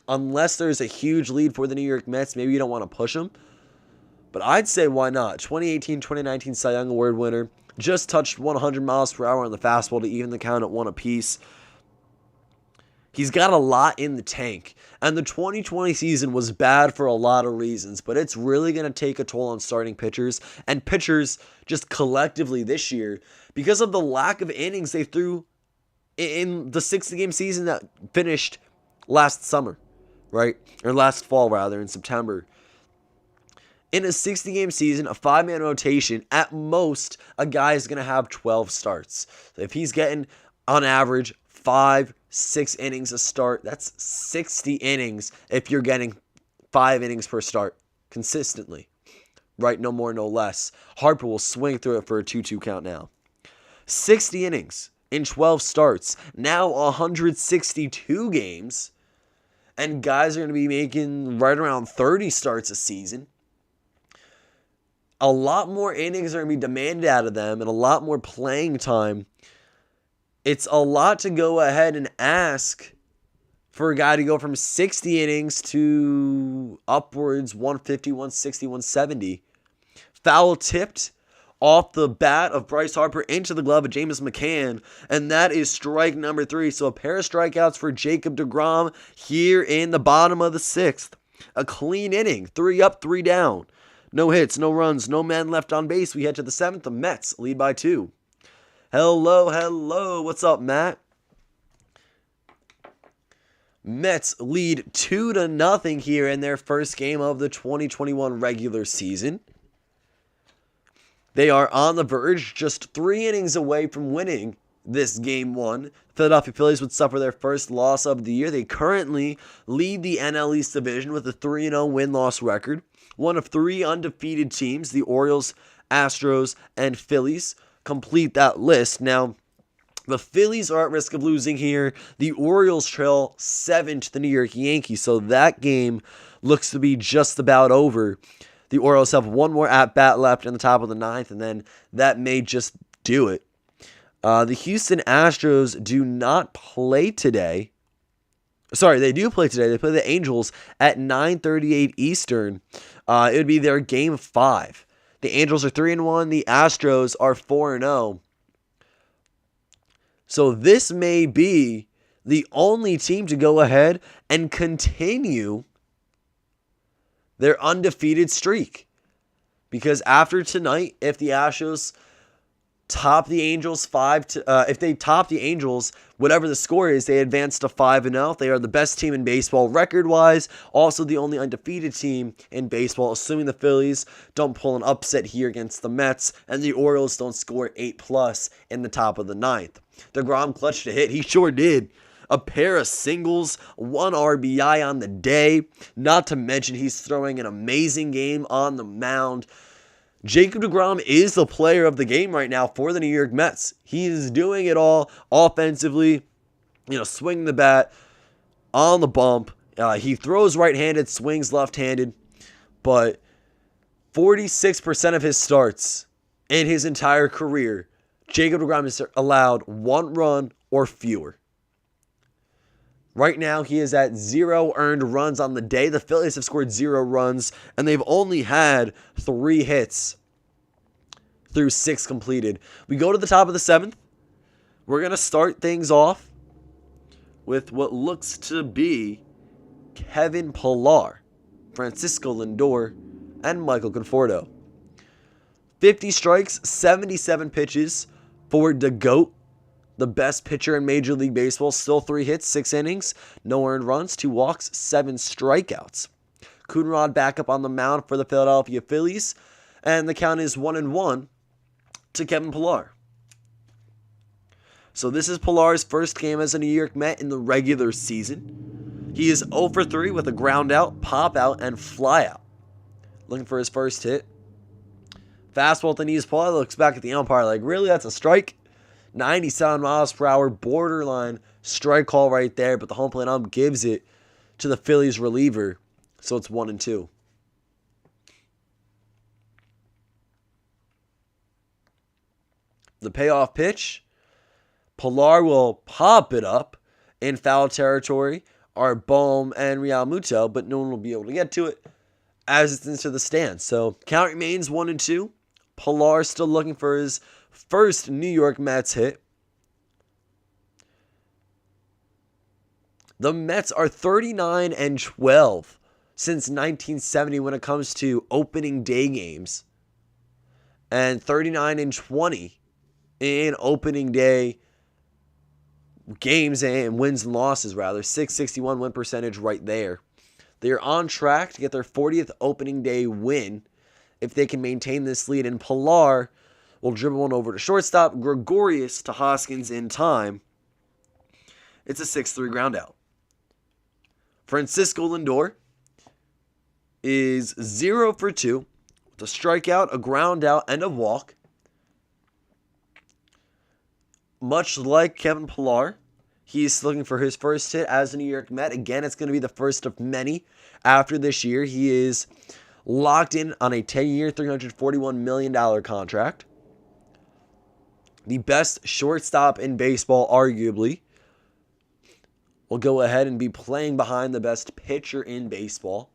Unless there's a huge lead for the New York Mets, maybe you don't want to push him. But I'd say why not? 2018-2019 Cy Young Award winner. Just touched 100 miles per hour on the fastball to even the count at 1 apiece. He's got a lot in the tank. And the 2020 season was bad for a lot of reasons. But it's really going to take a toll on starting pitchers. And pitchers just collectively this year. Because of the lack of innings they threw in the 60-game season that finished last summer. Right? Or last fall, rather, in September. In a 60-game season, a 5-man rotation, at most, a guy is going to have 12 starts. So if he's getting, on average, 5-6 innings a start, that's 60 innings if you're getting 5 innings per start consistently. Right? No more, no less. Harper will swing through it for a 2-2 count now. 60 innings in 12 starts. Now 162 games. And guys are going to be making right around 30 starts a season. A lot more innings are going to be demanded out of them and a lot more playing time. It's a lot to go ahead and ask for a guy to go from 60 innings to upwards 150, 160, 170. Foul tipped off the bat of Bryce Harper into the glove of James McCann, and that is strike number 3. So a pair of strikeouts for Jacob deGrom here in the bottom of the 6th. A clean inning, 3 up, 3 down. No hits, no runs, no men left on base. We head to the 7th. The Mets lead by 2. Hello. What's up, Matt? Mets lead 2-0 here in their first game of the 2021 regular season. They are on the verge, just 3 innings away from winning this game 1. Philadelphia Phillies would suffer their first loss of the year. They currently lead the NL East division with a 3-0 win-loss record. One of 3 undefeated teams, the Orioles, Astros, and Phillies, complete that list. Now, the Phillies are at risk of losing here. The Orioles trail 7 to the New York Yankees, so that game looks to be just about over. The Orioles have one more at-bat left in the top of the 9th, and then that may just do it. The Houston Astros do not play today. Sorry, they do play today. They play the Angels at 9:38 Eastern. It would be their game 5. The Angels are 3-1. The Astros are 4-0. So this may be the only team to go ahead and continue their undefeated streak. Because after tonight, if the Astros top the Angels if they top the Angels, whatever the score is, they advance to 5-0. They are the best team in baseball record-wise. Also the only undefeated team in baseball, assuming the Phillies don't pull an upset here against the Mets and the Orioles don't score 8+ in the top of the 9th. DeGrom clutched a hit. He sure did. A pair of singles, 1 RBI on the day. Not to mention he's throwing an amazing game on the mound. Jacob DeGrom is the player of the game right now for the New York Mets. He is doing it all offensively, swinging the bat on the bump. He throws right-handed, swings left-handed, but 46% of his starts in his entire career, Jacob DeGrom has allowed 1 run or fewer. Right now, he is at 0 earned runs on the day. The Phillies have scored 0 runs, and they've only had 3 hits through 6 completed. We go to the top of the 7th. We're going to start things off with what looks to be Kevin Pillar, Francisco Lindor, and Michael Conforto. 50 strikes, 77 pitches for the GOAT. The best pitcher in Major League Baseball, still 3 hits, 6 innings, no earned runs, 2 walks, 7 strikeouts. Coonrod back up on the mound for the Philadelphia Phillies, and the count is 1-1 to Kevin Pillar. So this is Pillar's first game as a New York Met in the regular season. He is 0 for 3 with a ground out, pop out, and fly out. Looking for his first hit. Fastball at the knees. Pillar looks back at the umpire like, really, that's a strike? 97 miles per hour, borderline strike call right there, but the home plate ump gives it to the Phillies reliever, so it's 1-2. The payoff pitch, Pillar will pop it up in foul territory, are Bohm and Realmuto, but no one will be able to get to it as it's into the stands. So count remains 1-2. Pillar still looking for his first New York Mets hit. The Mets are 39-12 since 1970 when it comes to opening day games, and 39-20 in opening day games and wins and losses, rather. .661 win percentage right there. They are on track to get their 40th opening day win if they can maintain this lead, and Pillar will dribble one over to shortstop, Gregorius to Hoskins in time. It's a 6-3 ground out. Francisco Lindor is 0 for 2 with a strikeout, a ground out, and a walk. Much like Kevin Pillar, he's looking for his first hit as a New York Met. Again, it's going to be the first of many after this year. He is locked in on a 10-year, $341 million contract. The best shortstop in baseball, arguably, will go ahead and be playing behind the best pitcher in baseball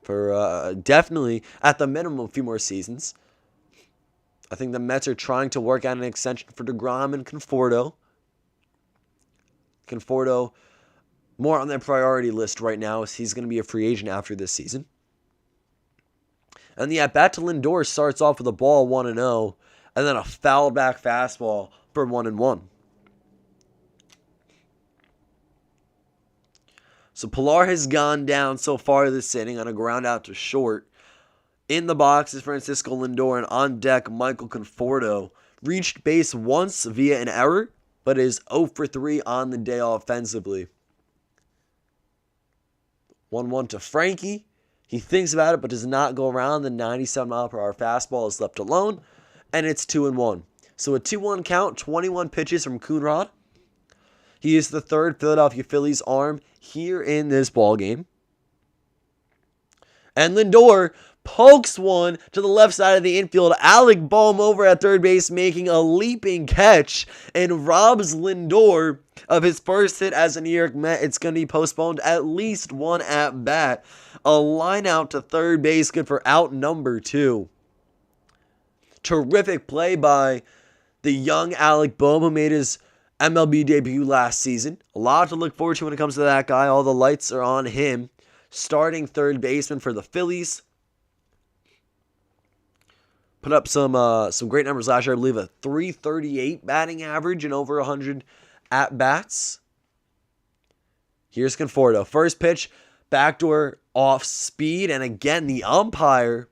for definitely, at the minimum, a few more seasons. I think the Mets are trying to work out an extension for DeGrom and Conforto. Conforto, more on their priority list right now, as he's going to be a free agent after this season. And the at-bat to Lindor starts off with a ball 1-0, and then a fouled back fastball for 1-1. So Pillar has gone down so far this inning on a ground out to short. In the box is Francisco Lindor, and on deck, Michael Conforto. Reached base once via an error, but is 0 for 3 on the day offensively. 1-1 to Frankie. He thinks about it, but does not go around. The 97-mile-per-hour fastball is left alone, and it's 2-1. So a 2-1 count, 21 pitches from Coonrod. He is the third Philadelphia Phillies arm here in this ballgame. And Lindor pokes one to the left side of the infield. Alec Bohm over at third base making a leaping catch and robs Lindor of his first hit as a New York Met. It's going to be postponed at least one at bat. A line out to third base, good for out number 2. Terrific play by the young Alec Bohm, who made his MLB debut last season. A lot to look forward to when it comes to that guy. All the lights are on him. Starting third baseman for the Phillies. Put up some great numbers last year. I believe a .338 batting average and over 100 at-bats. Here's Conforto. First pitch, backdoor off speed. And again, the umpire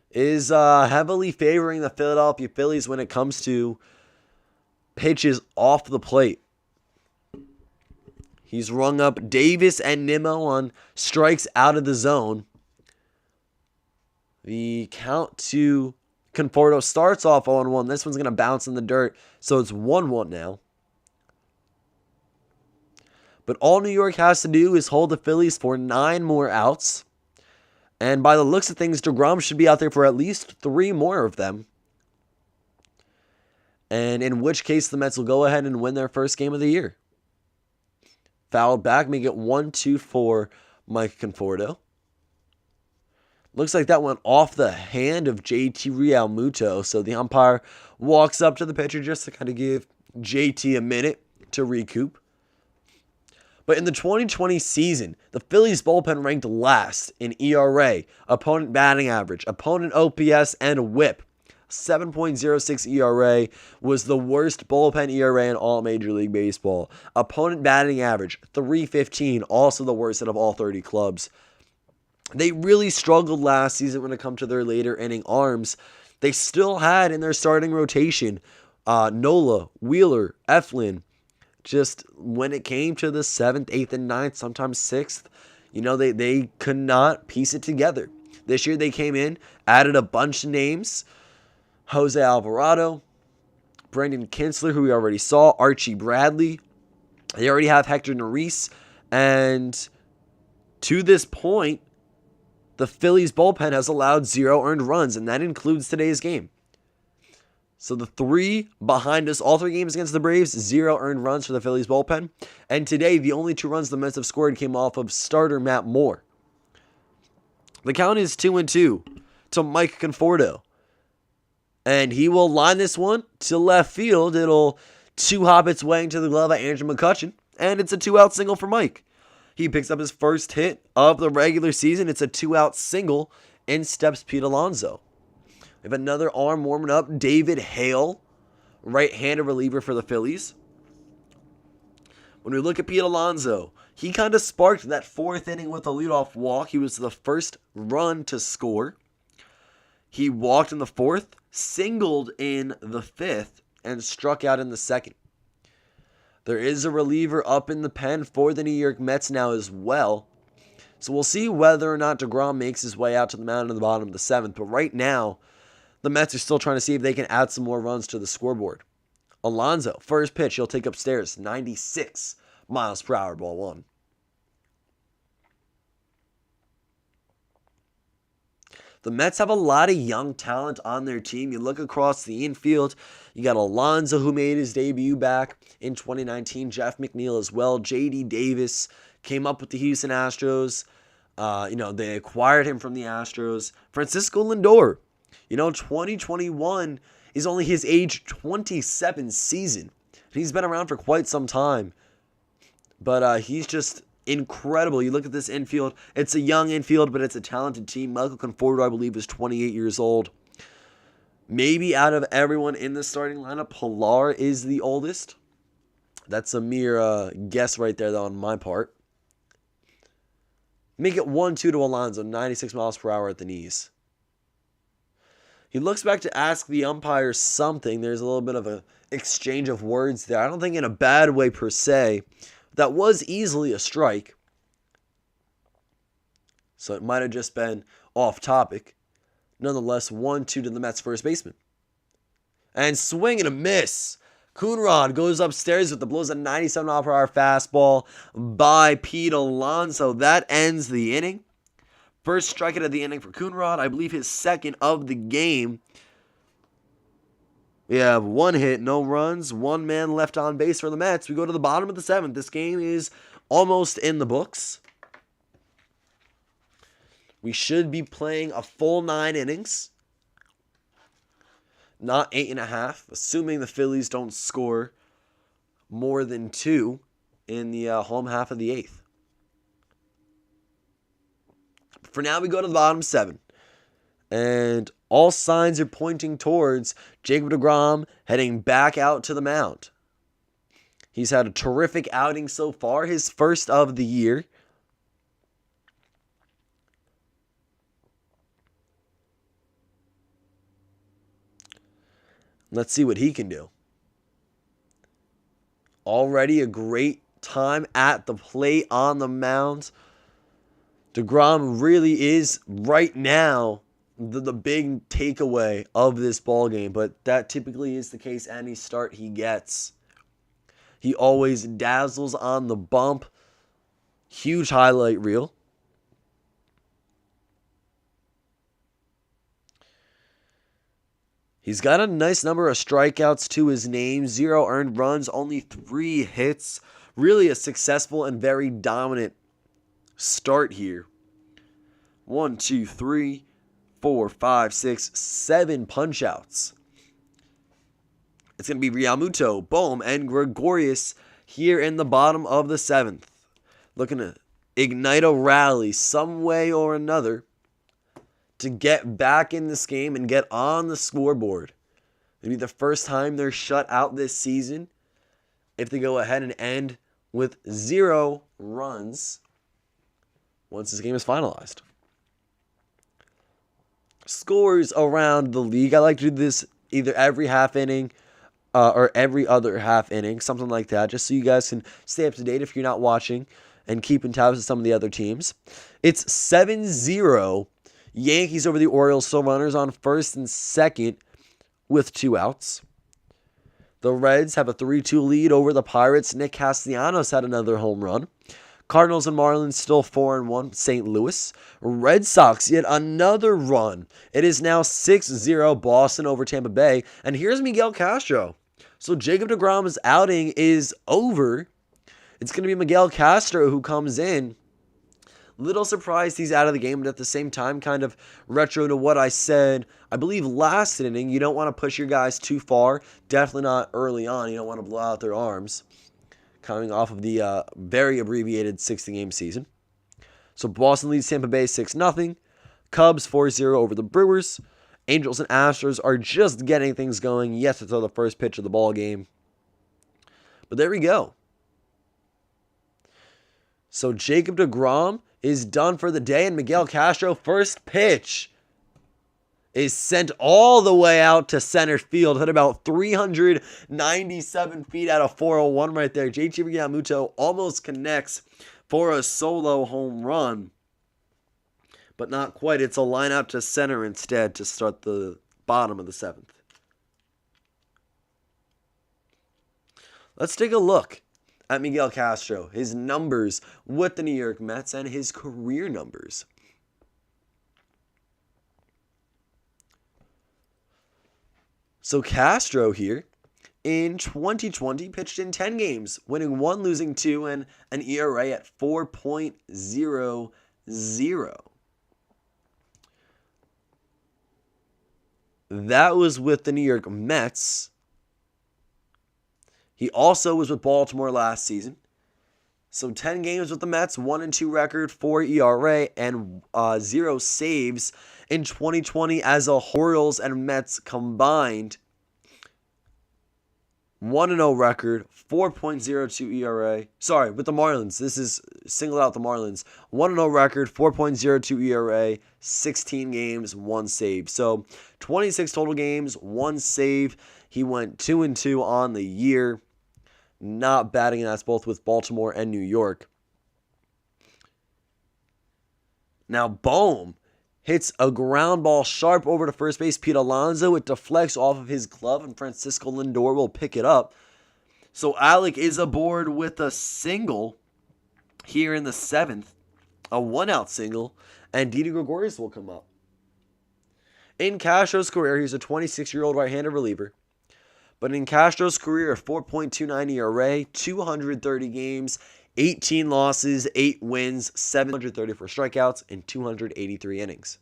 is heavily favoring the Philadelphia Phillies when it comes to pitches off the plate. He's rung up Davis and Nimmo on strikes out of the zone. The count to Conforto starts off 0-1. This one's going to bounce in the dirt, so it's 1-1 now. But all New York has to do is hold the Phillies for 9 more outs. And by the looks of things, DeGrom should be out there for at least 3 more of them. And in which case, the Mets will go ahead and win their first game of the year. Fouled back, make it 1-2 for Mike Conforto. Looks like that went off the hand of JT Realmuto. So the umpire walks up to the pitcher just to kind of give JT a minute to recoup. But in the 2020 season, the Phillies bullpen ranked last in ERA, opponent batting average, opponent OPS, and WHIP. 7.06 ERA was the worst bullpen ERA in all Major League Baseball. Opponent batting average, 315, also the worst out of all 30 clubs. They really struggled last season when it comes to their later inning arms. They still had in their starting rotation Nola, Wheeler, Eflin. Just when it came to the 7th, 8th, and 9th, sometimes 6th, they could not piece it together. This year they came in, added a bunch of names. Jose Alvarado, Brendan Kinsler, who we already saw, Archie Bradley. They already have Hector Neris. And to this point, the Phillies bullpen has allowed 0 earned runs, and that includes today's game. So the 3 behind us, all 3 games against the Braves, 0 earned runs for the Phillies bullpen. And today, the only 2 runs the Mets have scored came off of starter Matt Moore. The count is 2-2 to Mike Conforto. And he will line this one to left field. It'll 2-hop its way into the glove of Andrew McCutchen. And it's a 2-out single for Mike. He picks up his first hit of the regular season. It's a 2-out single. In steps Pete Alonso. We have another arm warming up. David Hale, right-handed reliever for the Phillies. When we look at Pete Alonso, he kind of sparked that 4th inning with a leadoff walk. He was the first run to score. He walked in the 4th, singled in the 5th, and struck out in the 2nd. There is a reliever up in the pen for the New York Mets now as well. So we'll see whether or not DeGrom makes his way out to the mound in the bottom of the 7th. But right now, the Mets are still trying to see if they can add some more runs to the scoreboard. Alonso, first pitch, he'll take upstairs, 96 miles per hour, ball 1. The Mets have a lot of young talent on their team. You look across the infield, you got Alonso, who made his debut back in 2019, Jeff McNeil as well, J.D. Davis came up with the Houston Astros. They acquired him from the Astros. Francisco Lindor, 2021 is only his age 27 season. He's been around for quite some time. But he's just incredible. You look at this infield. It's a young infield, but it's a talented team. Michael Conforto, I believe, is 28 years old. Maybe out of everyone in the starting lineup, Pilar is the oldest. That's a mere guess right there, though, on my part. Make it 1-2 to Alonso, 96 miles per hour at the knees. He looks back to ask the umpire something. There's a little bit of an exchange of words there. I don't think in a bad way per se. That was easily a strike. So it might have just been off topic. Nonetheless, 1-2 to the Mets first baseman. And swing and a miss. Coonrod goes upstairs with the blows a 97 mile per hour fastball by Pete Alonso. That ends the inning. First strikeout of the inning for Coonrod. I believe his 2nd of the game. We have 1 hit, no runs, 1 man left on base for the Mets. We go to the bottom of the 7th. This game is almost in the books. We should be playing a full 9 innings. Not 8.5, assuming the Phillies don't score more than 2 in the home half of the 8th. For now, we go to the bottom 7. And all signs are pointing towards Jacob deGrom heading back out to the mound. He's had a terrific outing so far, his first of the year. Let's see what he can do. Already a great time at the plate on the mound. DeGrom really is right now the big takeaway of this ball game, but that typically is the case any start he gets. He always dazzles on the bump. Huge highlight reel. He's got a nice number of strikeouts to his name, 0 earned runs, only 3 hits. Really a successful and very dominant start here. 1, 2, 3, 4, 5, 6, 7 punch-outs. It's going to be Realmuto, Bohm, and Gregorius here in the bottom of the 7th. Looking to ignite a rally some way or another to get back in this game and get on the scoreboard. Maybe the first time they're shut out this season. If they go ahead and end with 0 runs once this game is finalized. Scores around the league. I like to do this either every half inning or every other half inning, something like that, just so you guys can stay up to date if you're not watching and keeping tabs with some of the other teams. It's 7-0 Yankees over the Orioles, so runners on first and second with 2 outs. The Reds have a 3-2 lead over the Pirates. Nick Castellanos had another home run. Cardinals and Marlins still 4-1. St. Louis. Red Sox yet another run. It is now 6-0 Boston over Tampa Bay. And here's Miguel Castro. So Jacob deGrom's outing is over. It's going to be Miguel Castro who comes in. Little surprised he's out of the game, but at the same time, kind of retro to what I said, I believe, last inning. You don't want to push your guys too far. Definitely not early on. You don't want to blow out their arms. Coming off of the very abbreviated 60-game season. So Boston leads Tampa Bay 6-0. Cubs 4-0 over the Brewers. Angels and Astros are just getting things going. Yet to throw the first pitch of the ball game. But there we go. So Jacob deGrom is done for the day, and Miguel Castro, first pitch, is sent all the way out to center field. Hit about 397 feet out of 401 right there. JT Realmuto almost connects for a solo home run, but not quite. It's a line out to center instead to start the bottom of the 7th. Let's take a look at Miguel Castro, his numbers with the New York Mets, and his career numbers. So Castro here, in 2020, pitched in 10 games, winning 1, losing 2, and an ERA at 4.00. That was with the New York Mets. He also was with Baltimore last season. So 10 games with the Mets, 1-2 record, 4 ERA, and 0 saves in 2020 as a Orioles and Mets combined. 1-0 record, 4.02 ERA. Sorry, with the Marlins. This is singled out the Marlins. 1-0 record, 4.02 ERA, 16 games, 1 save. So 26 total games, 1 save. He went 2-2 on the year. Not batting, and that's both with Baltimore and New York. Now, Bohm hits a ground ball sharp over to first base. Pete Alonso, it deflects off of his glove, and Francisco Lindor will pick it up. So Alec is aboard with a single here in the 7th, a 1-out single, and Didi Gregorius will come up. In Castro's career, he's a 26-year-old right-handed reliever. But in Castro's career, a 4.29 ERA, 230 games, 18 losses, 8 wins, 734 strikeouts, and 283 innings.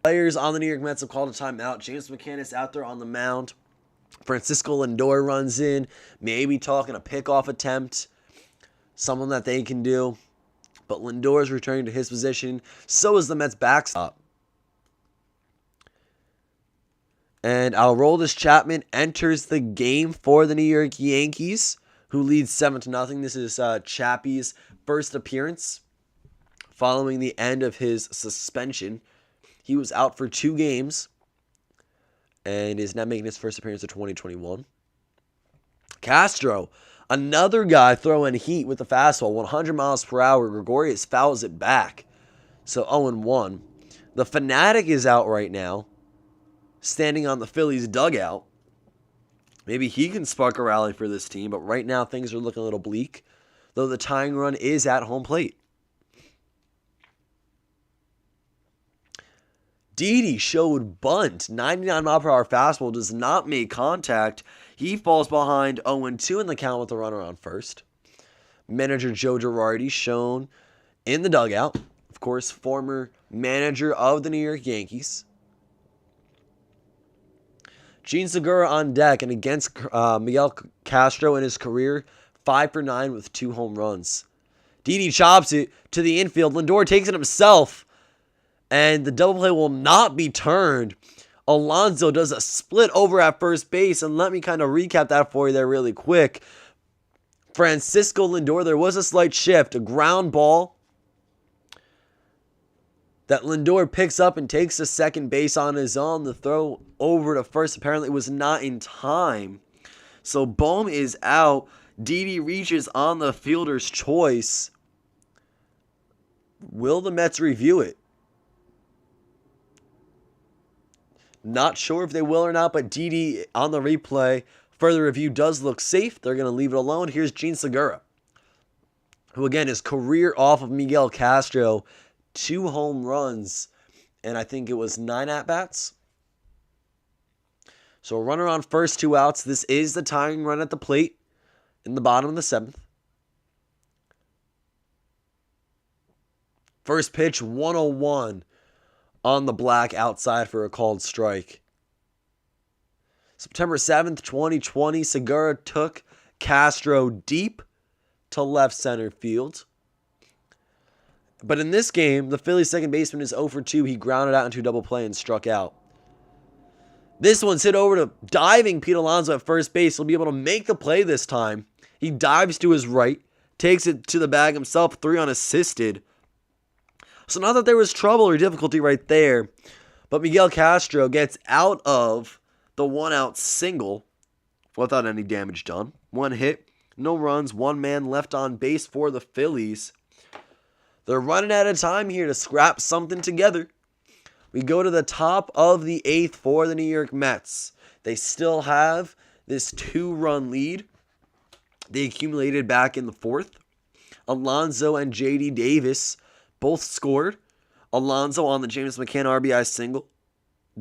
Players on the New York Mets have called a timeout. James McCann is out there on the mound. Francisco Lindor runs in, maybe talking a pickoff attempt, something that they can do. But Lindor is returning to his position. So is the Mets' backstop. And Aroldis Chapman enters the game for the New York Yankees, who leads 7-0. This is Chappie's first appearance following the end of his suspension. He was out for 2 games and is now making his first appearance of 2021. Castro, another guy throwing heat with the fastball, 100 miles per hour. Gregorius fouls it back. So 0-1. The Fanatic is out right now, standing on the Phillies dugout. Maybe he can spark a rally for this team, but right now things are looking a little bleak, though the tying run is at home plate. Didi showed bunt. 99 mile per hour fastball does not make contact. He falls behind 0-2 in the count with a runner on first. Manager Joe Girardi shown in the dugout. Of course, former manager of the New York Yankees. Gene Segura on deck, and against Miguel Castro in his career, 5 for 9 with 2 home runs. Didi chops it to the infield. Lindor takes it himself, and the double play will not be turned. Alonso does a split over at first base, and let me kind of recap that for you there really quick. Francisco Lindor, there was a slight shift, a ground ball that Lindor picks up and takes to second base on his own. The throw over to first apparently was not in time. So Bohm is out. Didi reaches on the fielder's choice. Will the Mets review it? Not sure if they will or not, but Didi on the replay, further review does look safe. They're going to leave it alone. Here's Gene Segura, who again is career off of Miguel Castro. 2 home runs, and I think it was 9 at-bats. So a runner on first, 2 outs. This is the tying run at the plate in the bottom of the 7th. First pitch, 101 on the black outside for a called strike. September 7th, 2020, Segura took Castro deep to left center field. But in this game, the Phillies second baseman is 0 for 2. He grounded out into a double play and struck out. This one's hit over to diving Pete Alonso at first base. He'll be able to make the play this time. He dives to his right, takes it to the bag himself, 3 unassisted. So not that there was trouble or difficulty right there, but Miguel Castro gets out of the 1-out single without any damage done. 1 hit, no runs, 1 man left on base for the Phillies. They're running out of time here to scrap something together. We go to the top of the 8th for the New York Mets. They still have this 2-run lead. They accumulated back in the 4th. Alonso and J.D. Davis both scored. Alonso on the James McCann RBI single.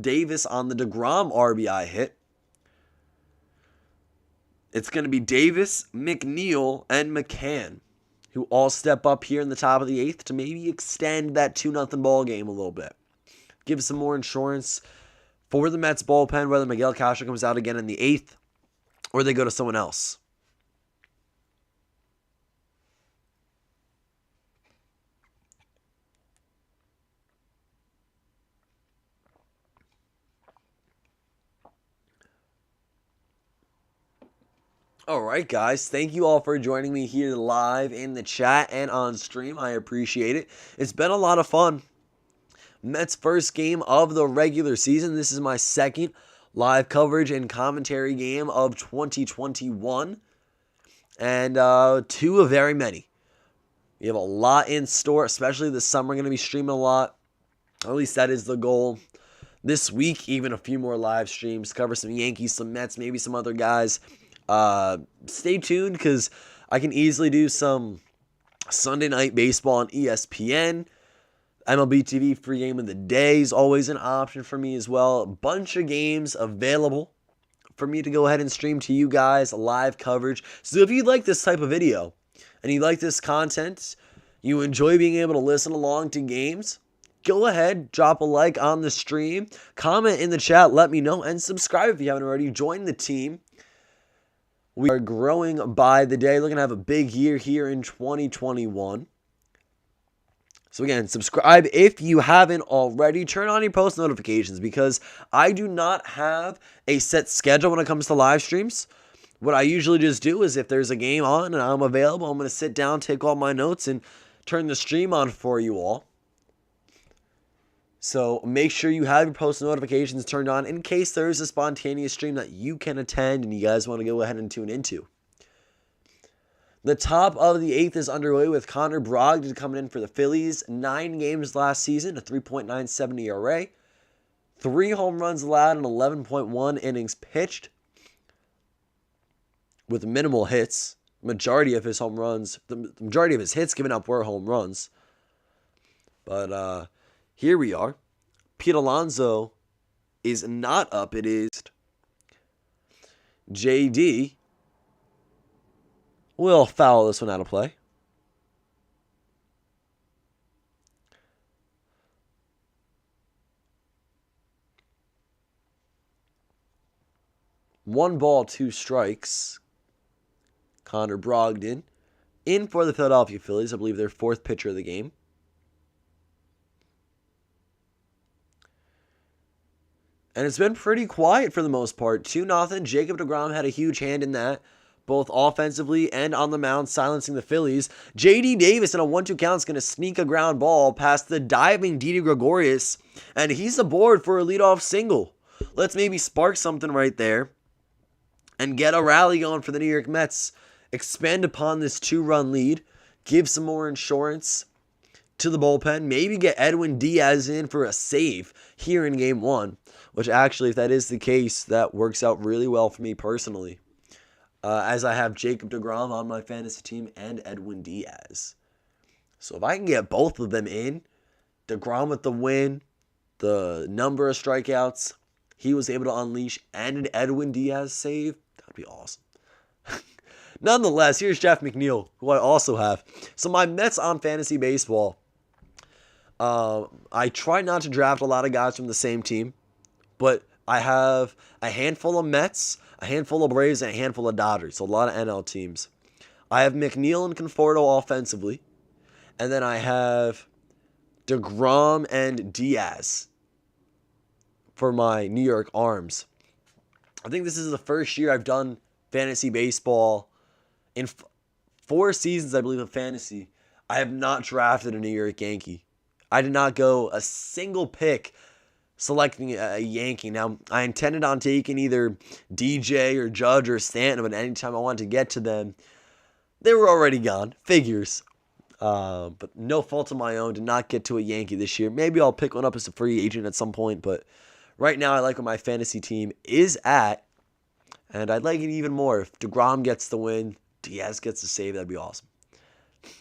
Davis on the DeGrom RBI hit. It's going to be Davis, McNeil, and McCann who all step up here in the top of the 8th to maybe extend that 2-0 ball game a little bit. Give some more insurance for the Mets bullpen, whether Miguel Castro comes out again in the 8th or they go to someone else. Alright guys, thank you all for joining me here live in the chat and on stream. I appreciate it. It's been a lot of fun. Mets first game of the regular season. This is my second live coverage and commentary game of 2021. And 2 of very many. We have a lot in store, especially this summer. We're going to be streaming a lot. Or at least that is the goal. This week, even a few more live streams. Cover some Yankees, some Mets, maybe some other guys. Stay tuned because I can easily do some Sunday night baseball on ESPN. MLB TV free game of the day is always an option for me as well. A bunch of games available for me to go ahead and stream to you guys, live coverage. So if you like this type of video and you like this content, you enjoy being able to listen along to games, go ahead, drop a like on the stream, comment in the chat, let me know, and subscribe if you haven't already. Join the team. We are growing by the day. Looking to have a big year here in 2021. So again, subscribe if you haven't already. Turn on your post notifications because I do not have a set schedule when it comes to live streams. What I usually just do is if there's a game on and I'm available, I'm going to sit down, take all my notes, and turn the stream on for you all. So make sure you have your post notifications turned on in case there is a spontaneous stream that you can attend and you guys want to go ahead and tune into. The top of the 8th is underway with Connor Brogdon coming in for the Phillies. 9 games last season, a 3.97 ERA, 3 home runs allowed, and 11.1 innings pitched with minimal hits. Majority of his hits given up were home runs. But here we are. Pete Alonso is not up. It is JD. We'll foul this one out of play. One ball, 2 strikes. Connor Brogdon in for the Philadelphia Phillies. I believe their 4th pitcher of the game. And it's been pretty quiet for the most part. 2-0. Jacob deGrom had a huge hand in that, both offensively and on the mound, silencing the Phillies. J.D. Davis in a 1-2 count is going to sneak a ground ball past the diving Didi Gregorius, and he's aboard for a leadoff single. Let's maybe spark something right there and get a rally going for the New York Mets. Expand upon this 2-run lead. Give some more insurance to the bullpen. Maybe get Edwin Diaz in for a save here in Game 1. Which actually, if that is the case, that works out really well for me personally. As I have Jacob deGrom on my fantasy team and Edwin Diaz. So if I can get both of them in, deGrom with the win, the number of strikeouts he was able to unleash, and an Edwin Diaz save, that would be awesome. Nonetheless, here's Jeff McNeil, who I also have. So my Mets on fantasy baseball, I try not to draft a lot of guys from the same team, but I have a handful of Mets, a handful of Braves, and a handful of Dodgers. So a lot of NL teams. I have McNeil and Conforto offensively. And then I have deGrom and Diaz for my New York arms. I think this is the first year I've done fantasy baseball. In 4 seasons, I believe, of fantasy, I have not drafted a New York Yankee. I did not go a single pick selecting a Yankee. Now, I intended on taking either DJ or Judge or Stanton, but anytime I wanted to get to them, they were already gone. Figures. But no fault of my own, did not get to a Yankee this year. Maybe I'll pick one up as a free agent at some point, but right now I like where my fantasy team is at, and I'd like it even more if deGrom gets the win, Diaz gets the save. That'd be awesome.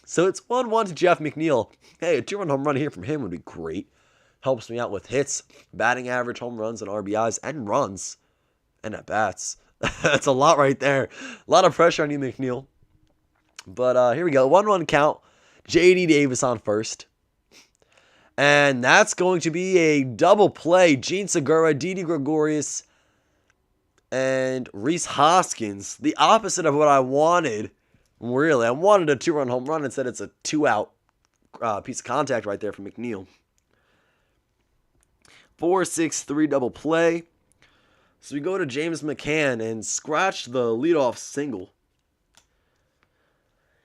So it's 1-1 to Jeff McNeil. Hey, a 2-run home run here from him would be great. Helps me out with hits, batting average, home runs, and RBIs, and runs, and at-bats. That's a lot right there. A lot of pressure on you, McNeil. But here we go. 1-1 count. J.D. Davis on first. And that's going to be a double play. Gene Segura, Didi Gregorius, and Rhys Hoskins. The opposite of what I wanted. Really, I wanted a 2-run home run. Instead, it's a 2-out piece of contact right there from McNeil. 4-6-3 double play. So we go to James McCann and scratch the leadoff single.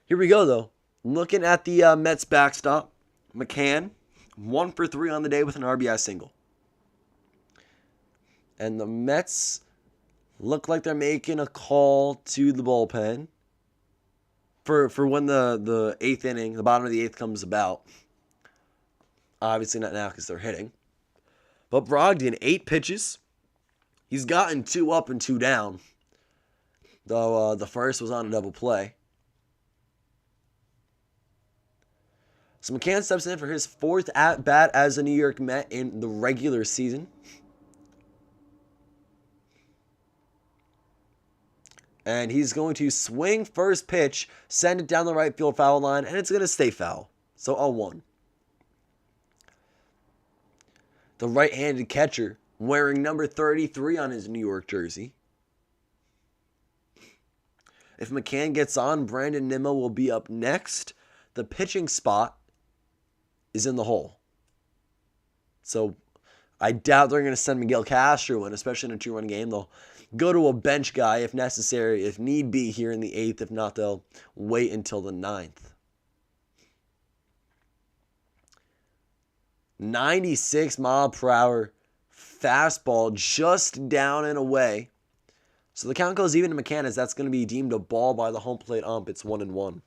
Here we go, though. Looking at the Mets backstop, McCann, 1 for 3 on the day with an RBI single. And the Mets look like they're making a call to the bullpen for when the 8th inning, the bottom of the 8th comes about. Obviously not now because they're hitting. But Brogdon, 8 pitches. He's gotten 2 up and 2 down. Though the first was on a double play. So McCann steps in for his 4th at-bat as a New York Met in the regular season. And he's going to swing first pitch, send it down the right field foul line, and it's going to stay foul. So 0-1. The right-handed catcher wearing number 33 on his New York jersey. If McCann gets on, Brandon Nimmo will be up next. The pitching spot is in the hole. So I doubt they're going to send Miguel Castro in, especially in a 2-run game. They'll go to a bench guy if necessary, if need be, here in the 8th. If not, they'll wait until the 9th. 96-mile-per-hour fastball just down and away. So the count goes even to McCann, as that's going to be deemed a ball by the home plate ump. It's 1-1.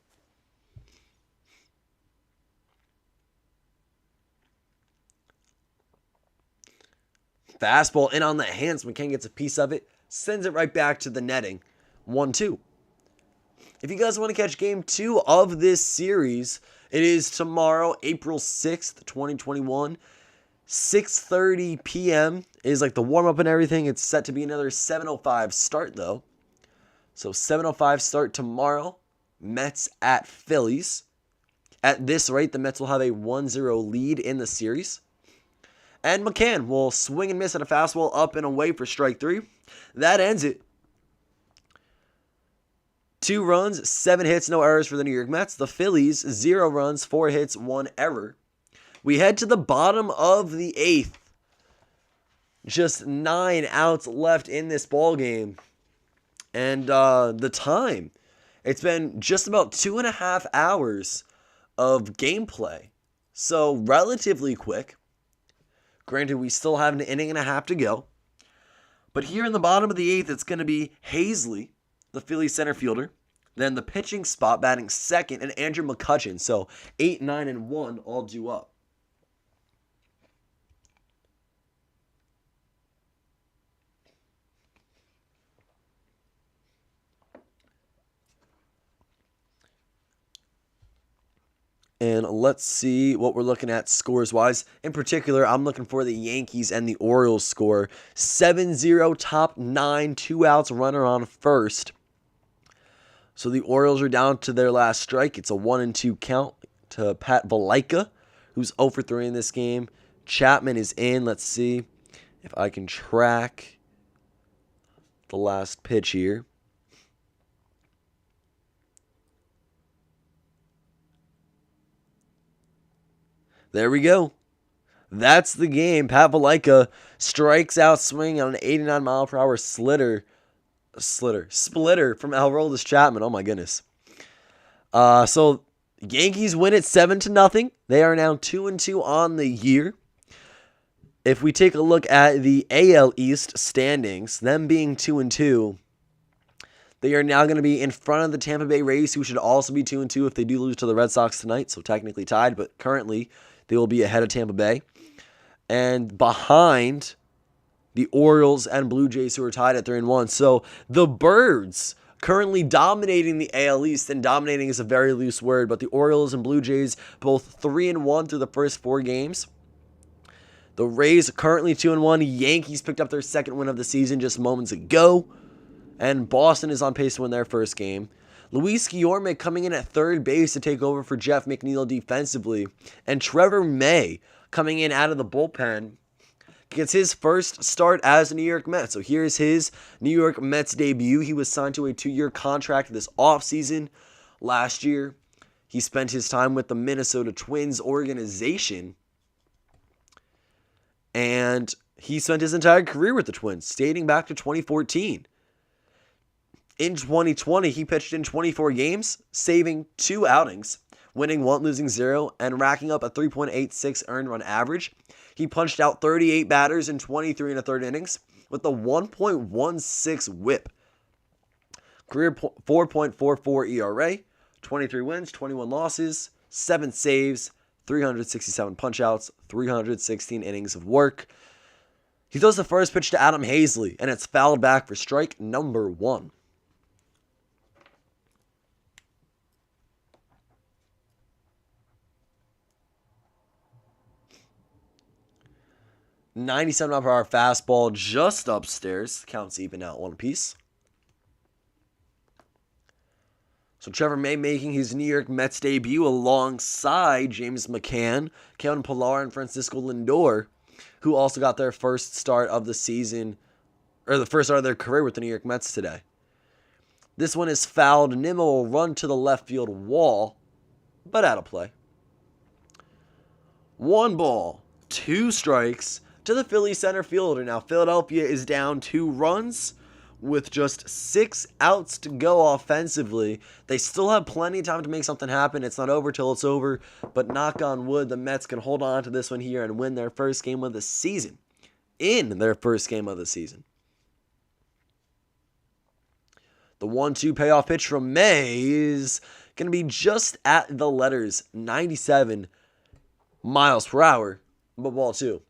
Fastball in on the hands. McCann gets a piece of it, sends it right back to the netting. 1-2. If you guys want to catch game 2 of this series, it is tomorrow, April 6th, 2021. 6:30 p.m. is like the warm-up and everything. It's set to be another 7:05 start, though. So 7:05 start tomorrow. Mets at Phillies. At this rate, the Mets will have a 1-0 lead in the series. And McCann will swing and miss at a fastball up and away for strike 3. That ends it. 2 runs, 7 hits, no errors for the New York Mets. The Phillies, 0 runs, 4 hits, 1 error. We head to the bottom of the 8th. Just 9 outs left in this ball game. And the time, it's been just about 2.5 hours of gameplay. So relatively quick. Granted, we still have an inning and a half to go. But here in the bottom of the 8th, it's going to be Hazley, the Phillies center fielder. Then the pitching spot, batting second, and Andrew McCutchen. So 8, 9, and 1 all due up. And let's see what we're looking at scores-wise. In particular, I'm looking for the Yankees and the Orioles score. 7-0, top 9, 2 outs, runner on first. So the Orioles are down to their last strike. It's a 1-2 count to Pat Valaika, who's 0 for 3 in this game. Chapman is in. Let's see if I can track the last pitch here. There we go. That's the game. Pat Valaika strikes out swinging on an 89-mile-per-hour splitter from Aroldis Chapman. Oh my goodness. So Yankees win it 7-0. They are now 2-2 on the year. If we take a look at the AL East standings, them being 2-2, they are now going to be in front of the Tampa Bay Rays, who should also be 2-2 if they do lose to the Red Sox tonight. So technically tied, but currently they will be ahead of Tampa Bay. And behind the Orioles and Blue Jays, who are tied at 3-1. So the Birds currently dominating the AL East, and dominating is a very loose word, but the Orioles and Blue Jays both 3-1 through the first 4 games. The Rays currently 2-1. Yankees picked up their second win of the season just moments ago. And Boston is on pace to win their first game. Luis Guillorme coming in at third base to take over for Jeff McNeil defensively. And Trevor May coming in out of the bullpen gets his first start as a New York Met. So here's his New York Mets debut. He was signed to a 2-year contract this offseason. Last year, he spent his time with the Minnesota Twins organization. And he spent his entire career with the Twins, dating back to 2014. In 2020, he pitched in 24 games, saving 2 outings, winning 1, losing 0, and racking up a 3.86 earned run average. He punched out 38 batters in 23 1/3 innings with a 1.16 whip. Career 4.44 ERA, 23 wins, 21 losses, 7 saves, 367 punchouts, 316 innings of work. He throws the first pitch to Adam Hazley, and it's fouled back for strike number 1. $97-mile-per-hour fastball just upstairs. Counts even out 1 apiece. So Trevor May making his New York Mets debut alongside James McCann, Kevin Pillar, and Francisco Lindor, who also got their first start of the season, or the first start of their career with the New York Mets today. This one is fouled. Nimmo will run to the left field wall, but out of play. 1 ball, 2 strikes to the Phillies center fielder. Now Philadelphia is down 2 runs with just 6 outs to go offensively. They still have plenty of time to make something happen. It's not over till it's over, but knock on wood, the Mets can hold on to this one here and win their first game of the season. In their first game of the season. The 1-2 payoff pitch from May is going to be just at the letters, 97 miles per hour, but ball 2.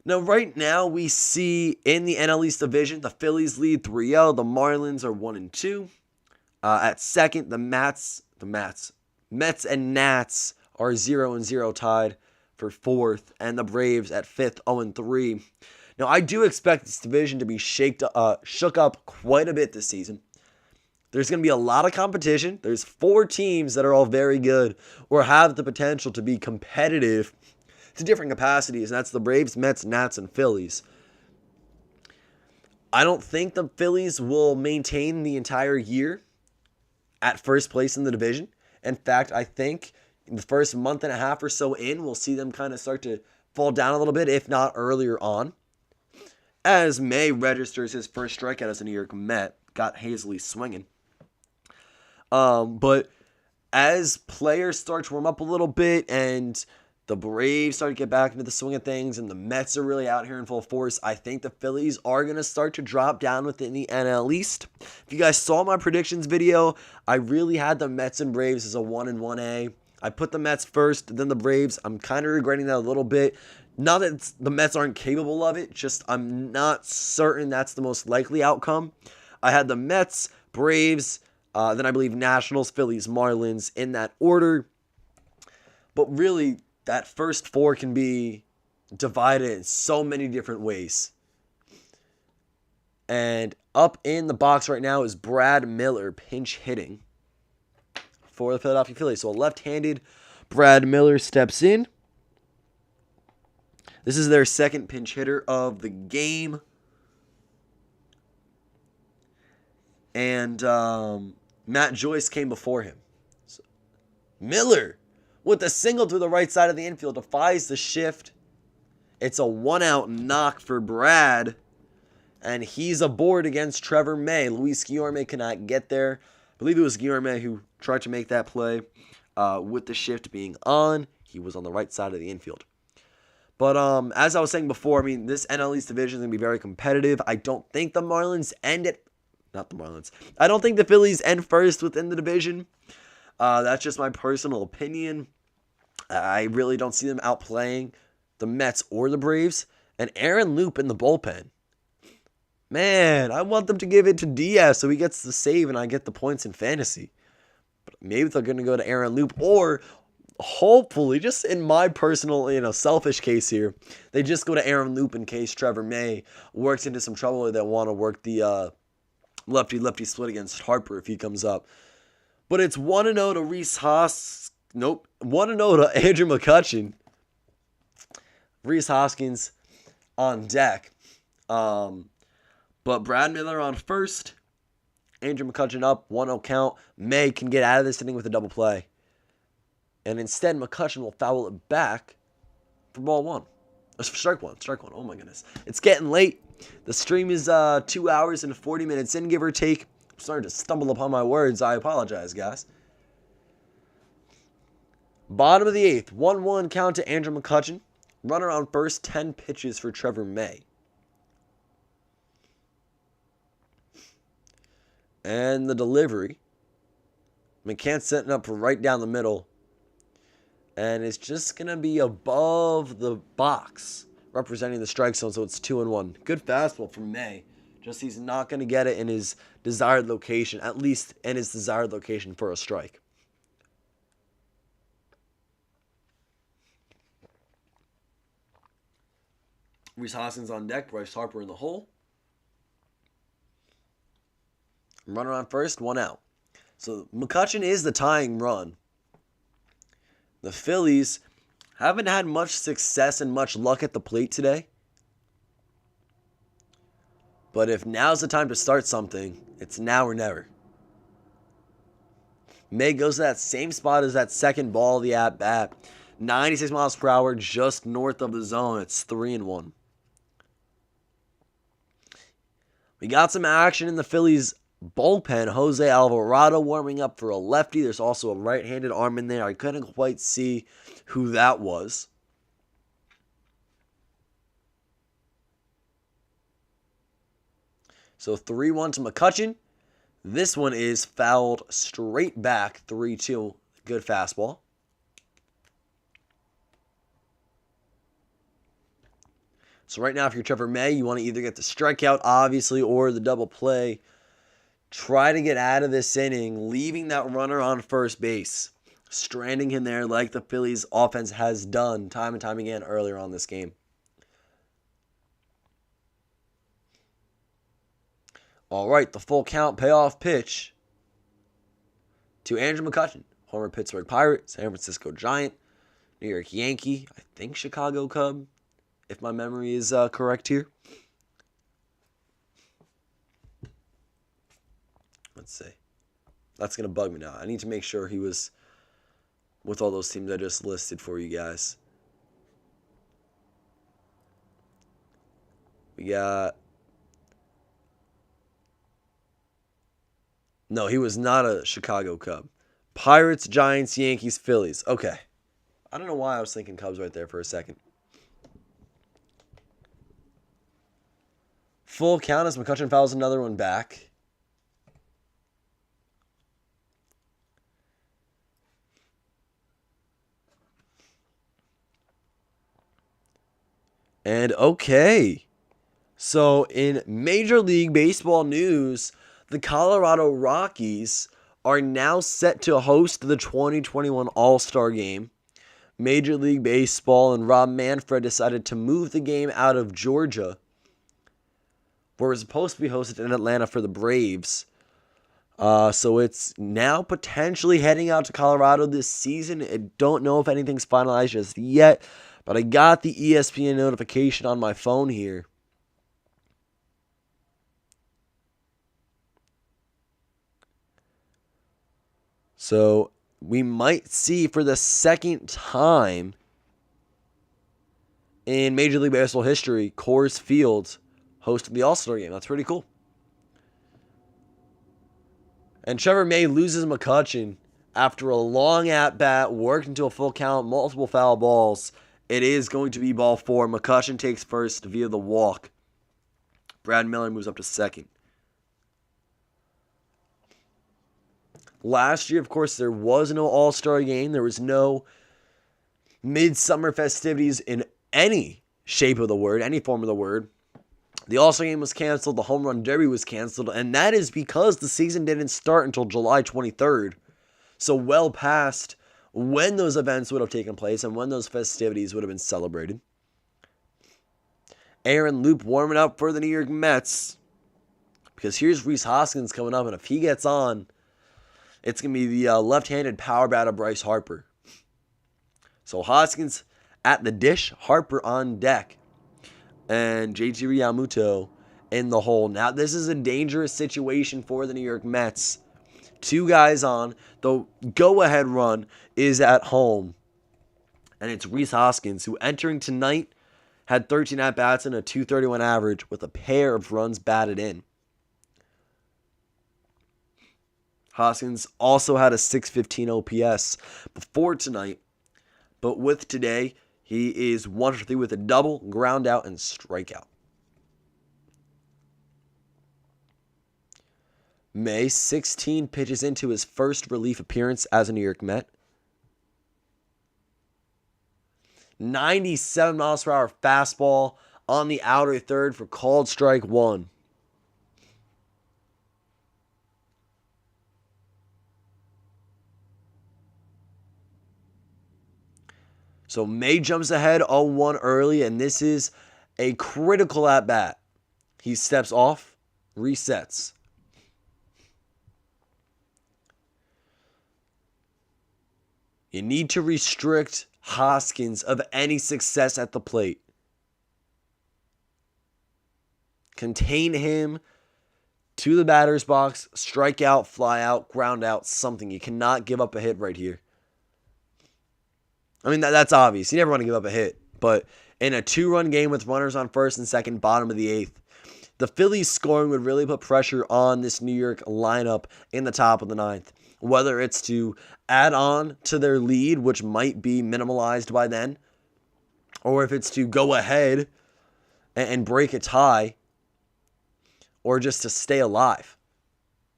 Now, right now, we see in the NL East division, the Phillies lead 3-0. The Marlins are 1-2. At second, Mets and Nats are 0-0 tied for fourth, and the Braves at fifth, 0-3. Now, I do expect this division to be shook up quite a bit this season. There's going to be a lot of competition. There's 4 teams that are all very good or have the potential to be competitive to different capacities, and that's the Braves, Mets, Nats, and Phillies. I don't think the Phillies will maintain the entire year at first place in the division. In fact, I think in the first month and a half or so in, we'll see them kind of start to fall down a little bit, if not earlier on. As May registers his first strikeout as a New York Met, got hazily swinging. But as players start to warm up a little bit and the Braves start to get back into the swing of things and the Mets are really out here in full force, I think the Phillies are going to start to drop down within the NL East. If you guys saw my predictions video, I really had the Mets and Braves as a 1 and 1A. I put the Mets first, then the Braves. I'm kind of regretting that a little bit. Not that the Mets aren't capable of it, just I'm not certain that's the most likely outcome. I had the Mets, Braves, then I believe Nationals, Phillies, Marlins in that order. But really, that first 4 can be divided in so many different ways. And up in the box right now is Brad Miller pinch hitting for the Philadelphia Phillies. So a left-handed Brad Miller steps in. This is their second pinch hitter of the game. And Matt Joyce came before him. So, Miller, with a single to the right side of the infield, defies the shift. It's a 1-out knock for Brad. And he's aboard against Trevor May. Luis Guillorme cannot get there. I believe it was Guillorme who tried to make that play. With the shift being on, he was on the right side of the infield. But as I was saying before, I mean, this NL East division is going to be very competitive. I don't think the Marlins end it. Not the Marlins. I don't think the Phillies end first within the division. That's just my personal opinion. I really don't see them outplaying the Mets or the Braves. And Aaron Loop in the bullpen. Man, I want them to give it to Diaz so he gets the save and I get the points in fantasy. But maybe they're going to go to Aaron Loop, or hopefully, just in my personal, selfish case here, they just go to Aaron Loop in case Trevor May works into some trouble or they want to work the lefty-lefty split against Harper if he comes up. But it's 1-0 to Rhys Hoskins. Nope. 1-0 to Andrew McCutchen. Rhys Hoskins on deck. But Brad Miller on first. Andrew McCutchen up. 1-0 count. May can get out of this inning with a double play. And instead, McCutchen will foul it back for ball 1. Strike one. Oh my goodness. It's getting late. The stream is 2 hours and 40 minutes in, give or take. I'm starting to stumble upon my words. I apologize, guys. Bottom of the 8th. 1-1 count to Andrew McCutchen. Runner on first. 10 pitches for Trevor May. And the delivery. McCann setting up for right down the middle. And it's just going to be above the box, representing the strike zone, so it's 2-1. Good fastball from May. Just he's not going to get it in his desired location, at least in his desired location for a strike. Rhys Hoskins on deck, Bryce Harper in the hole. Runner on first, 1 out. So McCutchen is the tying run. The Phillies haven't had much success and much luck at the plate today. But if now's the time to start something, it's now or never. May goes to that same spot as that second ball of the at-bat. 96 miles per hour, just north of the zone. It's 3-1. We got some action in the Phillies bullpen. Jose Alvarado warming up for a lefty. There's also a right-handed arm in there. I couldn't quite see who that was. So 3-1 to McCutchen. This one is fouled straight back, 3-2. Good fastball. So right now, if you're Trevor May, you want to either get the strikeout, obviously, or the double play. Try to get out of this inning, leaving that runner on first base, stranding him there like the Phillies offense has done time and time again earlier on this game. All right, the full count payoff pitch to Andrew McCutchen, former Pittsburgh Pirate, San Francisco Giant, New York Yankee, I think Chicago Cub, if my memory is correct here. Let's see. That's going to bug me now. I need to make sure he was with all those teams I just listed for you guys. We got... No, he was not a Chicago Cub. Pirates, Giants, Yankees, Phillies. Okay. I don't know why I was thinking Cubs right there for a second. Full count as McCutchen fouls another one back. And okay. So in Major League Baseball news, the Colorado Rockies are now set to host the 2021 All-Star Game. Major League Baseball and Rob Manfred decided to move the game out of Georgia, where it was supposed to be hosted in Atlanta for the Braves. So it's now potentially heading out to Colorado this season. I don't know if anything's finalized just yet, but I got the ESPN notification on my phone here. So we might see for the second time in Major League Baseball history, Coors Field hosting the All-Star Game. That's pretty cool. And Trevor May loses McCutchen after a long at-bat, worked into a full count, multiple foul balls. It is going to be ball 4. McCutchen takes first via the walk. Brad Miller moves up to second. Last year, of course, there was no All-Star Game. There was no midsummer festivities in any shape of the word, any form of the word. The All-Star Game was canceled. The Home Run Derby was canceled. And that is because the season didn't start until July 23rd. So well past when those events would have taken place and when those festivities would have been celebrated. Aaron Loop warming up for the New York Mets. Because here's Rhys Hoskins coming up. And if he gets on, it's going to be the left-handed power bat of Bryce Harper. So Hoskins at the dish, Harper on deck, and JT Realmuto in the hole. Now, this is a dangerous situation for the New York Mets. 2 guys on. The go-ahead run is at home, and it's Rhys Hoskins, who entering tonight had 13 at-bats and a .231 average with a pair of runs batted in. Hoskins also had a .615 OPS before tonight, but with today, he is 1 for 3 with a double, ground out, and strikeout. May 16 pitches into his first relief appearance as a New York Met. 97 miles per hour fastball on the outer third for called strike 1. So May jumps ahead 0-1 early, and this is a critical at-bat. He steps off, resets. You need to restrict Hoskins of any success at the plate. Contain him to the batter's box, strike out, fly out, ground out, something. You cannot give up a hit right here. I mean, that's obvious. You never want to give up a hit. But in a 2-run game with runners on first and second, bottom of the 8th, The Phillies scoring would really put pressure on this New York lineup in the top of the ninth, whether it's to add on to their lead, which might be minimalized by then, or if it's to go ahead and break a tie, or just to stay alive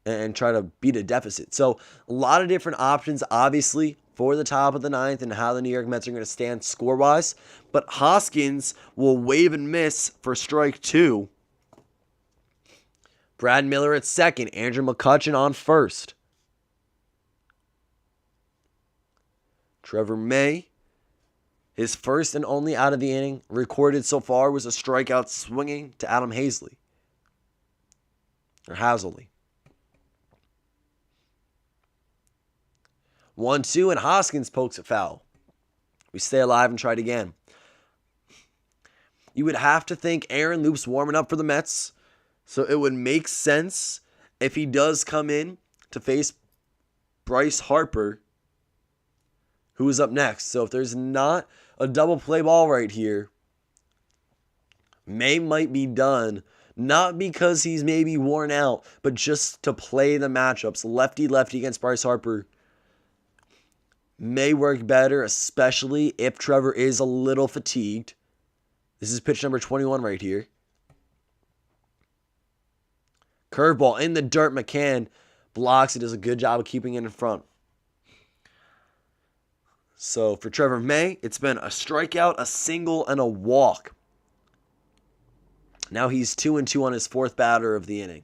and try to beat a deficit. So a lot of different options, obviously, for the top of the ninth and how the New York Mets are going to stand score-wise. But Hoskins will wave and miss for strike two. Brad Miller at second. Andrew McCutchen on first. Trevor May, his first and only out of the inning recorded so far was a strikeout swinging to Adam Haseley. Or Haseley. 1-2, and Hoskins pokes it foul. We stay alive and try it again. You would have to think Aaron Loop's warming up for the Mets, so it would make sense if he does come in to face Bryce Harper, who is up next. So if there's not a double play ball right here, May might be done, not because he's maybe worn out, but just to play the matchups. Lefty-lefty against Bryce Harper may work better, especially if Trevor is a little fatigued. This is pitch number 21 right here. Curveball in the dirt. McCann blocks it, does a good job of keeping it in front. So for Trevor May, it's been a strikeout, a single, and a walk. Now he's 2-2 on his fourth batter of the inning.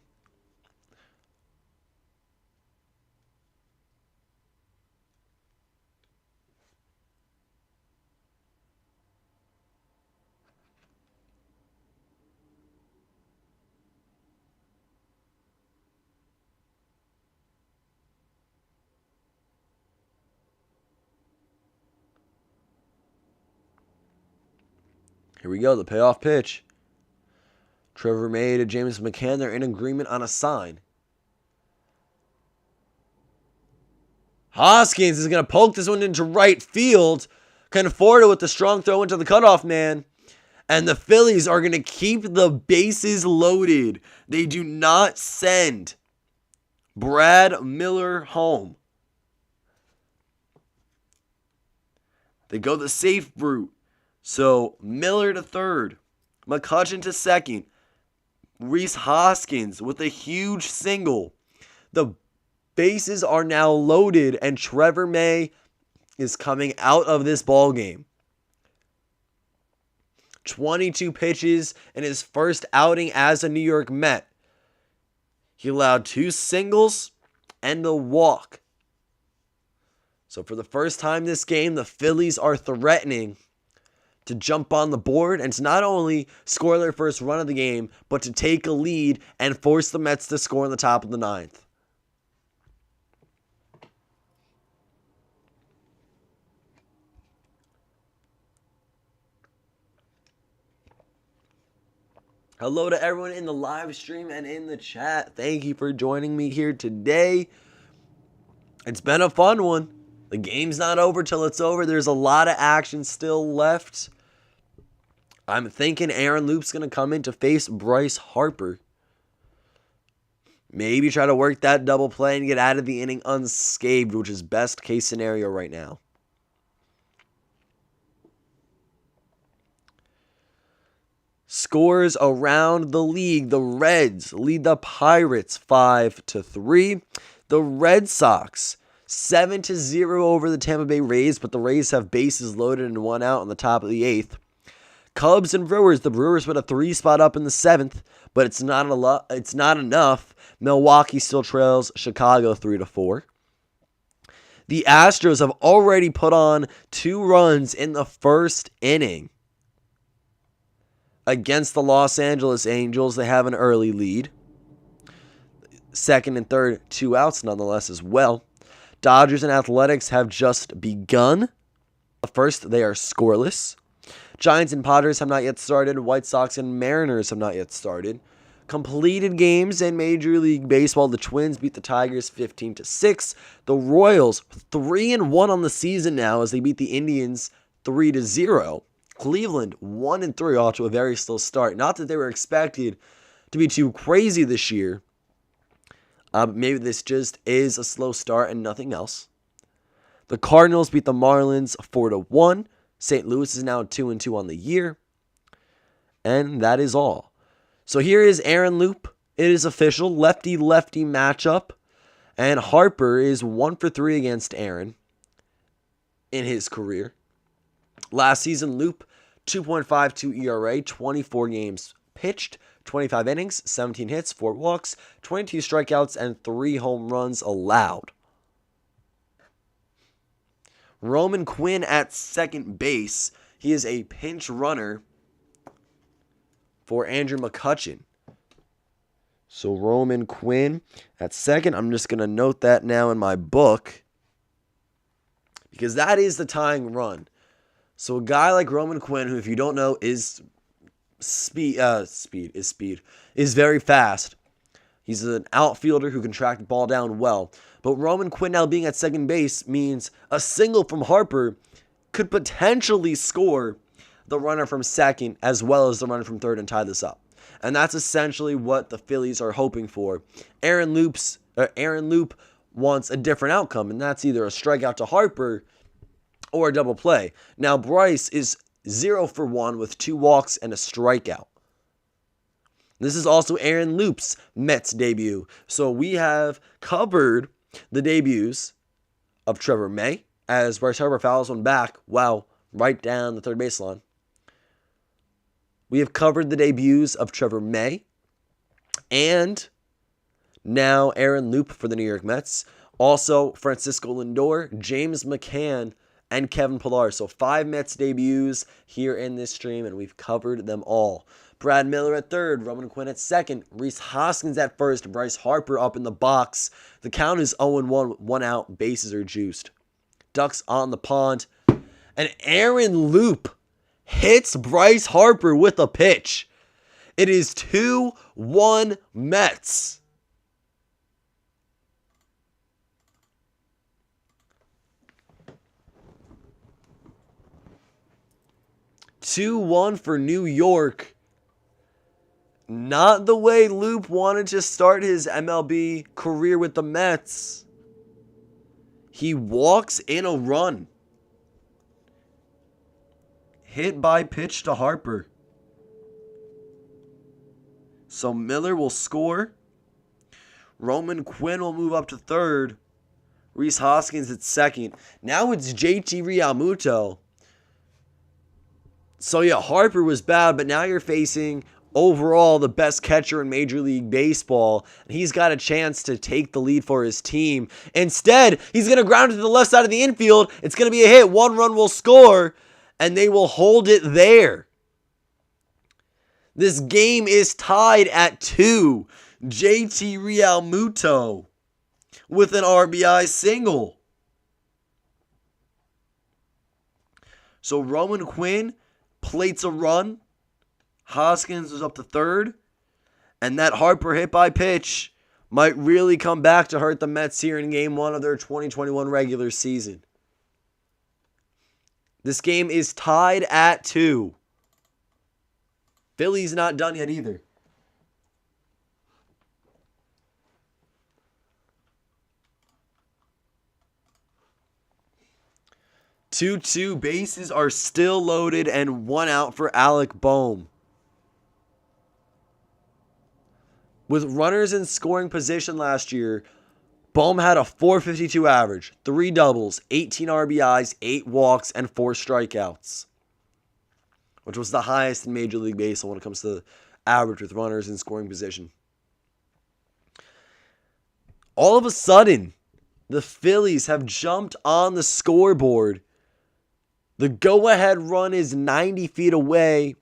Here we go, the payoff pitch. Trevor May to James McCann. They're in agreement on a sign. Hoskins is going to poke this one into right field. Conforto with the strong throw into the cutoff man. And the Phillies are going to keep the bases loaded. They do not send Brad Miller home. They go the safe route. So Miller to third. McCutchen to second. Rhys Hoskins with a huge single. The bases are now loaded, and Trevor May is coming out of this ball game. 22 pitches in his first outing as a New York Met. He allowed 2 singles and a walk. So for the first time this game, the Phillies are threatening to jump on the board and to not only score their first run of the game, but to take a lead and force the Mets to score in the top of the ninth. Hello to everyone in the live stream and in the chat. Thank you for joining me here today. It's been a fun one. The game's not over till it's over. There's a lot of action still left. I'm thinking Aaron Loop's going to come in to face Bryce Harper. Maybe try to work that double play and get out of the inning unscathed, which is best case scenario right now. Scores around the league. The Reds lead the Pirates 5-3. The Red Sox 7-0 over the Tampa Bay Rays, but the Rays have bases loaded and 1 out on the top of the 8th. Cubs and Brewers. The Brewers put a 3 spot up in the 7th, but it's not enough. Milwaukee still trails Chicago 3-4. The Astros have already put on 2 runs in the first inning against the Los Angeles Angels. They have an early lead. Second and third, 2 outs nonetheless as well. Dodgers and Athletics have just begun. First, they are scoreless. Giants and Padres have not yet started. White Sox and Mariners have not yet started. Completed games in Major League Baseball. The Twins beat the Tigers 15-6. The Royals 3-1 on the season now as they beat the Indians 3-0. Cleveland 1-3 off to a very slow start. Not that they were expected to be too crazy this year. Maybe this just is a slow start and nothing else. The Cardinals beat the Marlins 4-1. St. Louis is now 2-2 on the year. And that is all. So here is Aaron Loop. It is official. Lefty-lefty matchup. And Harper is 1-for-3 against Aaron in his career. Last season, Loop, 2.52 ERA, 24 games pitched, 25 innings, 17 hits, 4 walks, 22 strikeouts, and 3 home runs allowed. Roman Quinn at second base. He is a pinch runner for Andrew McCutchen. So Roman Quinn at second. I'm just going to note that now in my book, because that is the tying run. So a guy like Roman Quinn, who if you don't know is is very fast. He's an outfielder who can track the ball down well. But Roman Quinn now being at second base means a single from Harper could potentially score the runner from second as well as the runner from third and tie this up. And that's essentially what the Phillies are hoping for. Aaron Loop wants a different outcome, and that's either a strikeout to Harper or a double play. Now Bryce is 0-for-1 with 2 walks and a strikeout. This is also Aaron Loop's Mets debut. So we have covered the debuts of Trevor May as Bryce Harper fouls one back. Wow, right down the third baseline. We have covered the debuts of Trevor May and now Aaron Loop for the New York Mets. Also Francisco Lindor, James McCann, and Kevin Pillar. So 5 Mets debuts here in this stream, and we've covered them all. Brad Miller at third, Roman Quinn at second, Rhys Hoskins at first, Bryce Harper up in the box. The count is 0-1, 1 out, bases are juiced. Ducks on the pond, and Aaron Loop hits Bryce Harper with a pitch. It is 2-1 Mets. (2-1) for New York. Not the way Loop wanted to start his MLB career with the Mets. He walks in a run. Hit by pitch to Harper. So Miller will score. Roman Quinn will move up to third. Rhys Hoskins at second. Now it's JT Realmuto. So yeah, Harper was bad, but now you're facing overall the best catcher in Major League Baseball. And he's got a chance to take the lead for his team. Instead, he's going to ground it to the left side of the infield. It's going to be a hit. 1 run will score, and they will hold it there. This game is tied at 2. JT Realmuto with an RBI single. So Roman Quinn plates a run. Hoskins is up to third. And that Harper hit by pitch might really come back to hurt the Mets here in Game 1 of their 2021 regular season. This game is tied at 2. Philly's not done yet either. Two bases are still loaded and 1 out for Alec Bohm. With runners in scoring position last year, Bohm had a .452 average, 3 doubles, 18 RBIs, 8 walks, and 4 strikeouts, which was the highest in Major League Baseball when it comes to the average with runners in scoring position. All of a sudden, the Phillies have jumped on the scoreboard. The go-ahead run is 90 feet away.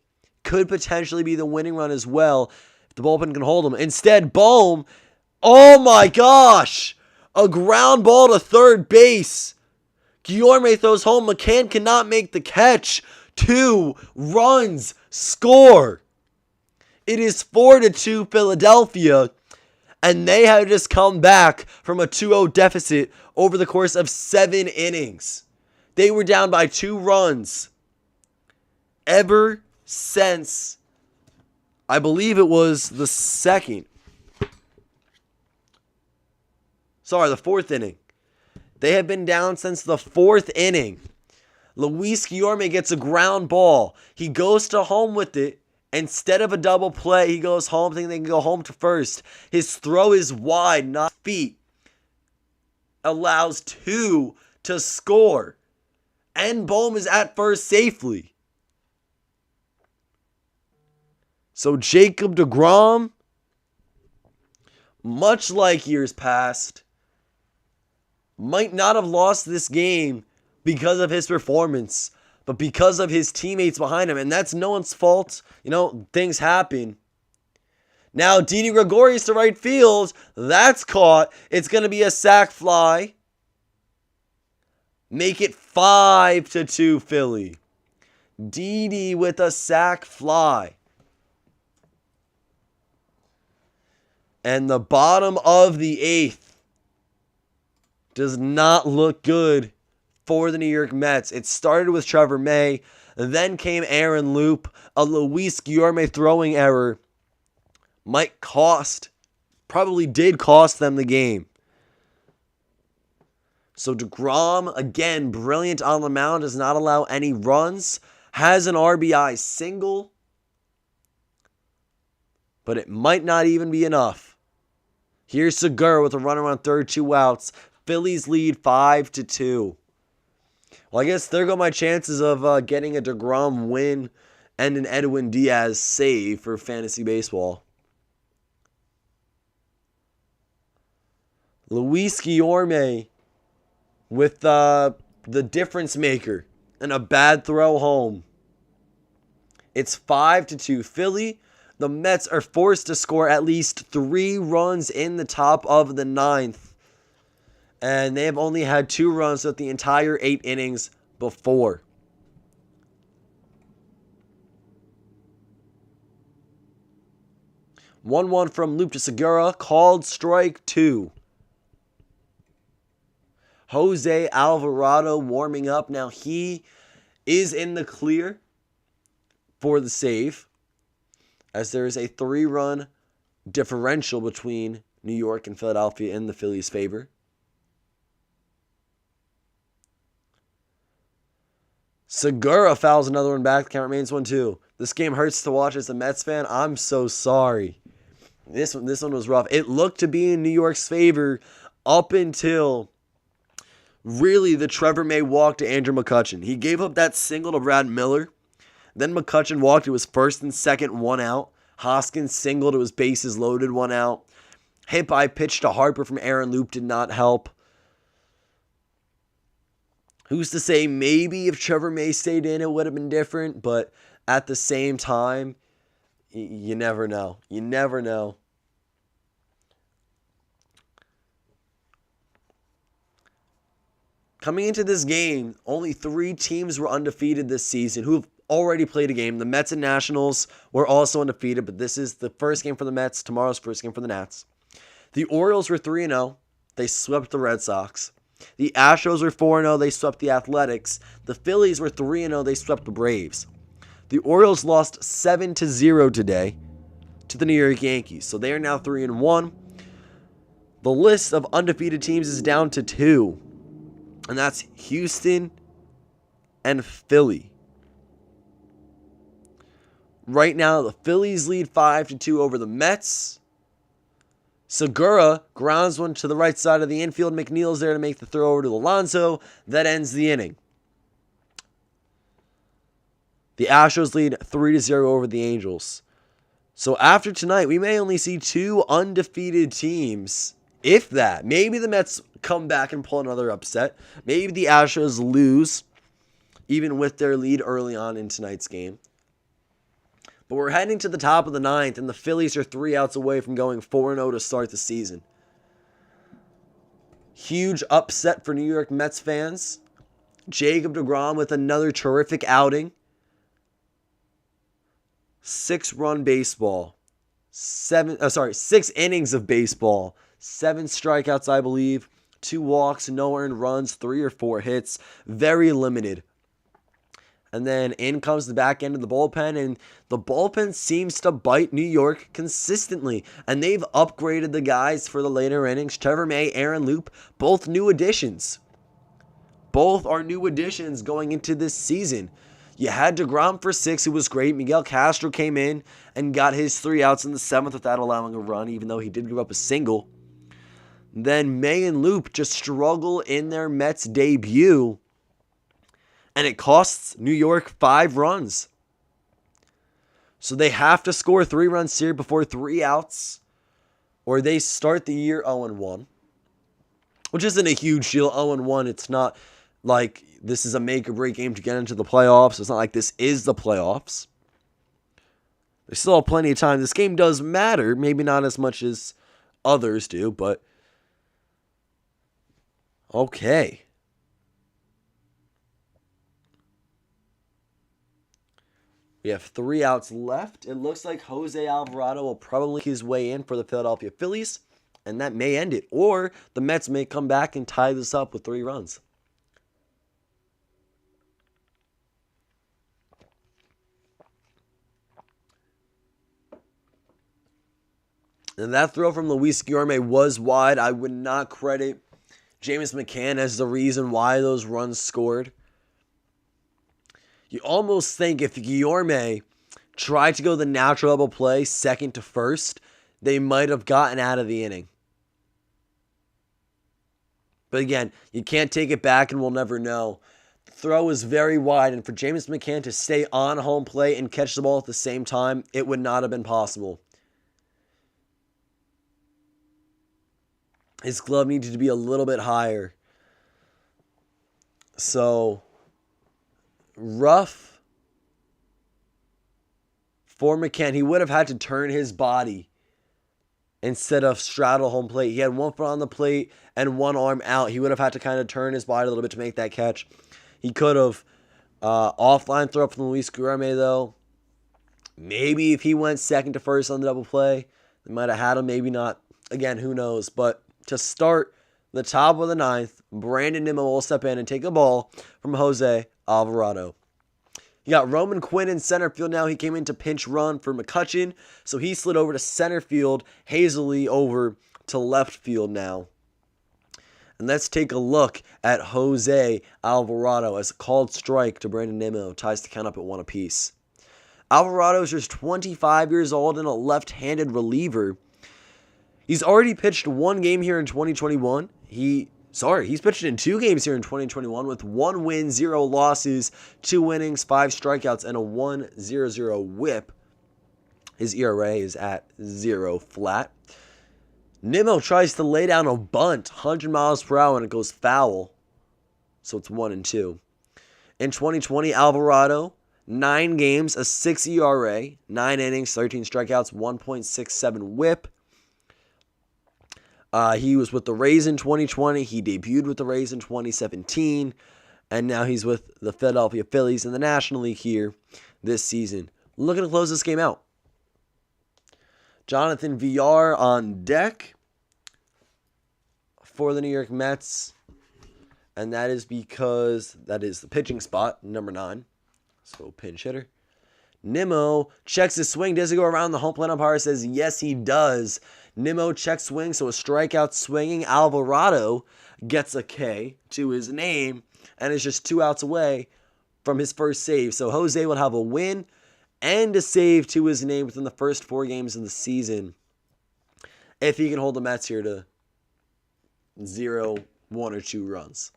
Could potentially be the winning run as well if the bullpen can hold them. Instead, Bohm, oh my gosh, a ground ball to third base. Guillorme throws home. McCann cannot make the catch. 2 runs score. It is 4-2 Philadelphia, and they have just come back from a 2-0 deficit over the course of 7 innings. They were down by 2 runs ever since I believe it was the fourth inning. They have been down since the fourth inning. Luis Guillorme gets a ground ball. He goes to home with it. Instead of a double play, he goes home thinking they can go home to first. His throw is wide, not feet. Allows two to score. And Bohm is at first safely. So Jacob deGrom, much like years past, might not have lost this game because of his performance, but because of his teammates behind him. And that's no one's fault. Things happen. Now, Didi Gregorius to right field. That's caught. It's going to be a sac fly. Make it 5-2 Philly. Didi with a sac fly. And the bottom of the eighth does not look good for the New York Mets. It started with Trevor May. Then came Aaron Loop. A Luis Guillorme throwing error probably did cost them the game. So deGrom, again, brilliant on the mound, does not allow any runs. Has an RBI single. But it might not even be enough. Here's Segura with a runner on third, 2 outs. Phillies lead 5-2. Well, I guess there go my chances of getting a deGrom win and an Edwin Diaz save for fantasy baseball. Luis Guillorme with the difference maker and a bad throw home. It's 5-2 Philly. The Mets are forced to score at least 3 runs in the top of the 9th. And they have only had 2 runs throughout the entire 8 innings before. One from Loop to Segura, called strike 2. Jose Alvarado warming up. Now he is in the clear for the save, as there is a 3-run differential between New York and Philadelphia in the Phillies' favor. Segura fouls another one back. The count remains 1-2. This game hurts to watch as a Mets fan. I'm so sorry. This one was rough. It looked to be in New York's favor up until really the Trevor May walk to Andrew McCutchen. He gave up that single to Brad Miller. Then McCutchen walked. It was first and second, 1 out. Hoskins singled. It was bases loaded, 1 out. Hit by pitch to Harper from Aaron Loop did not help. Who's to say maybe if Trevor May stayed in, it would have been different. But at the same time, you never know. You never know. Coming into this game, only 3 teams were undefeated this season who have already played a game. The Mets and Nationals were also undefeated, but this is the first game for the Mets, tomorrow's first game for the Nats. The Orioles were 3-0. They swept the Red Sox. The Astros were 4-0. They swept the Athletics. The Phillies were 3-0. They swept the Braves. The Orioles lost 7-0 today to the New York Yankees, so they are now 3-1. The list of undefeated teams is down to 2. And that's Houston and Philly. Right now, the Phillies lead 5-2 over the Mets. Segura grounds one to the right side of the infield. McNeil's there to make the throw over to Alonso. That ends the inning. The Astros lead 3-0 over the Angels. So after tonight, we may only see 2 undefeated teams. If that. Maybe the Mets come back and pull another upset. Maybe the Astros lose, even with their lead early on in tonight's game. But we're heading to the top of the 9th, and the Phillies are 3 outs away from going 4-0 to start the season. Huge upset for New York Mets fans. Jacob deGrom with another terrific outing. 6-run baseball. 6 innings of baseball. 7 strikeouts, I believe. 2 walks, no earned runs, 3 or 4 hits. Very limited. And then in comes the back end of the bullpen, and the bullpen seems to bite New York consistently. And they've upgraded the guys for the later innings. Trevor May, Aaron Loup, both new additions. Both are new additions going into this season. You had DeGrom for 6, who was great. Miguel Castro came in and got his 3 outs in the 7th without allowing a run, even though he did give up a single. Then May and Loup just struggle in their Mets debut, and it costs New York 5 runs. So they have to score 3 runs here before 3 outs, or they start the year 0-1, which isn't a huge deal. 0-1, it's not like this is a make or break game to get into the playoffs. It's not like this is the playoffs. There's still plenty of time. This game does matter, maybe not as much as others do, but okay. We have 3 outs left. It looks like Jose Alvarado will probably make his way in for the Philadelphia Phillies, and that may end it. Or the Mets may come back and tie this up with 3 runs. And that throw from Luis Guillorme was wide. I would not credit James McCann as the reason why those runs scored. You almost think if Guillorme tried to go the natural double play, second to first, they might have gotten out of the inning. But again, you can't take it back and we'll never know. The throw was very wide, and for James McCann to stay on home plate and catch the ball at the same time, it would not have been possible. His glove needed to be a little bit higher. So, rough for McCann. He would have had to turn his body instead of straddle home plate. He had 1 foot on the plate and 1 arm out. He would have had to kind of turn his body a little bit to make that catch. He could have offline throw from Luis Guillorme, though. Maybe if he went second to first on the double play, they might have had him. Maybe not. Again, who knows? But to start the top of the 9th, Brandon Nimmo will step in and take a ball from Jose Alvarado. You got Roman Quinn in center field now. He came in to pinch run for McCutchen, so he slid over to center field. Hazley over to left field now. And let's take a look at Jose Alvarado as a called strike to Brandon Nimmo. Ties the count up at 1 apiece. Alvarado is just 25 years old and a left-handed reliever. He's already pitched 1 game here in 2021. He's pitched in 2 games here in 2021 with 1 win, 0 losses, 2 innings, 5 strikeouts, and a 1.00 whip. His ERA is at 0 flat. Nimmo tries to lay down a bunt, 100 miles per hour, and it goes foul. So it's 1-2. In 2020, Alvarado, 9 games, a 6 ERA, 9 innings, 13 strikeouts, 1.67 whip. He was with the Rays in 2020. He debuted with the Rays in 2017. And now he's with the Philadelphia Phillies in the National League here this season. Looking to close this game out. Jonathan Villar on deck for the New York Mets. And that is because that is the pitching spot, number 9. So pinch hitter. Nimmo checks his swing. Does he go around? The home plate umpire says yes, he does. Nimmo checks swing, so a strikeout swinging. Alvarado gets a K to his name and is just 2 outs away from his first save. So Jose will have a win and a save to his name within the first 4 games of the season if he can hold the Mets here to 0, 1, or 2 runs.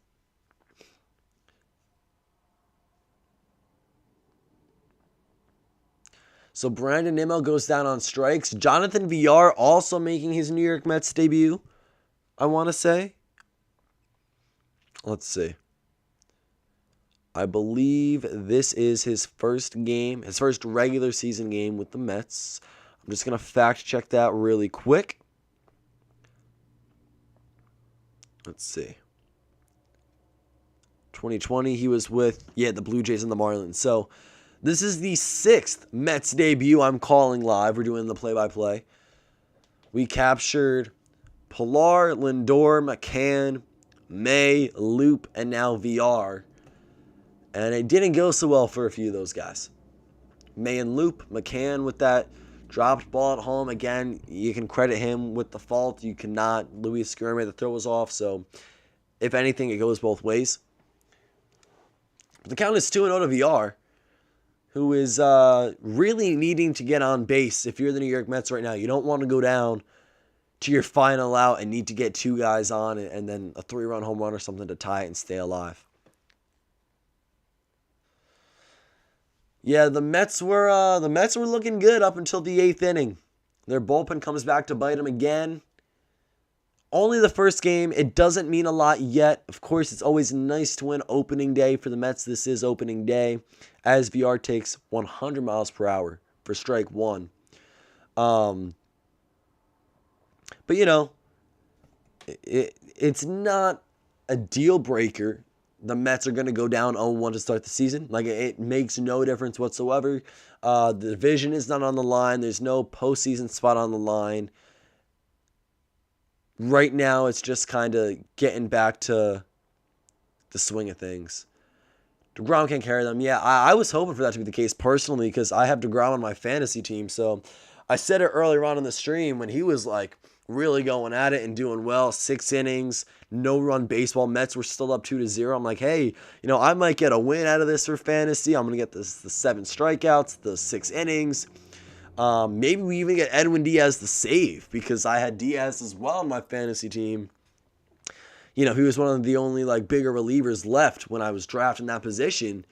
So Brandon Nimmo goes down on strikes. Jonathan Villar also making his New York Mets debut, I want to say. Let's see. I believe this is his first game, his first regular season game with the Mets. I'm just going to fact check that really quick. Let's see. 2020, he was with, the Blue Jays and the Marlins. So this is the 6th Mets debut I'm calling live. We're doing the play-by-play. We captured Pilar, Lindor, McCann, May, Loup, and now VR And it didn't go so well for a few of those guys. May and Loop, McCann with that dropped ball at home. Again, you can credit him with the fault. You cannot. Luis Guillermo, the throw was off. So, if anything, it goes both ways. But the count is 2-0 to VR, who is really needing to get on base. If you're the New York Mets right now, you don't want to go down to your final out and need to get two guys on and then a 3-run home run or something to tie it and stay alive. Yeah, the Mets were looking good up until the 8th inning. Their bullpen comes back to bite them again. Only the first game. It doesn't mean a lot yet. Of course, it's always nice to win opening day for the Mets. This is opening day, as VR takes 100 miles per hour for strike one. But you know, it's not a deal breaker. The Mets are going to go down 0-1 to start the season. Like, it makes no difference whatsoever. The division is not on the line. There's no postseason spot on the line. Right now, it's just kind of getting back to the swing of things. DeGrom can't carry them. Yeah, I was hoping for that to be the case personally because I have DeGrom on my fantasy team. So I said it earlier on in the stream when he was like really going at it and doing well. 6 innings, no run baseball. Mets were still up 2-0. I'm like, hey, I might get a win out of this for fantasy. I'm going to get the 7 strikeouts, the 6 innings. Maybe we even get Edwin Diaz the save because I had Diaz as well on my fantasy team. He was one of the only bigger relievers left when I was drafting that position.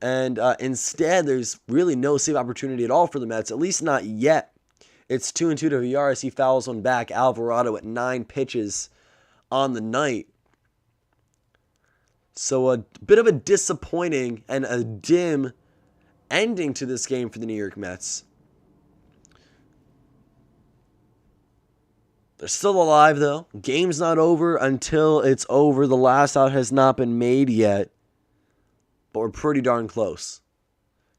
And instead, there's really no save opportunity at all for the Mets, at least not yet. It's 2-2 to VR as he fouls one back. Alvarado at 9 pitches on the night. So a bit of a disappointing and a dim ending to this game for the New York Mets. They're still alive, though. Game's not over until it's over. The last out has not been made yet. But we're pretty darn close.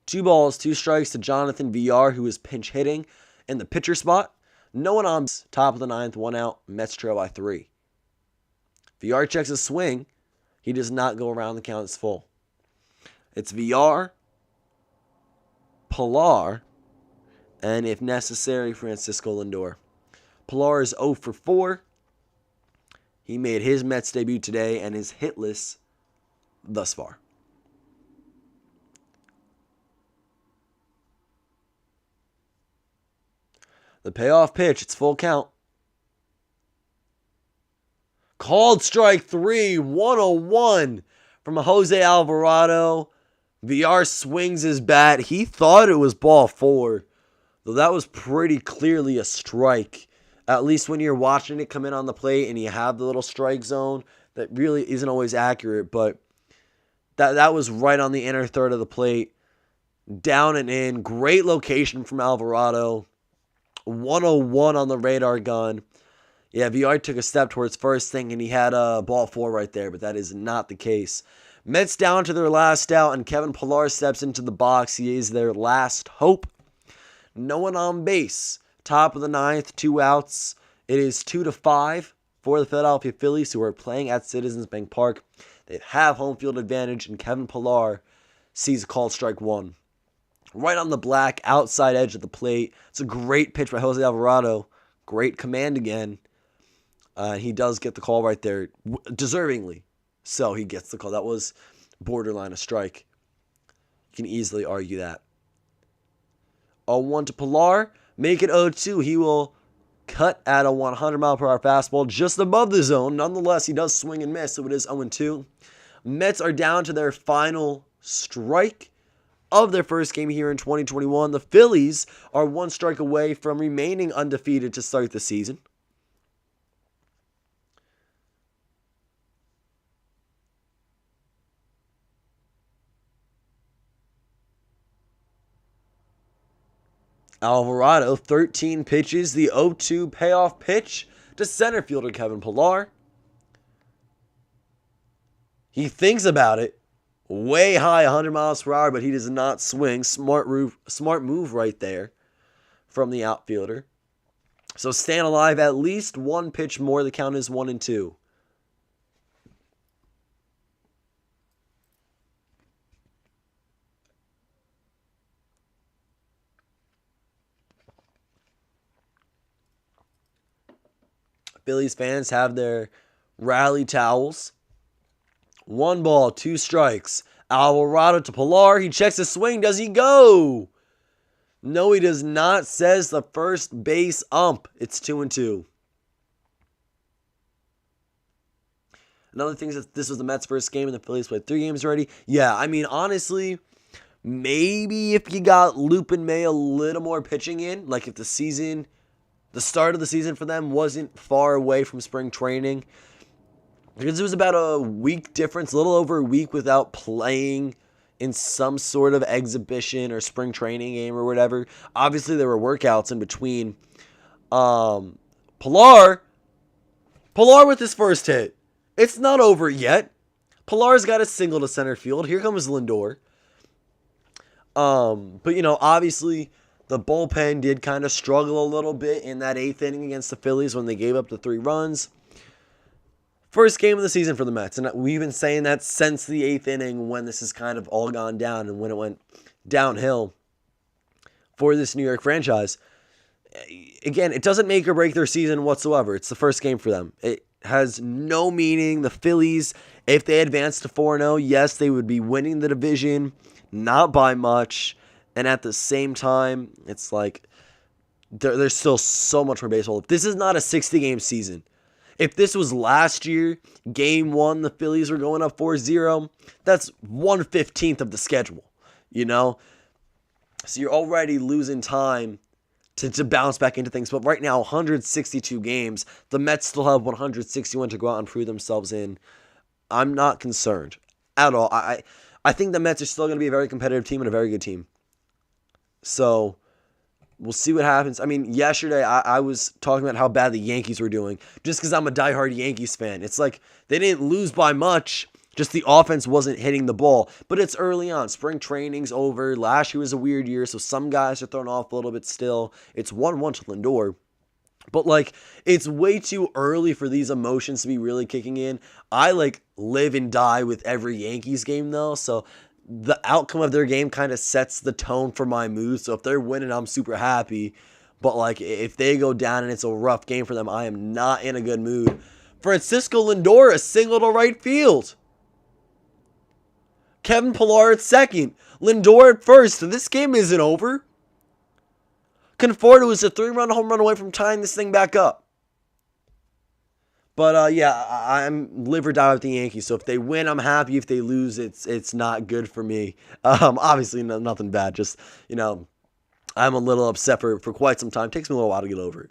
2 balls, 2 strikes to Jonathan VR, who is pinch hitting in the pitcher spot. No one on. Top of the 9th, 1 out. Mets trail by 3. VR checks his swing. He does not go around. The count is full. It's VR, Pilar, and if necessary, Francisco Lindor. Pilar is 0 for 4. He made his Mets debut today and is hitless thus far. The payoff pitch, it's full count. Called strike 3, 101 from Jose Alvarado. VR swings his bat. He thought it was ball 4, though that was pretty clearly a strike. At least when you're watching it come in on the plate and you have the little strike zone, that really isn't always accurate, but that was right on the inner third of the plate. Down and in. Great location from Alvarado. 101 on the radar gun. Yeah, VR took a step towards first thinking he had a ball 4 right there, but that is not the case. Mets down to their last out, and Kevin Pillar steps into the box. He is their last hope. No one on base. Top of the 9th, 2 outs. It is 2-5 for the Philadelphia Phillies, who are playing at Citizens Bank Park. They have home field advantage, and Kevin Pillar sees a called strike 1. Right on the black, outside edge of the plate. It's a great pitch by Jose Alvarado. Great command again. He does get the call right there, deservingly. So he gets the call. That was borderline a strike. You can easily argue that. 0-1 to Pilar. Make it 0-2. He will cut at a 100-mile-per-hour fastball just above the zone. Nonetheless, he does swing and miss, so it is 0-2. Mets are down to their final strike of their first game here in 2021. The Phillies are 1 strike away from remaining undefeated to start the season. Alvarado, 13 pitches, the 0-2 payoff pitch to center fielder Kevin Pillar. He thinks about it. Way high, 100 miles per hour, but he does not swing. Smart move right there from the outfielder. So staying alive, at least 1 pitch more. The count is 1-2. Phillies fans have their rally towels. 1 ball, 2 strikes. Alvarado to Pilar. He checks his swing. Does he go? No, he does not, says the first base ump. It's 2-2. Another thing is that this was the Mets' first game and the Phillies played 3 games already. Yeah, I mean, honestly, maybe if you got Loop and May a little more pitching in, like if the start of the season for them wasn't far away from spring training, because it was about a week difference, a little over a week without playing in some sort of exhibition or spring training game or whatever. Obviously, there were workouts in between. Pilar with his first hit. It's not over yet. Pilar's got a single to center field. Here comes Lindor. But, obviously, the bullpen did kind of struggle a little bit in that 8th inning against the Phillies when they gave up the 3 runs. First game of the season for the Mets, and we've been saying that since the 8th inning when this has kind of all gone down and when it went downhill for this New York franchise. Again, it doesn't make or break their season whatsoever. It's the first game for them. It has no meaning. The Phillies, if they advance to 4-0, yes, they would be winning the division, not by much. And at the same time, it's like there's still so much more baseball. If this is not a 60-game season, if this was last year, game 1, the Phillies were going up 4-0, that's 1/15 of the schedule, So you're already losing time to bounce back into things. But right now, 162 games, the Mets still have 161 to go out and prove themselves in. I'm not concerned at all. I think the Mets are still going to be a very competitive team and a very good team. So we'll see what happens. I mean, yesterday I was talking about how bad the Yankees were doing just because I'm a diehard Yankees fan. It's like they didn't lose by much. Just the offense wasn't hitting the ball. But it's early on. Spring training's over. Last year was a weird year, so some guys are thrown off a little bit still. It's 1-1 to Lindor. But, it's way too early for these emotions to be really kicking in. I, live and die with every Yankees game, though. So the outcome of their game kind of sets the tone for my mood. So if they're winning, I'm super happy. But, if they go down and it's a rough game for them, I am not in a good mood. Francisco Lindor, a single to right field. Kevin Pilar at second. Lindor at first. This game isn't over. Conforto is a 3-run home run away from tying this thing back up. But, I'm live or die with the Yankees. So if they win, I'm happy. If they lose, it's not good for me. Obviously, nothing bad. Just, I'm a little upset for quite some time. It takes me a little while to get over it.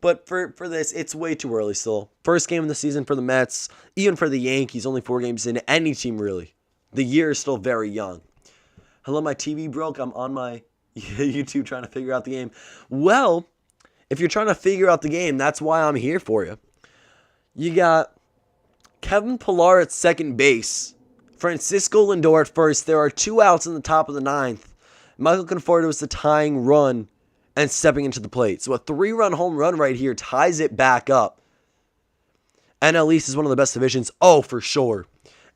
But for this, it's way too early still. First game of the season for the Mets. Even for the Yankees, only 4 games in. Any team, really. The year is still very young. Hello, my TV broke. I'm on my YouTube trying to figure out the game. Well, if you're trying to figure out the game, that's why I'm here for you. You got Kevin Pilar at second base. Francisco Lindor at first. There are 2 outs in the top of the 9th. Michael Conforto is the tying run and stepping into the plate. So a 3-run home run right here ties it back up. NL East is one of the best divisions. Oh, for sure.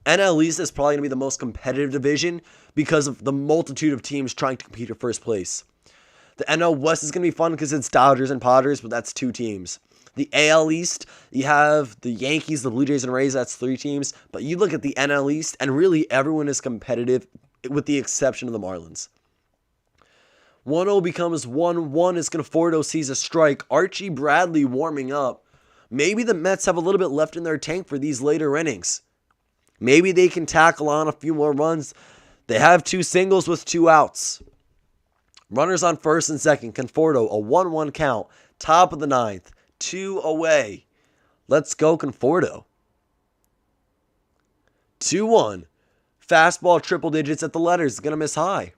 NL East is probably going to be the most competitive division because of the multitude of teams trying to compete for first place. The NL West is going to be fun because it's Dodgers and Padres, but that's 2 teams. The AL East, you have the Yankees, the Blue Jays, and Rays. That's 3 teams. But you look at the NL East, and really everyone is competitive with the exception of the Marlins. 1-0 becomes 1-1 as Conforto sees a strike. Archie Bradley warming up. Maybe the Mets have a little bit left in their tank for these later innings. Maybe they can tackle on a few more runs. They have 2 singles with 2 outs. Runners on first and second. Conforto, a 1-1 count. Top of the 9th. 2 away. Let's go, Conforto. 2-1. Fastball triple digits at the letters. Gonna miss high.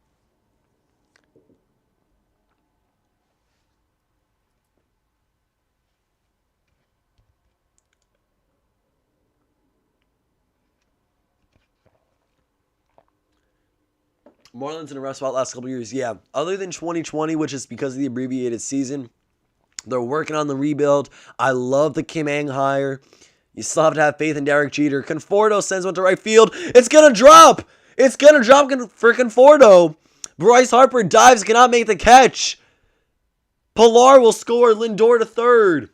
Marlins in a rough spot last couple years. Yeah, other than 2020, which is because of the abbreviated season, they're working on the rebuild. I love the Kim Ang hire. You still have to have faith in Derek Jeter. Conforto sends one to right field. It's going to drop. It's going to drop for Conforto. Bryce Harper dives, cannot make the catch. Pilar will score. Lindor to third.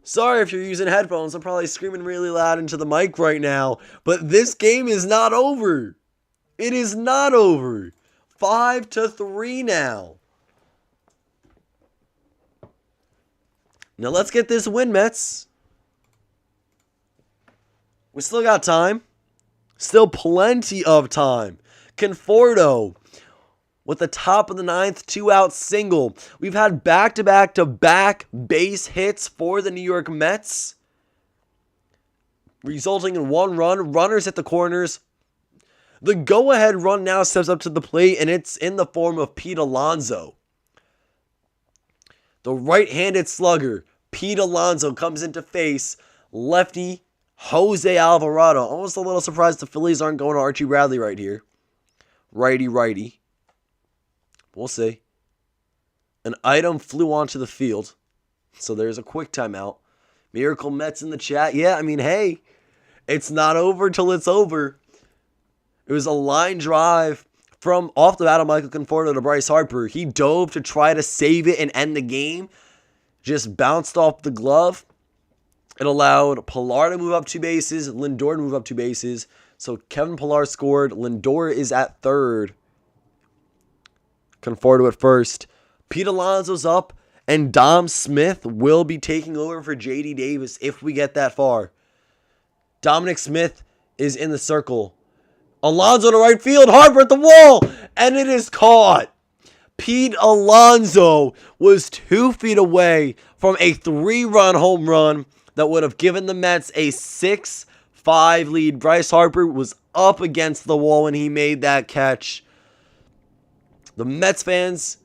Sorry if you're using headphones. I'm probably screaming really loud into the mic right now. But this game is not over. It is not over. 5-3 now. Now let's get this win, Mets. We still got time. Still plenty of time. Conforto with the top of the ninth, 2-out single. We've had back-to-back-to-back base hits for the New York Mets, resulting in 1 run. Runners at the corners. The go-ahead run now steps up to the plate, and it's in the form of Pete Alonso. The right-handed slugger, Pete Alonso, comes into face lefty Jose Alvarado. Almost a little surprised the Phillies aren't going to Archie Bradley right here. Righty. We'll see. An item flew onto the field, so there's a quick timeout. Miracle Mets in the chat. Yeah, I mean, hey, it's not over till it's over. It was a line drive from off the bat of Michael Conforto to Bryce Harper. He dove to try to save it and end the game. Just bounced off the glove. It allowed Pilar to move up 2 bases, Lindor to move up 2 bases. So Kevin Pilar scored. Lindor is at third. Conforto at first. Pete Alonso's up, and Dom Smith will be taking over for J.D. Davis if we get that far. Dominic Smith is in the circle. Alonso to right field, Harper at the wall, and it is caught. Pete Alonso was 2 feet away from a 3-run home run that would have given the Mets a 6-5 lead. Bryce Harper was up against the wall when he made that catch. The Mets fans,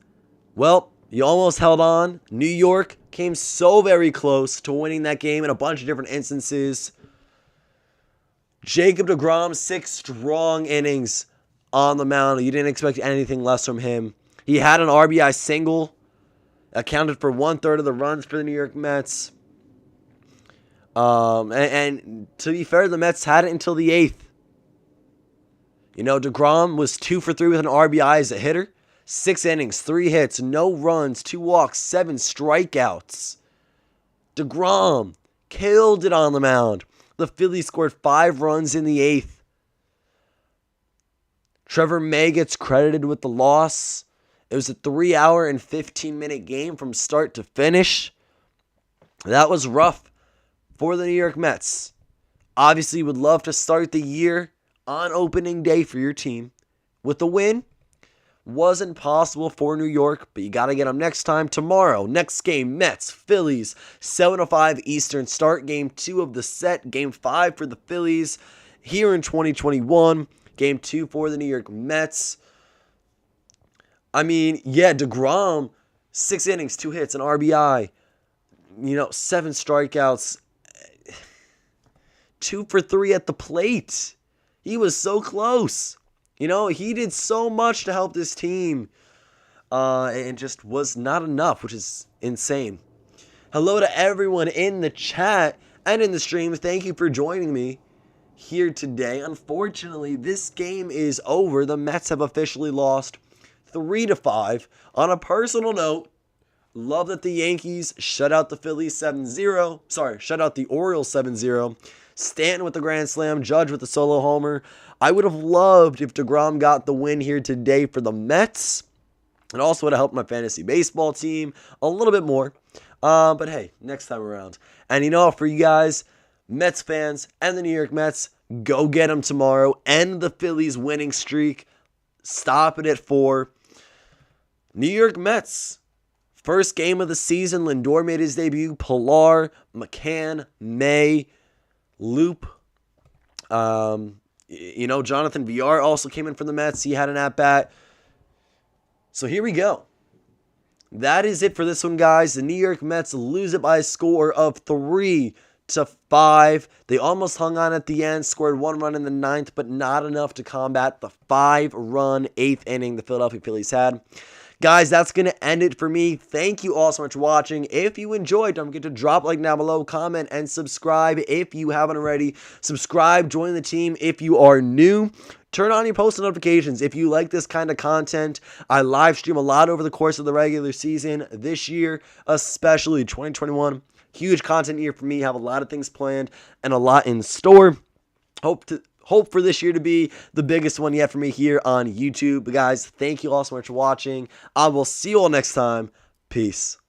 well, you almost held on. New York came so very close to winning that game in a bunch of different instances. Jacob deGrom, 6 strong innings on the mound. You didn't expect anything less from him. He had an RBI single, accounted for 1/3 of the runs for the New York Mets. And to be fair, the Mets had it until the 8th. You know, deGrom was 2 for 3 with an RBI as a hitter. 6 innings, 3 hits, no runs, 2 walks, 7 strikeouts. deGrom killed it on the mound. The Phillies scored 5 runs in the 8th. Trevor May gets credited with the loss. It was a 3-hour and 15-minute game from start to finish. That was rough for the New York Mets. Obviously, would love to start the year on opening day for your team with a win. Wasn't possible for New York, but you got to get them next time. Tomorrow, next game, Mets, Phillies, 7:05 Eastern start. Game 2 of the set. Game 5 for the Phillies here in 2021. Game 2 for the New York Mets. I mean, yeah, deGrom, 6 innings, 2 hits, an RBI. 7 strikeouts. 2 for 3 at the plate. He was so close. He did so much to help this team. And just was not enough, which is insane. Hello to everyone in the chat and in the stream. Thank you for joining me here today. Unfortunately, this game is over. The Mets have officially lost 3-5. On a personal note, love that the Yankees shut out the Phillies 7-0. Shut out the Orioles 7-0. Stanton with the grand slam, Judge with the solo homer. I would have loved if deGrom got the win here today for the Mets. It also would have helped my fantasy baseball team a little bit more. But hey, next time around. And for you guys, Mets fans and the New York Mets, go get them tomorrow. End the Phillies winning streak. Stop it at 4. New York Mets. First game of the season. Lindor made his debut. Pilar, McCann, May, Loop. Jonathan Villar also came in for the Mets. He had an at-bat. So here we go. That is it for this one, guys. The New York Mets lose it by a score of 3-5. They almost hung on at the end, scored 1 run in the 9th, but not enough to combat the 5-run 8th inning the Philadelphia Phillies had. Guys, that's going to end it for me. Thank you all so much for watching. If you enjoyed, don't forget to drop a like down below, comment, and subscribe if you haven't already. Subscribe, join the team if you are new. Turn on your post notifications if you like this kind of content. I live stream a lot over the course of the regular season this year, especially 2021. huge content year for me. Have a lot of things planned and a lot in store. Hope for this year to be the biggest one yet for me here on YouTube. But guys, thank you all so much for watching. I will see you all next time. Peace.